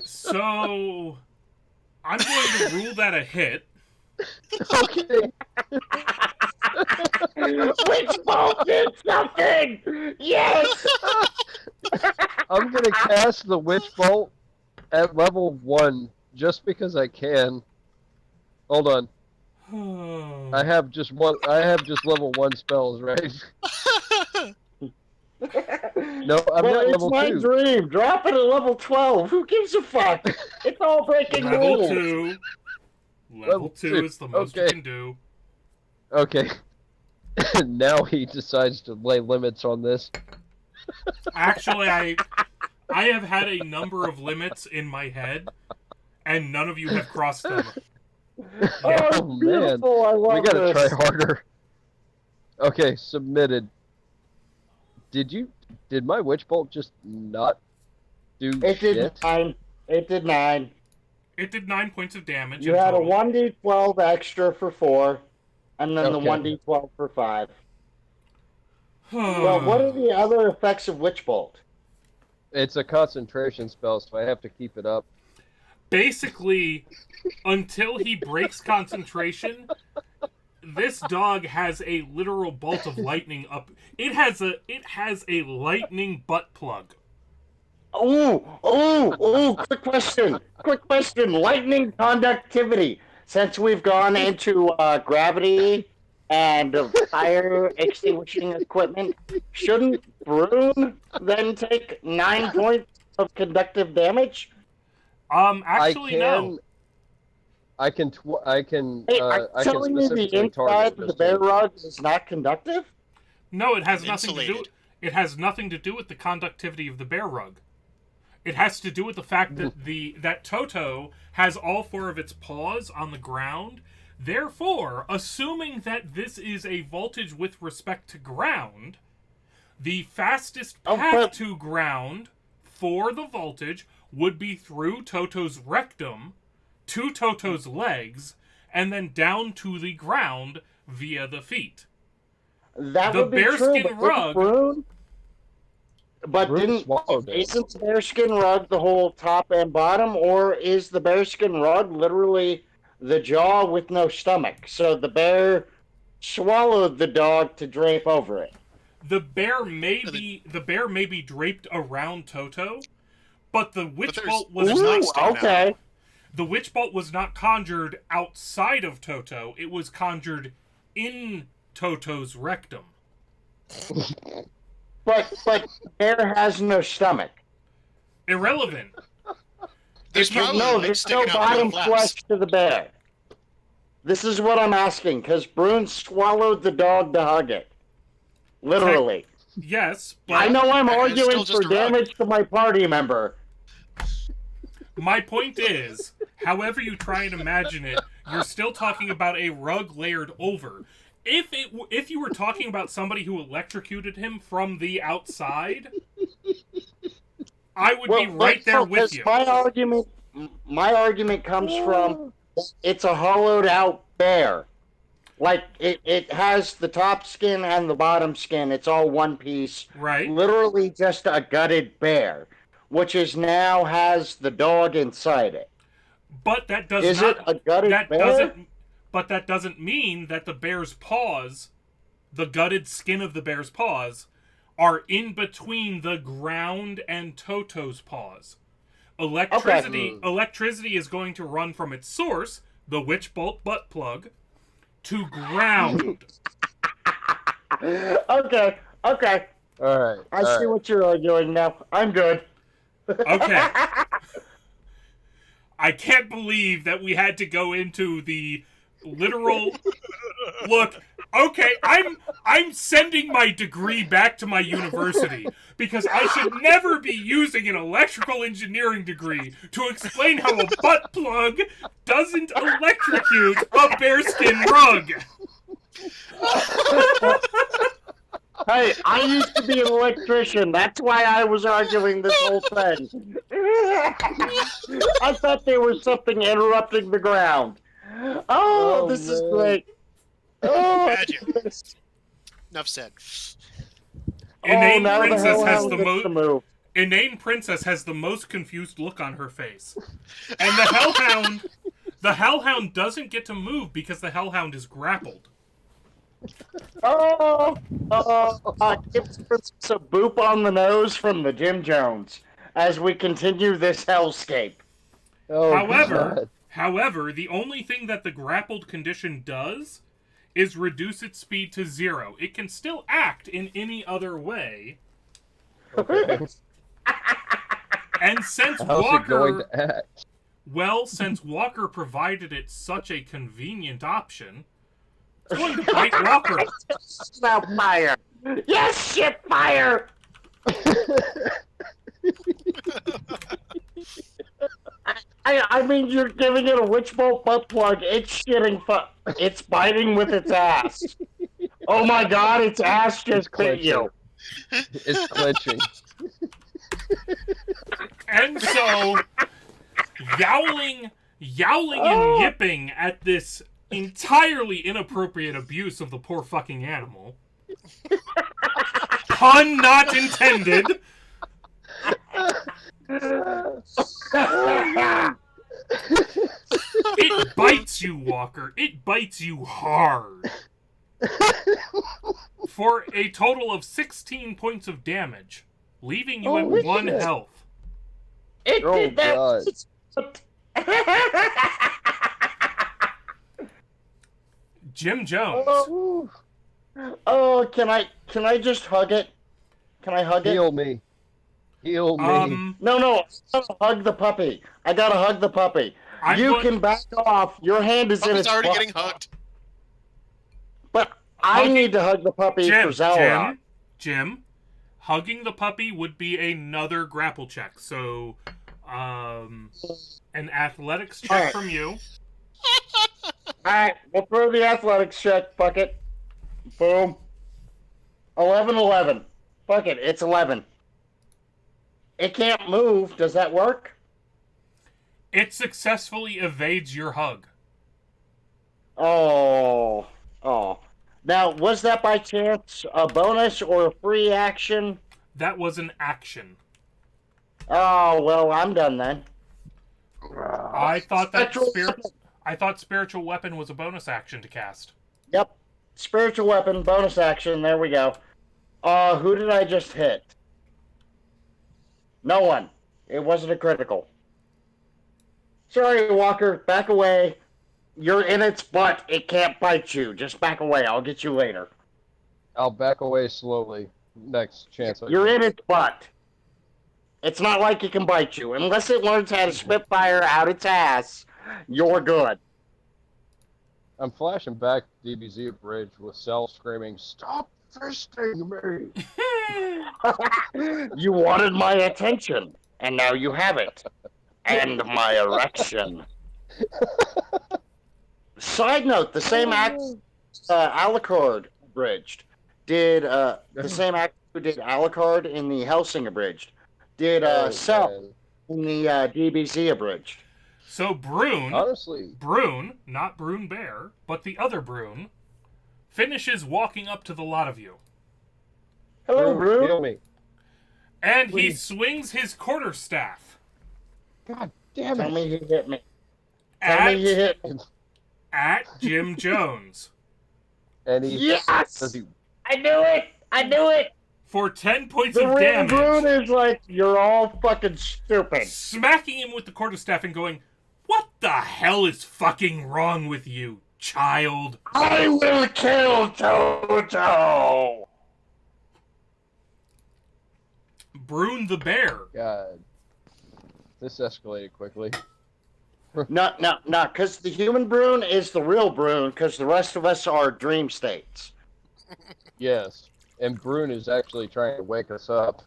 so I'm going to rule that a hit. Okay. Witch bolt did something! Yes! I'm going to cast the witch bolt at level 1 just because I can. Hold on. I have just level 1 spells, right? No, I'm well, not it's level my 2. dream. Drop it at level 12. Who gives a fuck? It's all breaking Level rules. 2. Level 2 is the most you Okay. can do. Okay. Now he decides to lay limits on this. Actually, I have had a number of limits in my head, and none of you have crossed them. Oh, it's man, beautiful. I love we gotta this. try harder. Okay, submitted. Did my witch bolt just not do It shit? did 9. It did 9. It did 9 points of damage. You in had total. a 1d12 extra for 4, and then the Okay. 1d12 for 5. Well, what are the other effects of Witch Bolt? It's a concentration spell, so I have to keep it up. Basically, until he breaks concentration, this dog has a literal bolt of lightning up. It has a lightning butt plug. Ooh, quick question. Lightning conductivity. Since we've gone into gravity and fire extinguishing equipment, shouldn't Brune then take 9 points of conductive damage? Actually, no. I can Hey, are you telling me the specifically inside target of the this bear one. rug is not conductive? No, it has nothing to do. Insulated. It has nothing to do with the conductivity of the bear rug. It has to do with the fact that that Toto has all 4 of its paws on the ground. Therefore, assuming that this is a voltage with respect to ground, the fastest path to ground for the voltage would be through Toto's rectum, to Toto's legs, and then down to the ground via the feet. That The would be true, bearskin rug. Isn't the bearskin rug the whole top and bottom, or is the bearskin rug literally the jaw with no stomach? So the bear swallowed the dog to drape over it. The bear may be draped around Toto, but the witch bolt was not okay. The witch bolt was not conjured outside of Toto. It was conjured in Toto's rectum. But bear has no stomach. Irrelevant. There's no bottom flesh to the bear. This is what I'm asking, because Brune swallowed the dog to hug it. Literally. Yes, but I know I'm arguing for damage to my party member. My point is, however you try and imagine it, you're still talking about a rug layered over. If you were talking about somebody who electrocuted him from the outside, I would be right there with you. My argument comes from it's a hollowed out bear. Like it has the top skin and the bottom skin. It's all one piece. Right. Literally just a gutted bear, which now has the dog inside it. But that does Is not. It a gutted bear? But that doesn't mean that the bear's paws, the gutted skin of the bear's paws, are in between the ground and Toto's paws. Electricity is going to run from its source, the witch bolt butt plug, to ground. Okay. All right. I see what you're arguing now. I'm good. Okay. I can't believe that we had to go into the literal look. Okay, I'm sending my degree back to my university because I should never be using an electrical engineering degree to explain how a butt plug doesn't electrocute a bearskin rug. Hey, I used to be an electrician. That's why I was arguing this whole thing. I thought there was something interrupting the ground. Oh, this is great. Oh, enough said. Inane Princess has the most confused look on her face. And the Hellhound doesn't get to move because the Hellhound is grappled. Give Princess a boop on the nose from the Jim Jones as we continue this hellscape. However, However, the only thing that the grappled condition does is reduce its speed to 0. It can still act in any other way. Okay. And since How's it going Walker... to act? Well, since Walker provided it such a convenient option, it's going to bite Walker. Now fire! Yes, shit, fire! I mean, you're giving it a witch bolt butt plug. It's shitting. It's biting with its ass. Oh my god, its ass just bit you. It's clenching. And so, yowling and yipping at this entirely inappropriate abuse of the poor fucking animal. Pun not intended. It bites you, Walker. It bites you hard. For a total of 16 points of damage, leaving you at 1 health. It did that. Jim Jones. Oh, can I just hug it? Can I hug it? Heal me. Heal me. No, I gotta hug the puppy. I gotta hug the puppy. You can back off. Your hand is in its already butt. getting hugged. But I need to hug the puppy for Zalra. Jim, hugging the puppy would be another grapple check. So, an athletics check from you. Alright, we'll throw the athletics check. Fuck it. Boom. 11. Fuck it, it's 11. It can't move. Does that work? It successfully evades your hug. Oh. Now, was that by chance a bonus or a free action? That was an action. Oh, well, I'm done then. I thought spiritual weapon was a bonus action to cast. Yep. Spiritual weapon, bonus action, there we go. Who did I just hit? No one. It wasn't a critical. Sorry, Walker, back away. You're in its butt. It can't bite you. Just back away. I'll get you later. I'll back away slowly. Next chance. You're in its butt. It's not like it can bite you. Unless it learns how to spit fire out its ass, you're good. I'm flashing back to DBZ Bridge with Cell screaming, "Stop fisting me!" You wanted my attention, and now you have it. And my erection. Side note, the same act Alucard abridged did the same actor who did Alucard in the Helsing abridged did Cell in the DBZ abridged. So Brune, honestly, not Brune Bear, but the other Brune, finishes walking up to the lot of you. Hello, Brune. Heal me. And he swings his quarterstaff. God damn it. Tell me he hit me. Tell me he hit me. At Jim Jones. And he yes! he... I knew it! For 10 points of damage. The Brune is like, you're all fucking stupid. Smacking him with the quarterstaff and going, "What the hell is fucking wrong with you, child?" I will kill Toto! Brune the bear. God. This escalated quickly. No, because the human Brune is the real Brune, because the rest of us are dream states. Yes, and Brune is actually trying to wake us up.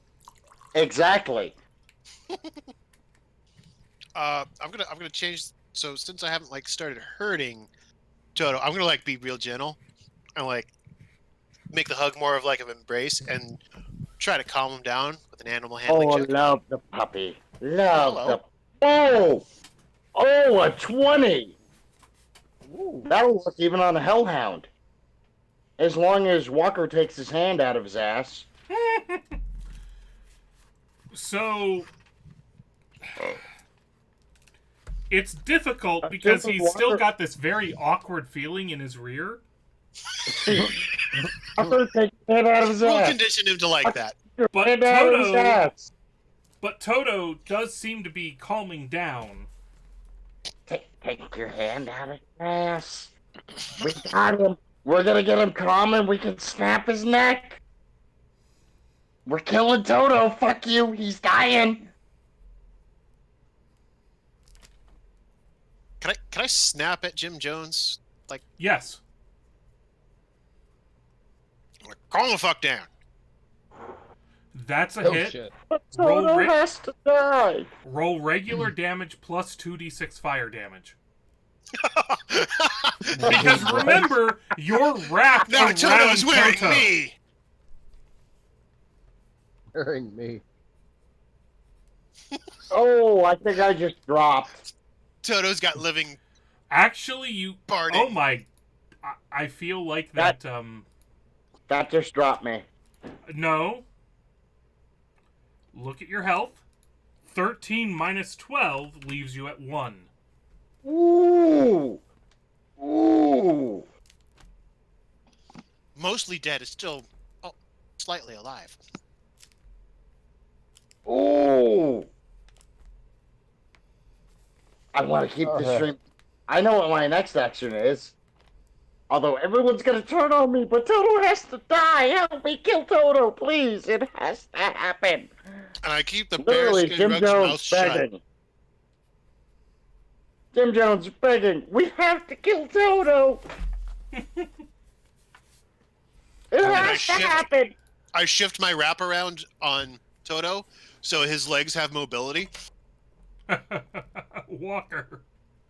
Exactly. I'm gonna change. So since I haven't started hurting Toto, I'm gonna be real gentle and make the hug more of an embrace and try to calm him down with an animal handling check. Love the puppy. Love the. Oh, a 20! Ooh. That'll work even on a hellhound. As long as Walker takes his hand out of his ass. So... It's difficult because he's still got this very awkward feeling in his rear. Walker takes his hand out of his ass. We'll condition him to like that. But Toto does seem to be calming down. Take your hand out of your ass. We got him. We're gonna get him calm and we can snap his neck. We're killing Toto. Fuck you. He's dying. Can I snap at Jim Jones? Like, Yes. calm the fuck down. That's a Oh hit. shit! Roll Toto has to die. Roll regular damage plus 2d6 fire damage. Because remember, you're wrapped Now around Toto's wearing Toto. me. Wearing me. Oh, I think I just dropped. Toto's got living Actually, you. party. Oh my. I feel like that. That just dropped me. No. Look at your health. 13 minus 12 leaves you at 1. Ooh. Ooh. Mostly dead is still slightly alive. Ooh. I want to keep the stream. I know what my next action is. Although everyone's going to turn on me, but Toto has to die. Help me kill Toto, please. It has to happen. And I keep the Literally, bearskin Jim rug's mouth Jones shut. begging. Jim Jones begging. We have to kill Toto. It has to happen. I shift my wraparound on Toto so his legs have mobility. Walker.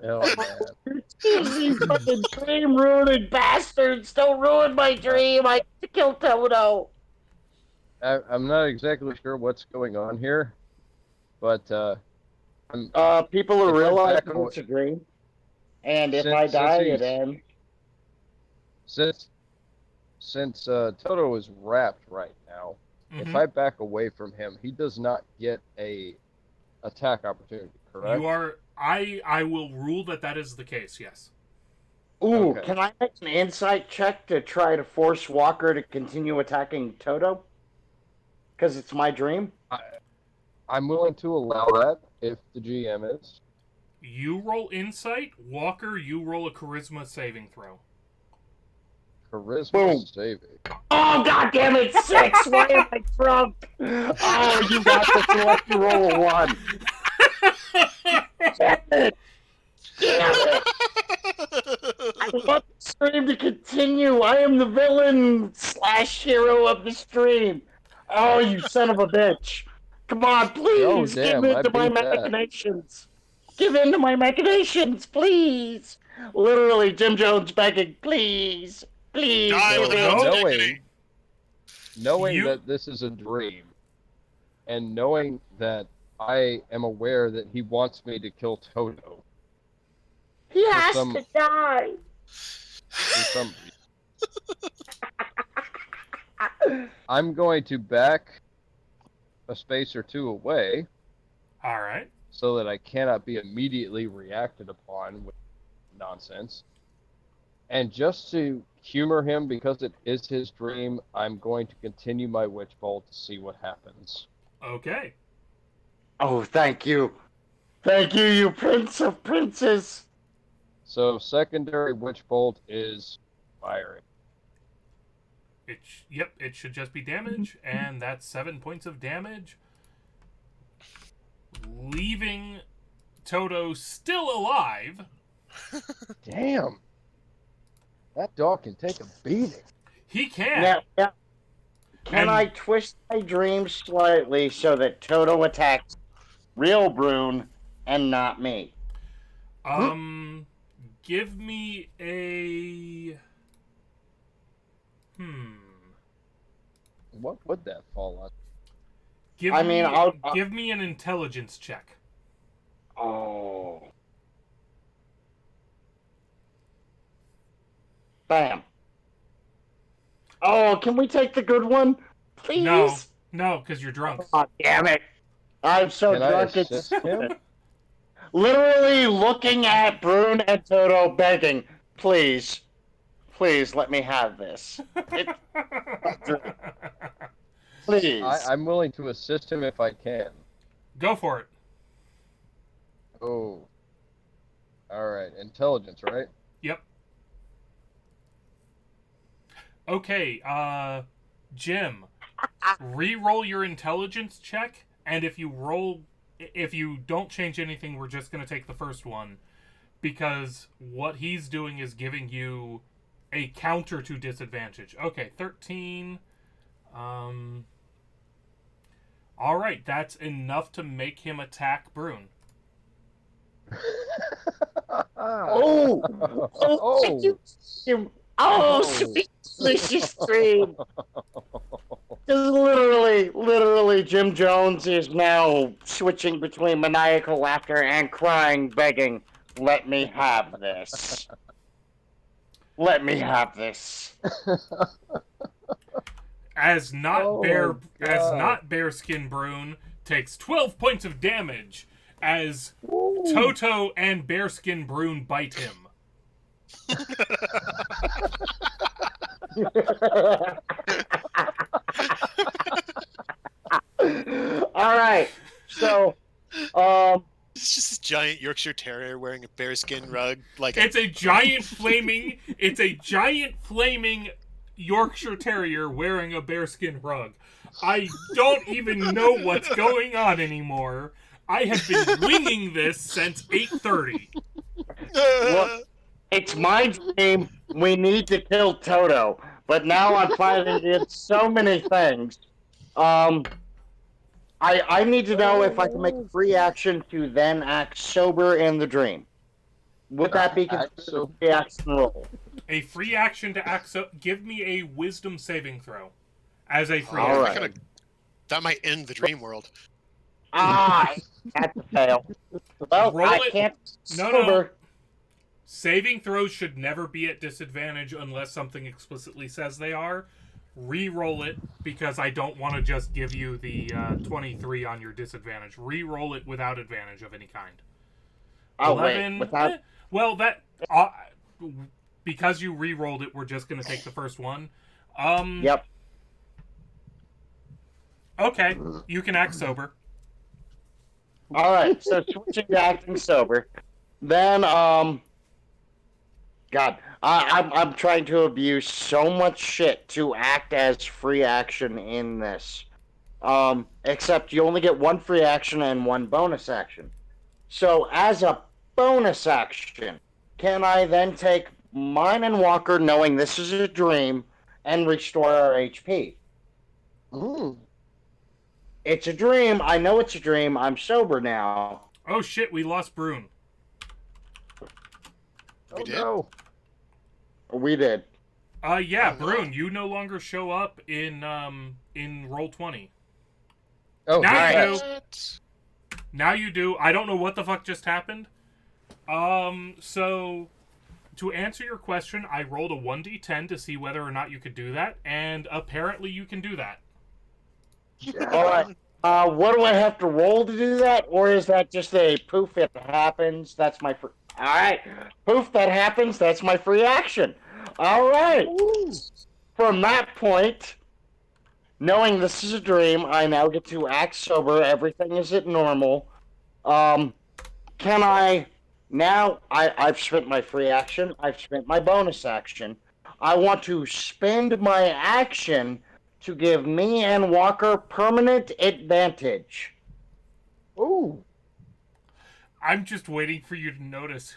Oh, man. You fucking dream ruining bastards! Don't ruin my dream! I have to kill Toto! I'm not exactly sure what's going on here, but People are If I realizing back away- it's a dream. And if Since- I die, since it ends. since Toto is wrapped right now, if I back away from him, he does not get a attack opportunity. Correct? You are. I will rule that is the case. Yes. Ooh, Okay. can I make an insight check to try to force Walker to continue attacking Toto? Because it's my dream? I'm willing to allow that if the GM is. You roll insight. Walker, you roll a charisma saving throw. Charisma Boom. saving. Oh, goddammit, 6! Why am I drunk? Oh, you got this unless you roll a 1. Damn it! Damn it! I want the stream to continue. I am the villain / hero of the stream. Oh, you son of a bitch. Come on, please, damn, give in I to my beat that. machinations. Give in to my machinations, please. Literally, Jim Jones begging, please. Please, Die give without in. dignity. Knowing You- that this is a dream, and knowing that I am aware that he wants me to kill Toto He has some- to die. for some reason, I'm going to back a space or two away All right. so that I cannot be immediately reacted upon with nonsense. And just to humor him, because it is his dream, I'm going to continue my witch bolt to see what happens. Okay. Oh, thank you. Thank you, you prince of princes. So secondary witch bolt is firing. Yep. It should just be damage, and that's 7 points of damage, leaving Toto still alive. Damn. That dog can take a beating. He can. Now, can And- I twist my dream slightly so that Toto attacks real Brune and not me? Give me a. What would that fall on? Give I me. mean, I'll- Give me an intelligence check. Oh. Bam. Oh, can we take the good one? Please? No, because you're drunk. Oh, damn it. I'm so Can I drunk it's assist him? literally looking at Brune and Toto begging, please, please let me have this. Please. I'm willing to assist him if I can. Go for it. Oh. Intelligence, right? Yep. Okay, Jim, re-roll your intelligence check, and if you don't change anything, we're just going to take the first one, because what he's doing is giving you a counter to disadvantage. Okay, 13. Alright, that's enough to make him attack Brune. Sweet delicious dream. Literally, Jim Jones is now switching between maniacal laughter and crying, begging, "Let me have this. Let me have this." As not bearskin Brune takes 12 points of damage as Toto and bearskin Brune bite him. All right, so it's just a giant Yorkshire Terrier wearing a bearskin rug. It's a giant flaming Yorkshire Terrier wearing a bearskin rug. I don't even know what's going on anymore. I have been winging this since 8:30. Look, it's my dream. We need to kill Toto, but now I'm finding it's so many things. I need to know if I can make a free action to then act sober in the dream. Would that be considered a free action roll? A free action to act so. Give me a wisdom saving throw as a free All action. right. That might end the dream world. That's a fail. Well, Roll I it. can't No. sober. Saving throws should never be at disadvantage unless something explicitly says they are. Re-roll it, because I don't want to just give you the 23 on your disadvantage. Re-roll it without advantage of any kind. Oh, 11. wait, without... Well, that... because you re-rolled it, we're just going to take the first one. Yep. Okay, you can act sober. All right, so switching to acting sober. Then, God, I'm trying to abuse so much shit to act as free action in this. Except you only get one free action and one bonus action. So, as a bonus action, can I then take mine and Walker, knowing this is a dream, and restore our HP? Ooh. It's a dream. I know it's a dream. I'm sober now. Oh shit, we lost Brune. Oh, did? no. We did. Yeah, Oh, no. Brune, you no longer show up in Roll20. Oh, Now right. you do. Now you do. I don't know what the fuck just happened. So to answer your question, I rolled a 1d10 to see whether or not you could do that, and apparently you can do that. All right. What do I have to roll to do that, or is that just a poof? It happens. That's my free. All right, poof. That happens. That's my free action. All right. From that point, knowing this is a dream, I now get to act sober. Everything is at normal. Can I now? I've spent my free action. I've spent my bonus action. I want to spend my action to give me and Walker permanent advantage. Ooh. I'm just waiting for you to notice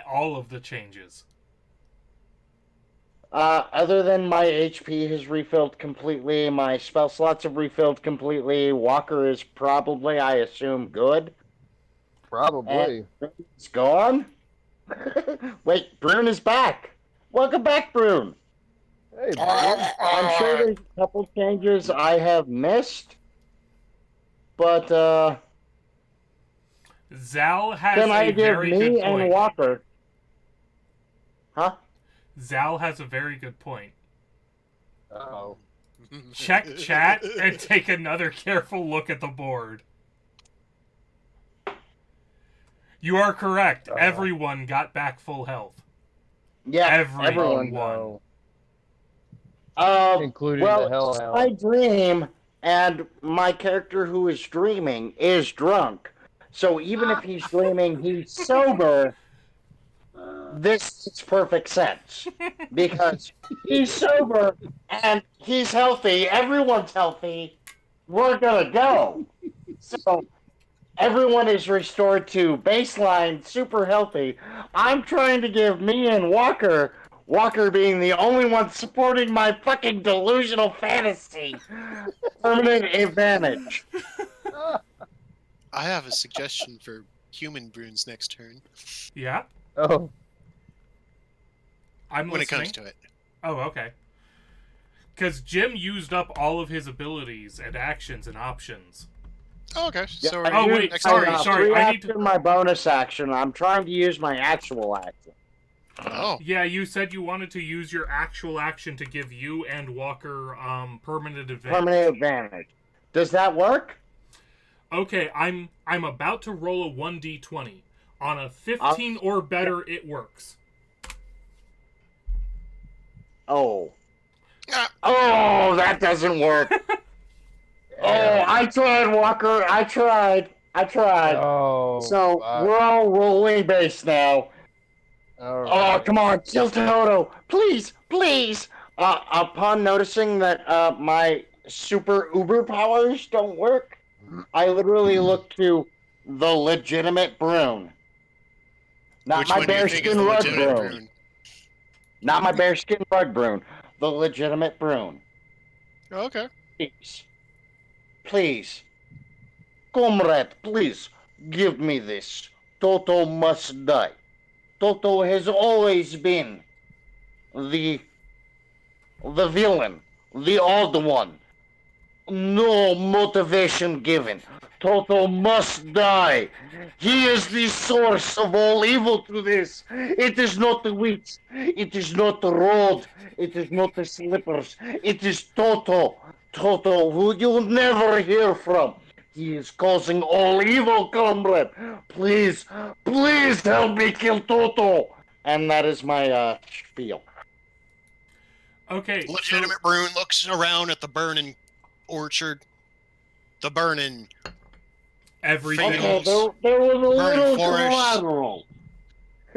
all of the changes. Other than my HP has refilled completely, my spell slots have refilled completely, Walker is probably, I assume, good. Probably. It's gone? Wait, Brune is back. Welcome back, Brune. Hey, I'm sure there's a couple changes I have missed, but Zal has can I a give very good me point. and Walker? Huh? Zal has a very good point. Uh-oh. Check chat and take another careful look at the board. You are correct. Everyone got back full health. Yeah, Everyone everyone. won. Including well, the hell it's hound. my dream, and my character who is dreaming is drunk. So even if he's dreaming, he's sober. this makes perfect sense because he's sober and he's healthy. Everyone's healthy. We're gonna go. So everyone is restored to baseline, super healthy. I'm trying to give me and Walker being the only one supporting my fucking delusional fantasy, permanent advantage. I have a suggestion for human Bruins next turn. Yeah, Oh, I'm When listening. it comes to it. Oh, okay. Because Jim used up all of his abilities and actions and options. Oh, okay. So Oh, wait, sorry. I need to... my bonus action. I'm trying to use my actual action. Oh. Yeah, you said you wanted to use your actual action to give you and Walker permanent advantage. Permanent advantage. Does that work? Okay, I'm about to roll a 1d20. On a 15 or better, it works. Oh. Oh, that doesn't work. Oh, I tried, Walker. I tried. oh. So we're all rolling base now. All Oh, right. come on, kill Toto, please, please. Upon noticing that my super uber powers don't work, I literally look to the legitimate Brune. Not Which my one do you think is bearskin the rug legitimate Brune. Bruin? Not my bearskin rug Brune. The legitimate Brune. Oh, okay. Please. Please. Comrade, please, give me this. Toto must die. Toto has always been the villain, the odd one. No motivation given. Toto must die. He is the source of all evil to this. It is not the witch. It is not the road. It is not the slippers. It is Toto. Toto, who you'll never hear from. He is causing all evil, comrade. Please, please help me kill Toto. And that is my spiel. Okay, Legitimate Bruin looks around at the burning orchard, the burning everything. Okay, there was a little forest. collateral.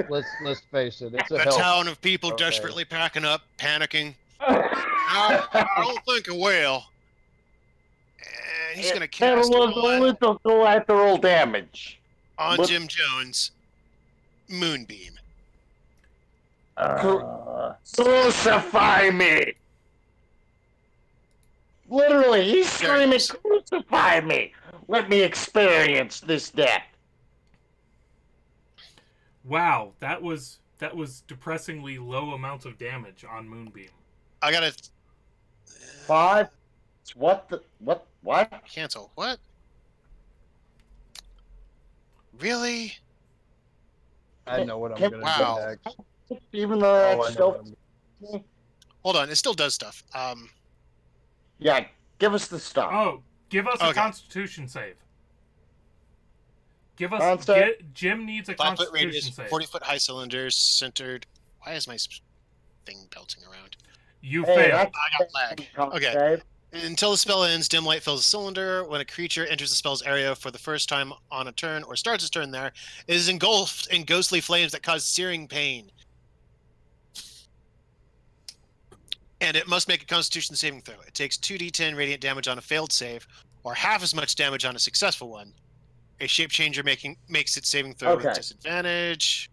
Let's face it. It's a The hell. town of people Okay. desperately packing up, panicking. I don't think it will. And he's going to There cast was a one little collateral damage. on but- Jim Jones. Moonbeam. Crucify me! Literally, he's screaming, Yes. crucify me! Let me experience this death. Wow, that was depressingly low amounts of damage on Moonbeam. I got to 5? What? cancel. What? Really? I know what I'm gonna Wow. do next. Even though Oh, that's I know still... what I'm Hold on, it still does stuff. Yeah, give us the stuff. Oh, give us a Okay. Constitution save. Give us. Concept? Jim needs a 5-foot Constitution radius, save. 40-foot high cylinders, centered. Why is my thing belting around? You Hey, failed. I got lag. Okay. Save. Until the spell ends, dim light fills the cylinder. When a creature enters the spell's area for the first time on a turn or starts its turn there, it is engulfed in ghostly flames that cause searing pain. And it must make a Constitution saving throw. It takes 2d10 radiant damage on a failed save, or half as much damage on a successful one. A shape changer makes its saving throw Okay. with disadvantage.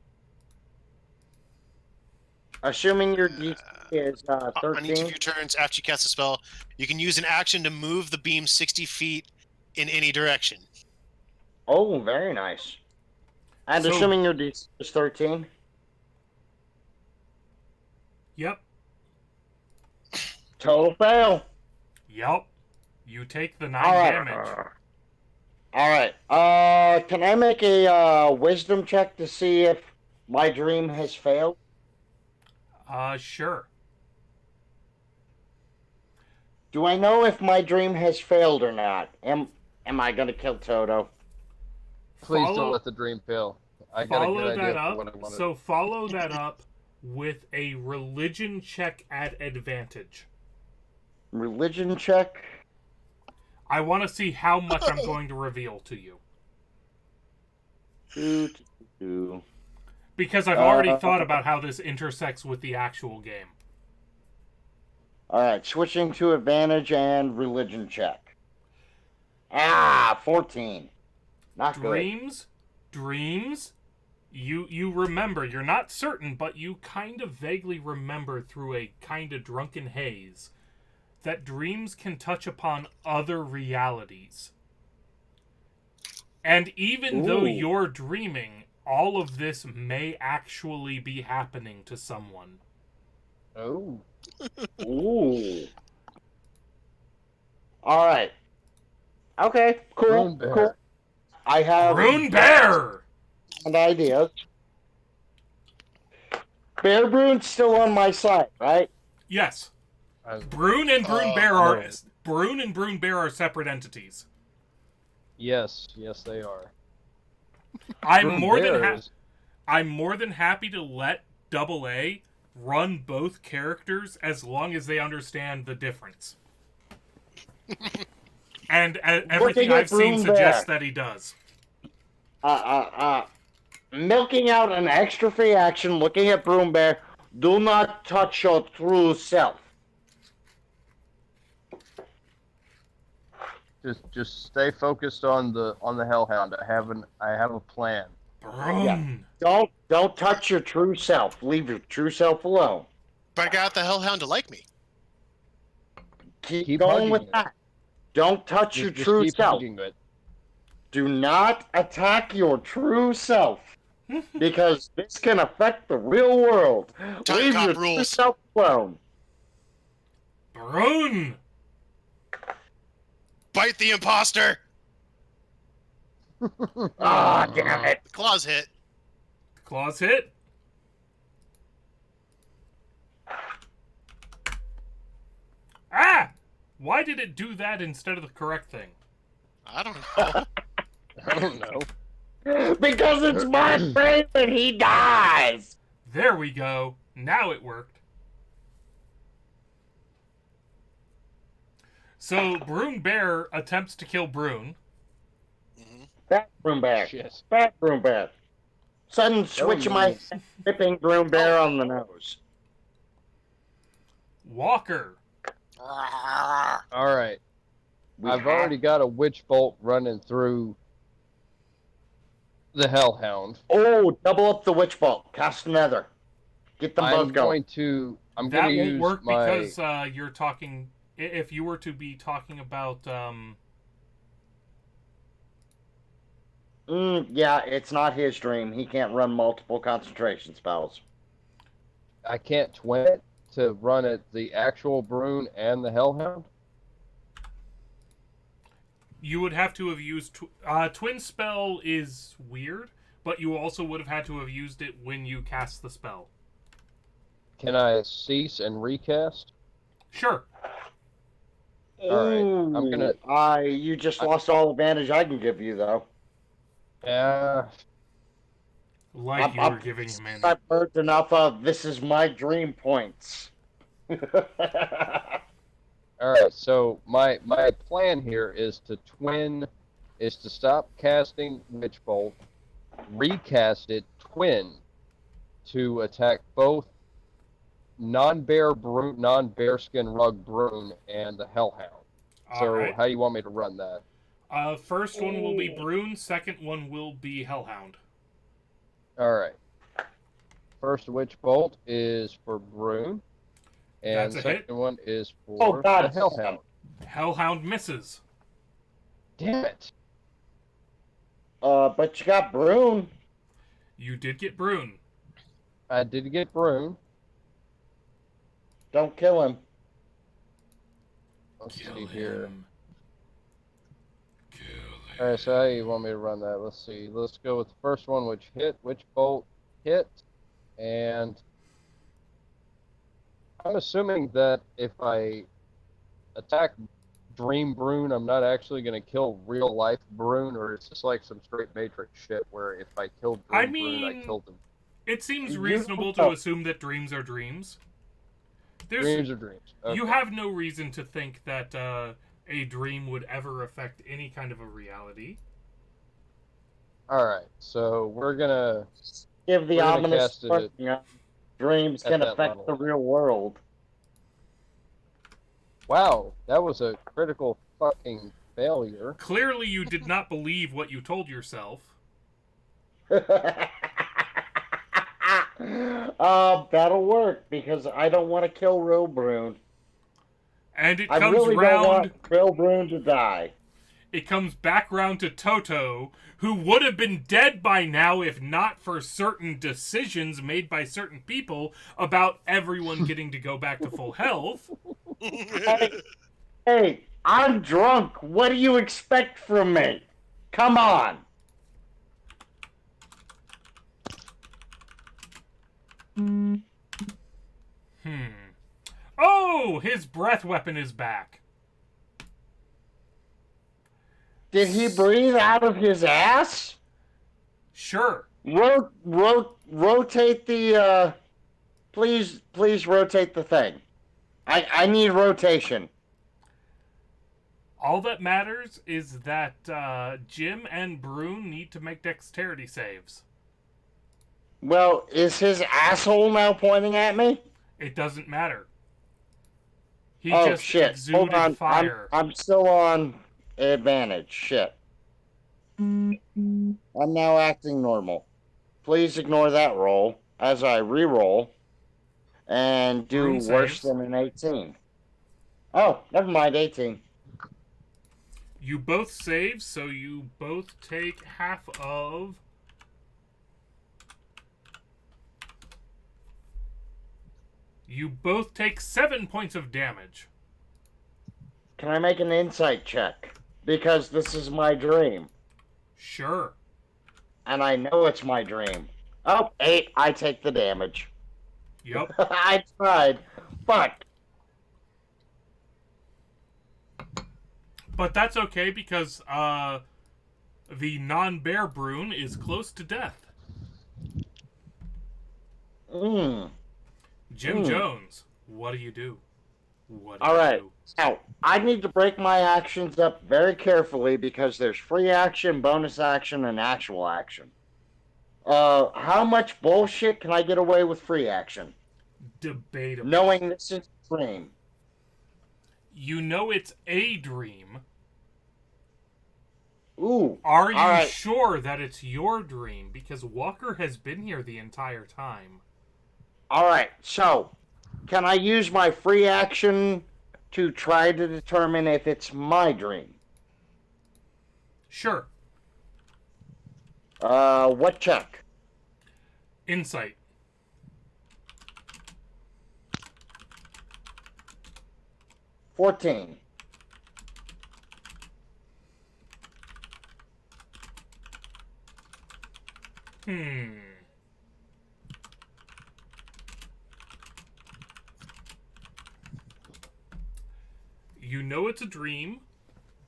Assuming your DC is On each of 13. your turns after you cast a spell, you can use an action to move the beam 60 feet in any direction. Oh, very nice. And So- assuming your DC is 13. Yep. Total fail. Yep. You take the 9 All right. damage. All right. Can I make a wisdom check to see if my dream has failed? Sure. Do I know if my dream has failed or not? Am I gonna kill Toto? Please Follow- don't let the dream fail. I got a Follow good idea that for what I up. wanted. So follow that up with a religion check at advantage. Religion check. I want to see how much I'm going to reveal to you. Two. Because I've already thought about how this intersects with the actual game. All right, switching to advantage and religion check. 14. Not Dreams. You remember. You're not certain, but you kind of vaguely remember through a kind of drunken haze that dreams can touch upon other realities. And even though you're dreaming, all of this may actually be happening to someone. Oh. Ooh. All right. Okay, cool. Cool. I have Rune Bear! And ideas. Bear Brune's still on my side, right? Yes. Brune and Brune Bear are separate entities. Yes, they are. I'm more than happy to let Double A run both characters as long as they understand the difference. And everything I've seen suggests that he does. Milking out an extra free action, looking at Broom Bear, do not touch your true self. Just stay focused on the Hellhound. I have a plan. Yeah. Don't touch your true self. Leave your true self alone. But I got the Hellhound to like me. Keep going with that. Don't touch your true self. Do not attack your true self. Because this can affect the real world. Leave your true self alone. Brune! Bite the imposter! Damn it. The claws hit. Claws hit. Why did it do that instead of the correct thing? I don't know. I don't know. Because it's my friend and he dies! There we go. Now it worked. So, Brune Bear attempts to kill Brune. Fat Broom Bear. Shit. Fat Broom Bear. Sudden switch of my whipping Broom Bear on the nose. Walker. Alright. I've already got a Witch Bolt running through the Hellhound. Oh, double up the Witch Bolt. Cast another. Get them both going. I'm going to use work my... because you're talking... If you were to be talking about... Yeah, it's not his dream. He can't run multiple concentration spells. I can't twin it to run it the actual Brune and the Hellhound? You would have to have used... Twin spell is weird, but you also would have had to have used it when you cast the spell. Can I cease and recast? Sure. Alright, I'm gonna... You just lost all advantage I can give you, though. Yeah. Like you were giving him in. I've heard enough of this is my dream points. Alright, so my plan here is to stop casting Witch Bolt, recast it, twin, to attack both non-bearskin rug Brune and the Hellhound. So how you want me to run that? First one will be Brune, second one will be Hellhound. Alright. First Witch Bolt is for Brune. And the second one is for the Hellhound. Hellhound misses. Damn it. But you got Brune. You did get Brune. I did get Brune. Don't kill him. Let's see here. Alright, so how you want me to run that? Let's see. Let's go with the first one, which hit. Witch Bolt hit. And I'm assuming that if I attack Dream Brune, I'm not actually going to kill real life Brune, or it's just like some straight Matrix shit where if I killed Brune, I killed him. It seems reasonable to assume that dreams are dreams. Dreams are dreams. Okay. You have no reason to think that a dream would ever affect any kind of a reality. Alright, so we're gonna give the We're gonna ominous cast it warning, dreams at can that affect level. the real world. Wow, that was a critical fucking failure. Clearly, you did not believe what you told yourself. That'll work because I don't want to kill Rilbrune. And it I comes really don't round. want Rilbrune to die. It comes back round to Toto, who would have been dead by now if not for certain decisions made by certain people about everyone getting to go back to full health. Hey, I'm drunk. What do you expect from me? Come on. Oh, his breath weapon is back. Did he breathe out of his ass? Sure. Rotate the, please rotate the thing. I need rotation. All that matters is that Jim and Brune need to make dexterity saves. Well, is his asshole now pointing at me? It doesn't matter. He just shit. Hold exuded on. fire. I'm still on advantage. Shit. I'm now acting normal. Please ignore that roll as I re-roll and do Brune worse saves. than an 18. Oh, never mind, 18. You both save, so you both take half of... You both take 7 points of damage. Can I make an insight check? Because this is my dream. Sure. And I know it's my dream. Oh, 8. I take the damage. Yep. I tried. Fuck. But that's okay because the non-bear Brune is close to death. Jim Jones, what do you do? All right. Now, I need to break my actions up very carefully because there's free action, bonus action, and actual action. How much bullshit can I get away with free action? Debatable. Knowing this is a dream. You know it's a dream. Ooh. Are you sure that it's your dream? Because Walker has been here the entire time. All right. So, can I use my free action to try to determine if it's my dream? Sure. What check? Insight. $14. You know it's a dream,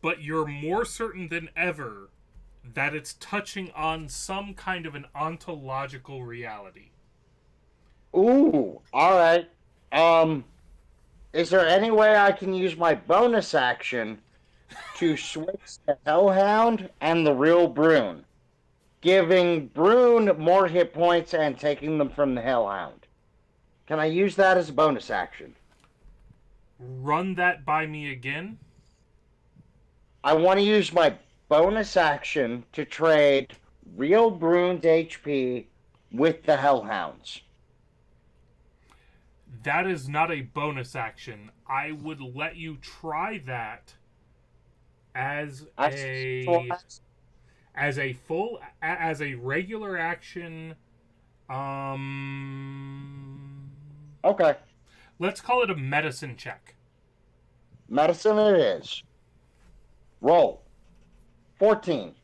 but you're more certain than ever that it's touching on some kind of an ontological reality. Ooh, all right. Is there any way I can use my bonus action to switch the Hellhound and the real Brune, giving Brune more hit points and taking them from the Hellhound? Can I use that as a bonus action? Run that by me again. I want to use my bonus action to trade real Brune's HP with the Hellhounds. That is not a bonus action. I would let you try that as a regular action. Okay. Let's call it a medicine check. Medicine it is. Roll. 14.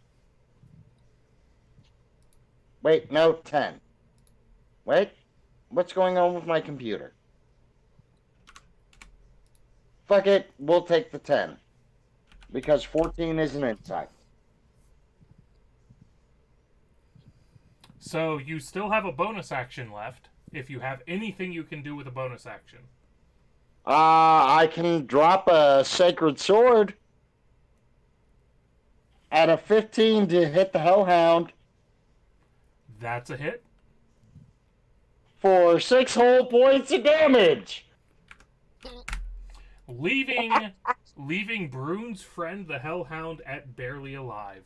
Wait, no, 10. Wait, what's going on with my computer? Fuck it, we'll take the 10. Because 14 is an insight. So you still have a bonus action left, if you have anything you can do with a bonus action. I can drop a Sacred Sword at a 15 to hit the Hellhound. That's a hit. for 6 whole points of damage. Leaving Brune's friend the Hellhound at barely alive.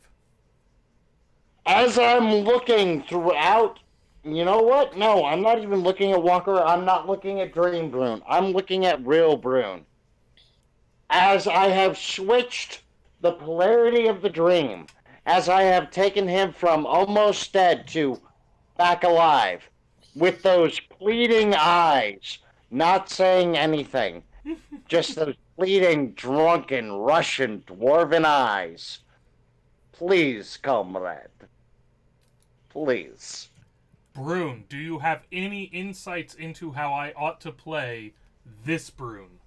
As I'm looking throughout, you know what? No, I'm not even looking at Walker. I'm not looking at Dream Brune. I'm looking at real Brune. As I have switched the polarity of the dream, as I have taken him from almost dead to back alive, with those pleading eyes, not saying anything, just those pleading, drunken, Russian, dwarven eyes. Please, comrade. Please. Brune, do you have any insights into how I ought to play this Brune?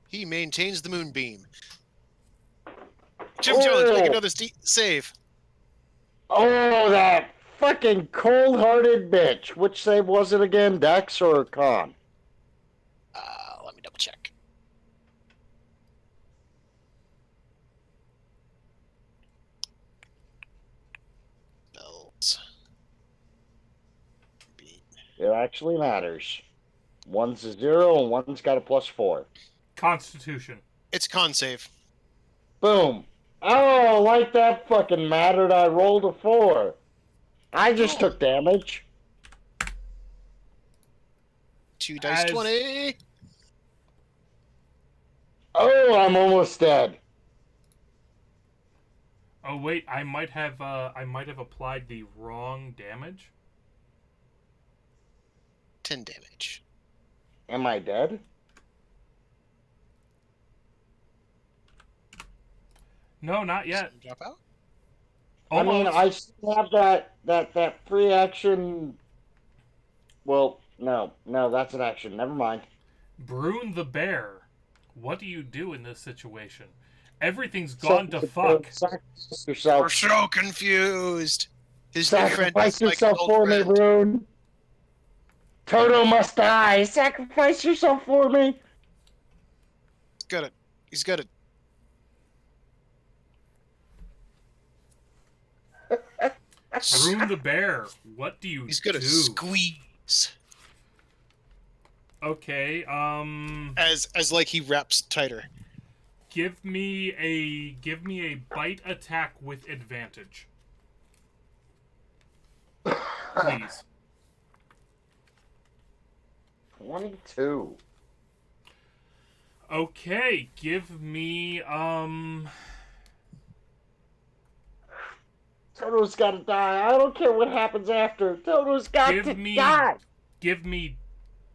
He maintains the moonbeam. Jim Jones, make another save. Oh, that fucking cold-hearted bitch. Which save was it again? Dex or Con? Let me double check. Bells. It actually matters. One's a 0 and one's got a +4. Constitution. It's con save. Boom. Oh, like that fucking mattered. I rolled a 4. I just took damage. 2 dice 20. Oh, I'm almost dead. Oh wait, I might have applied the wrong damage. 10 damage. Am I dead? No, not yet. Drop out? Almost. I mean, I still have that free action. Well, no, that's an action. Never mind. Brune the bear. What do you do in this situation? Everything's gone to fuck. Sacrifice yourself. We're so confused. His new friend Sacrifice is like yourself an old for me, friend. Brune. Toto must die. Sacrifice yourself for me. He's got it. He's got it. Brune the bear. What do you He's got do? to squeeze. Okay. As like he wraps tighter. Give me a bite attack with advantage. Please. 22. Okay, give me Toto's gotta die. I don't care what happens after. Toto's got to die. Give me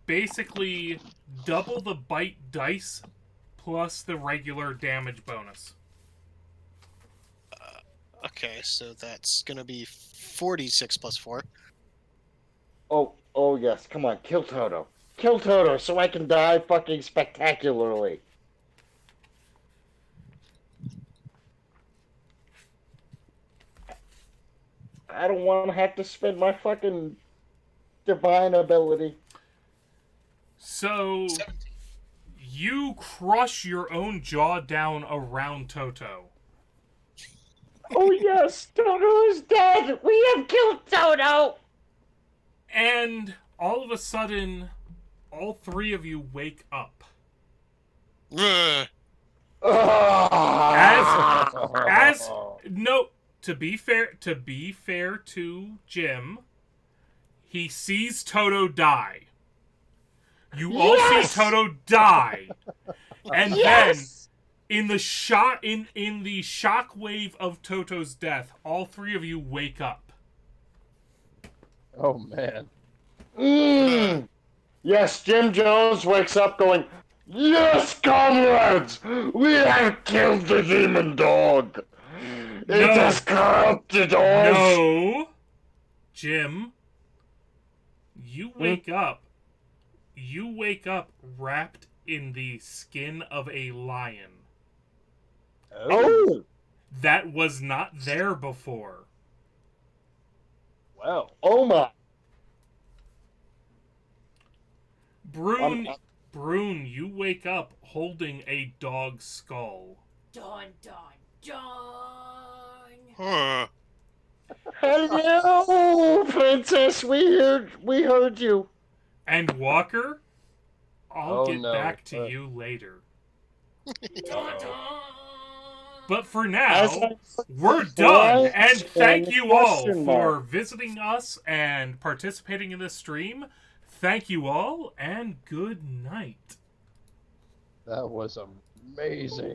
basically double the bite dice plus the regular damage bonus. Okay, so that's gonna be 46 plus 4. Oh yes. Come on, kill Toto. Kill Toto so I can die fucking spectacularly. I don't want to have to spend my fucking divine ability. So 17. you crush your own jaw down around Toto. Oh yes, Toto is dead. We have killed Toto. And all of a sudden, all three of you wake up. Ugh. As no, to be fair to Jim, he sees Toto die. You all see Toto die, and then in the shockwave of Toto's death, all three of you wake up. Oh man. Yes, Jim Jones wakes up going, "Yes, comrades, we have killed the demon dog. It has corrupted us." No, Jim, you wake up. You wake up wrapped in the skin of a lion. Oh! That was not there before. Wow. Oh my. Brune, you wake up holding a dog's skull. Dun, dun, dun. Huh. Hello, princess. We heard you. And Walker, I'll get no. back to you later. But for As now, I- we're done. Right, And thank and you all question for mark. visiting us and participating in this stream. Thank you all, and good night. That was amazing.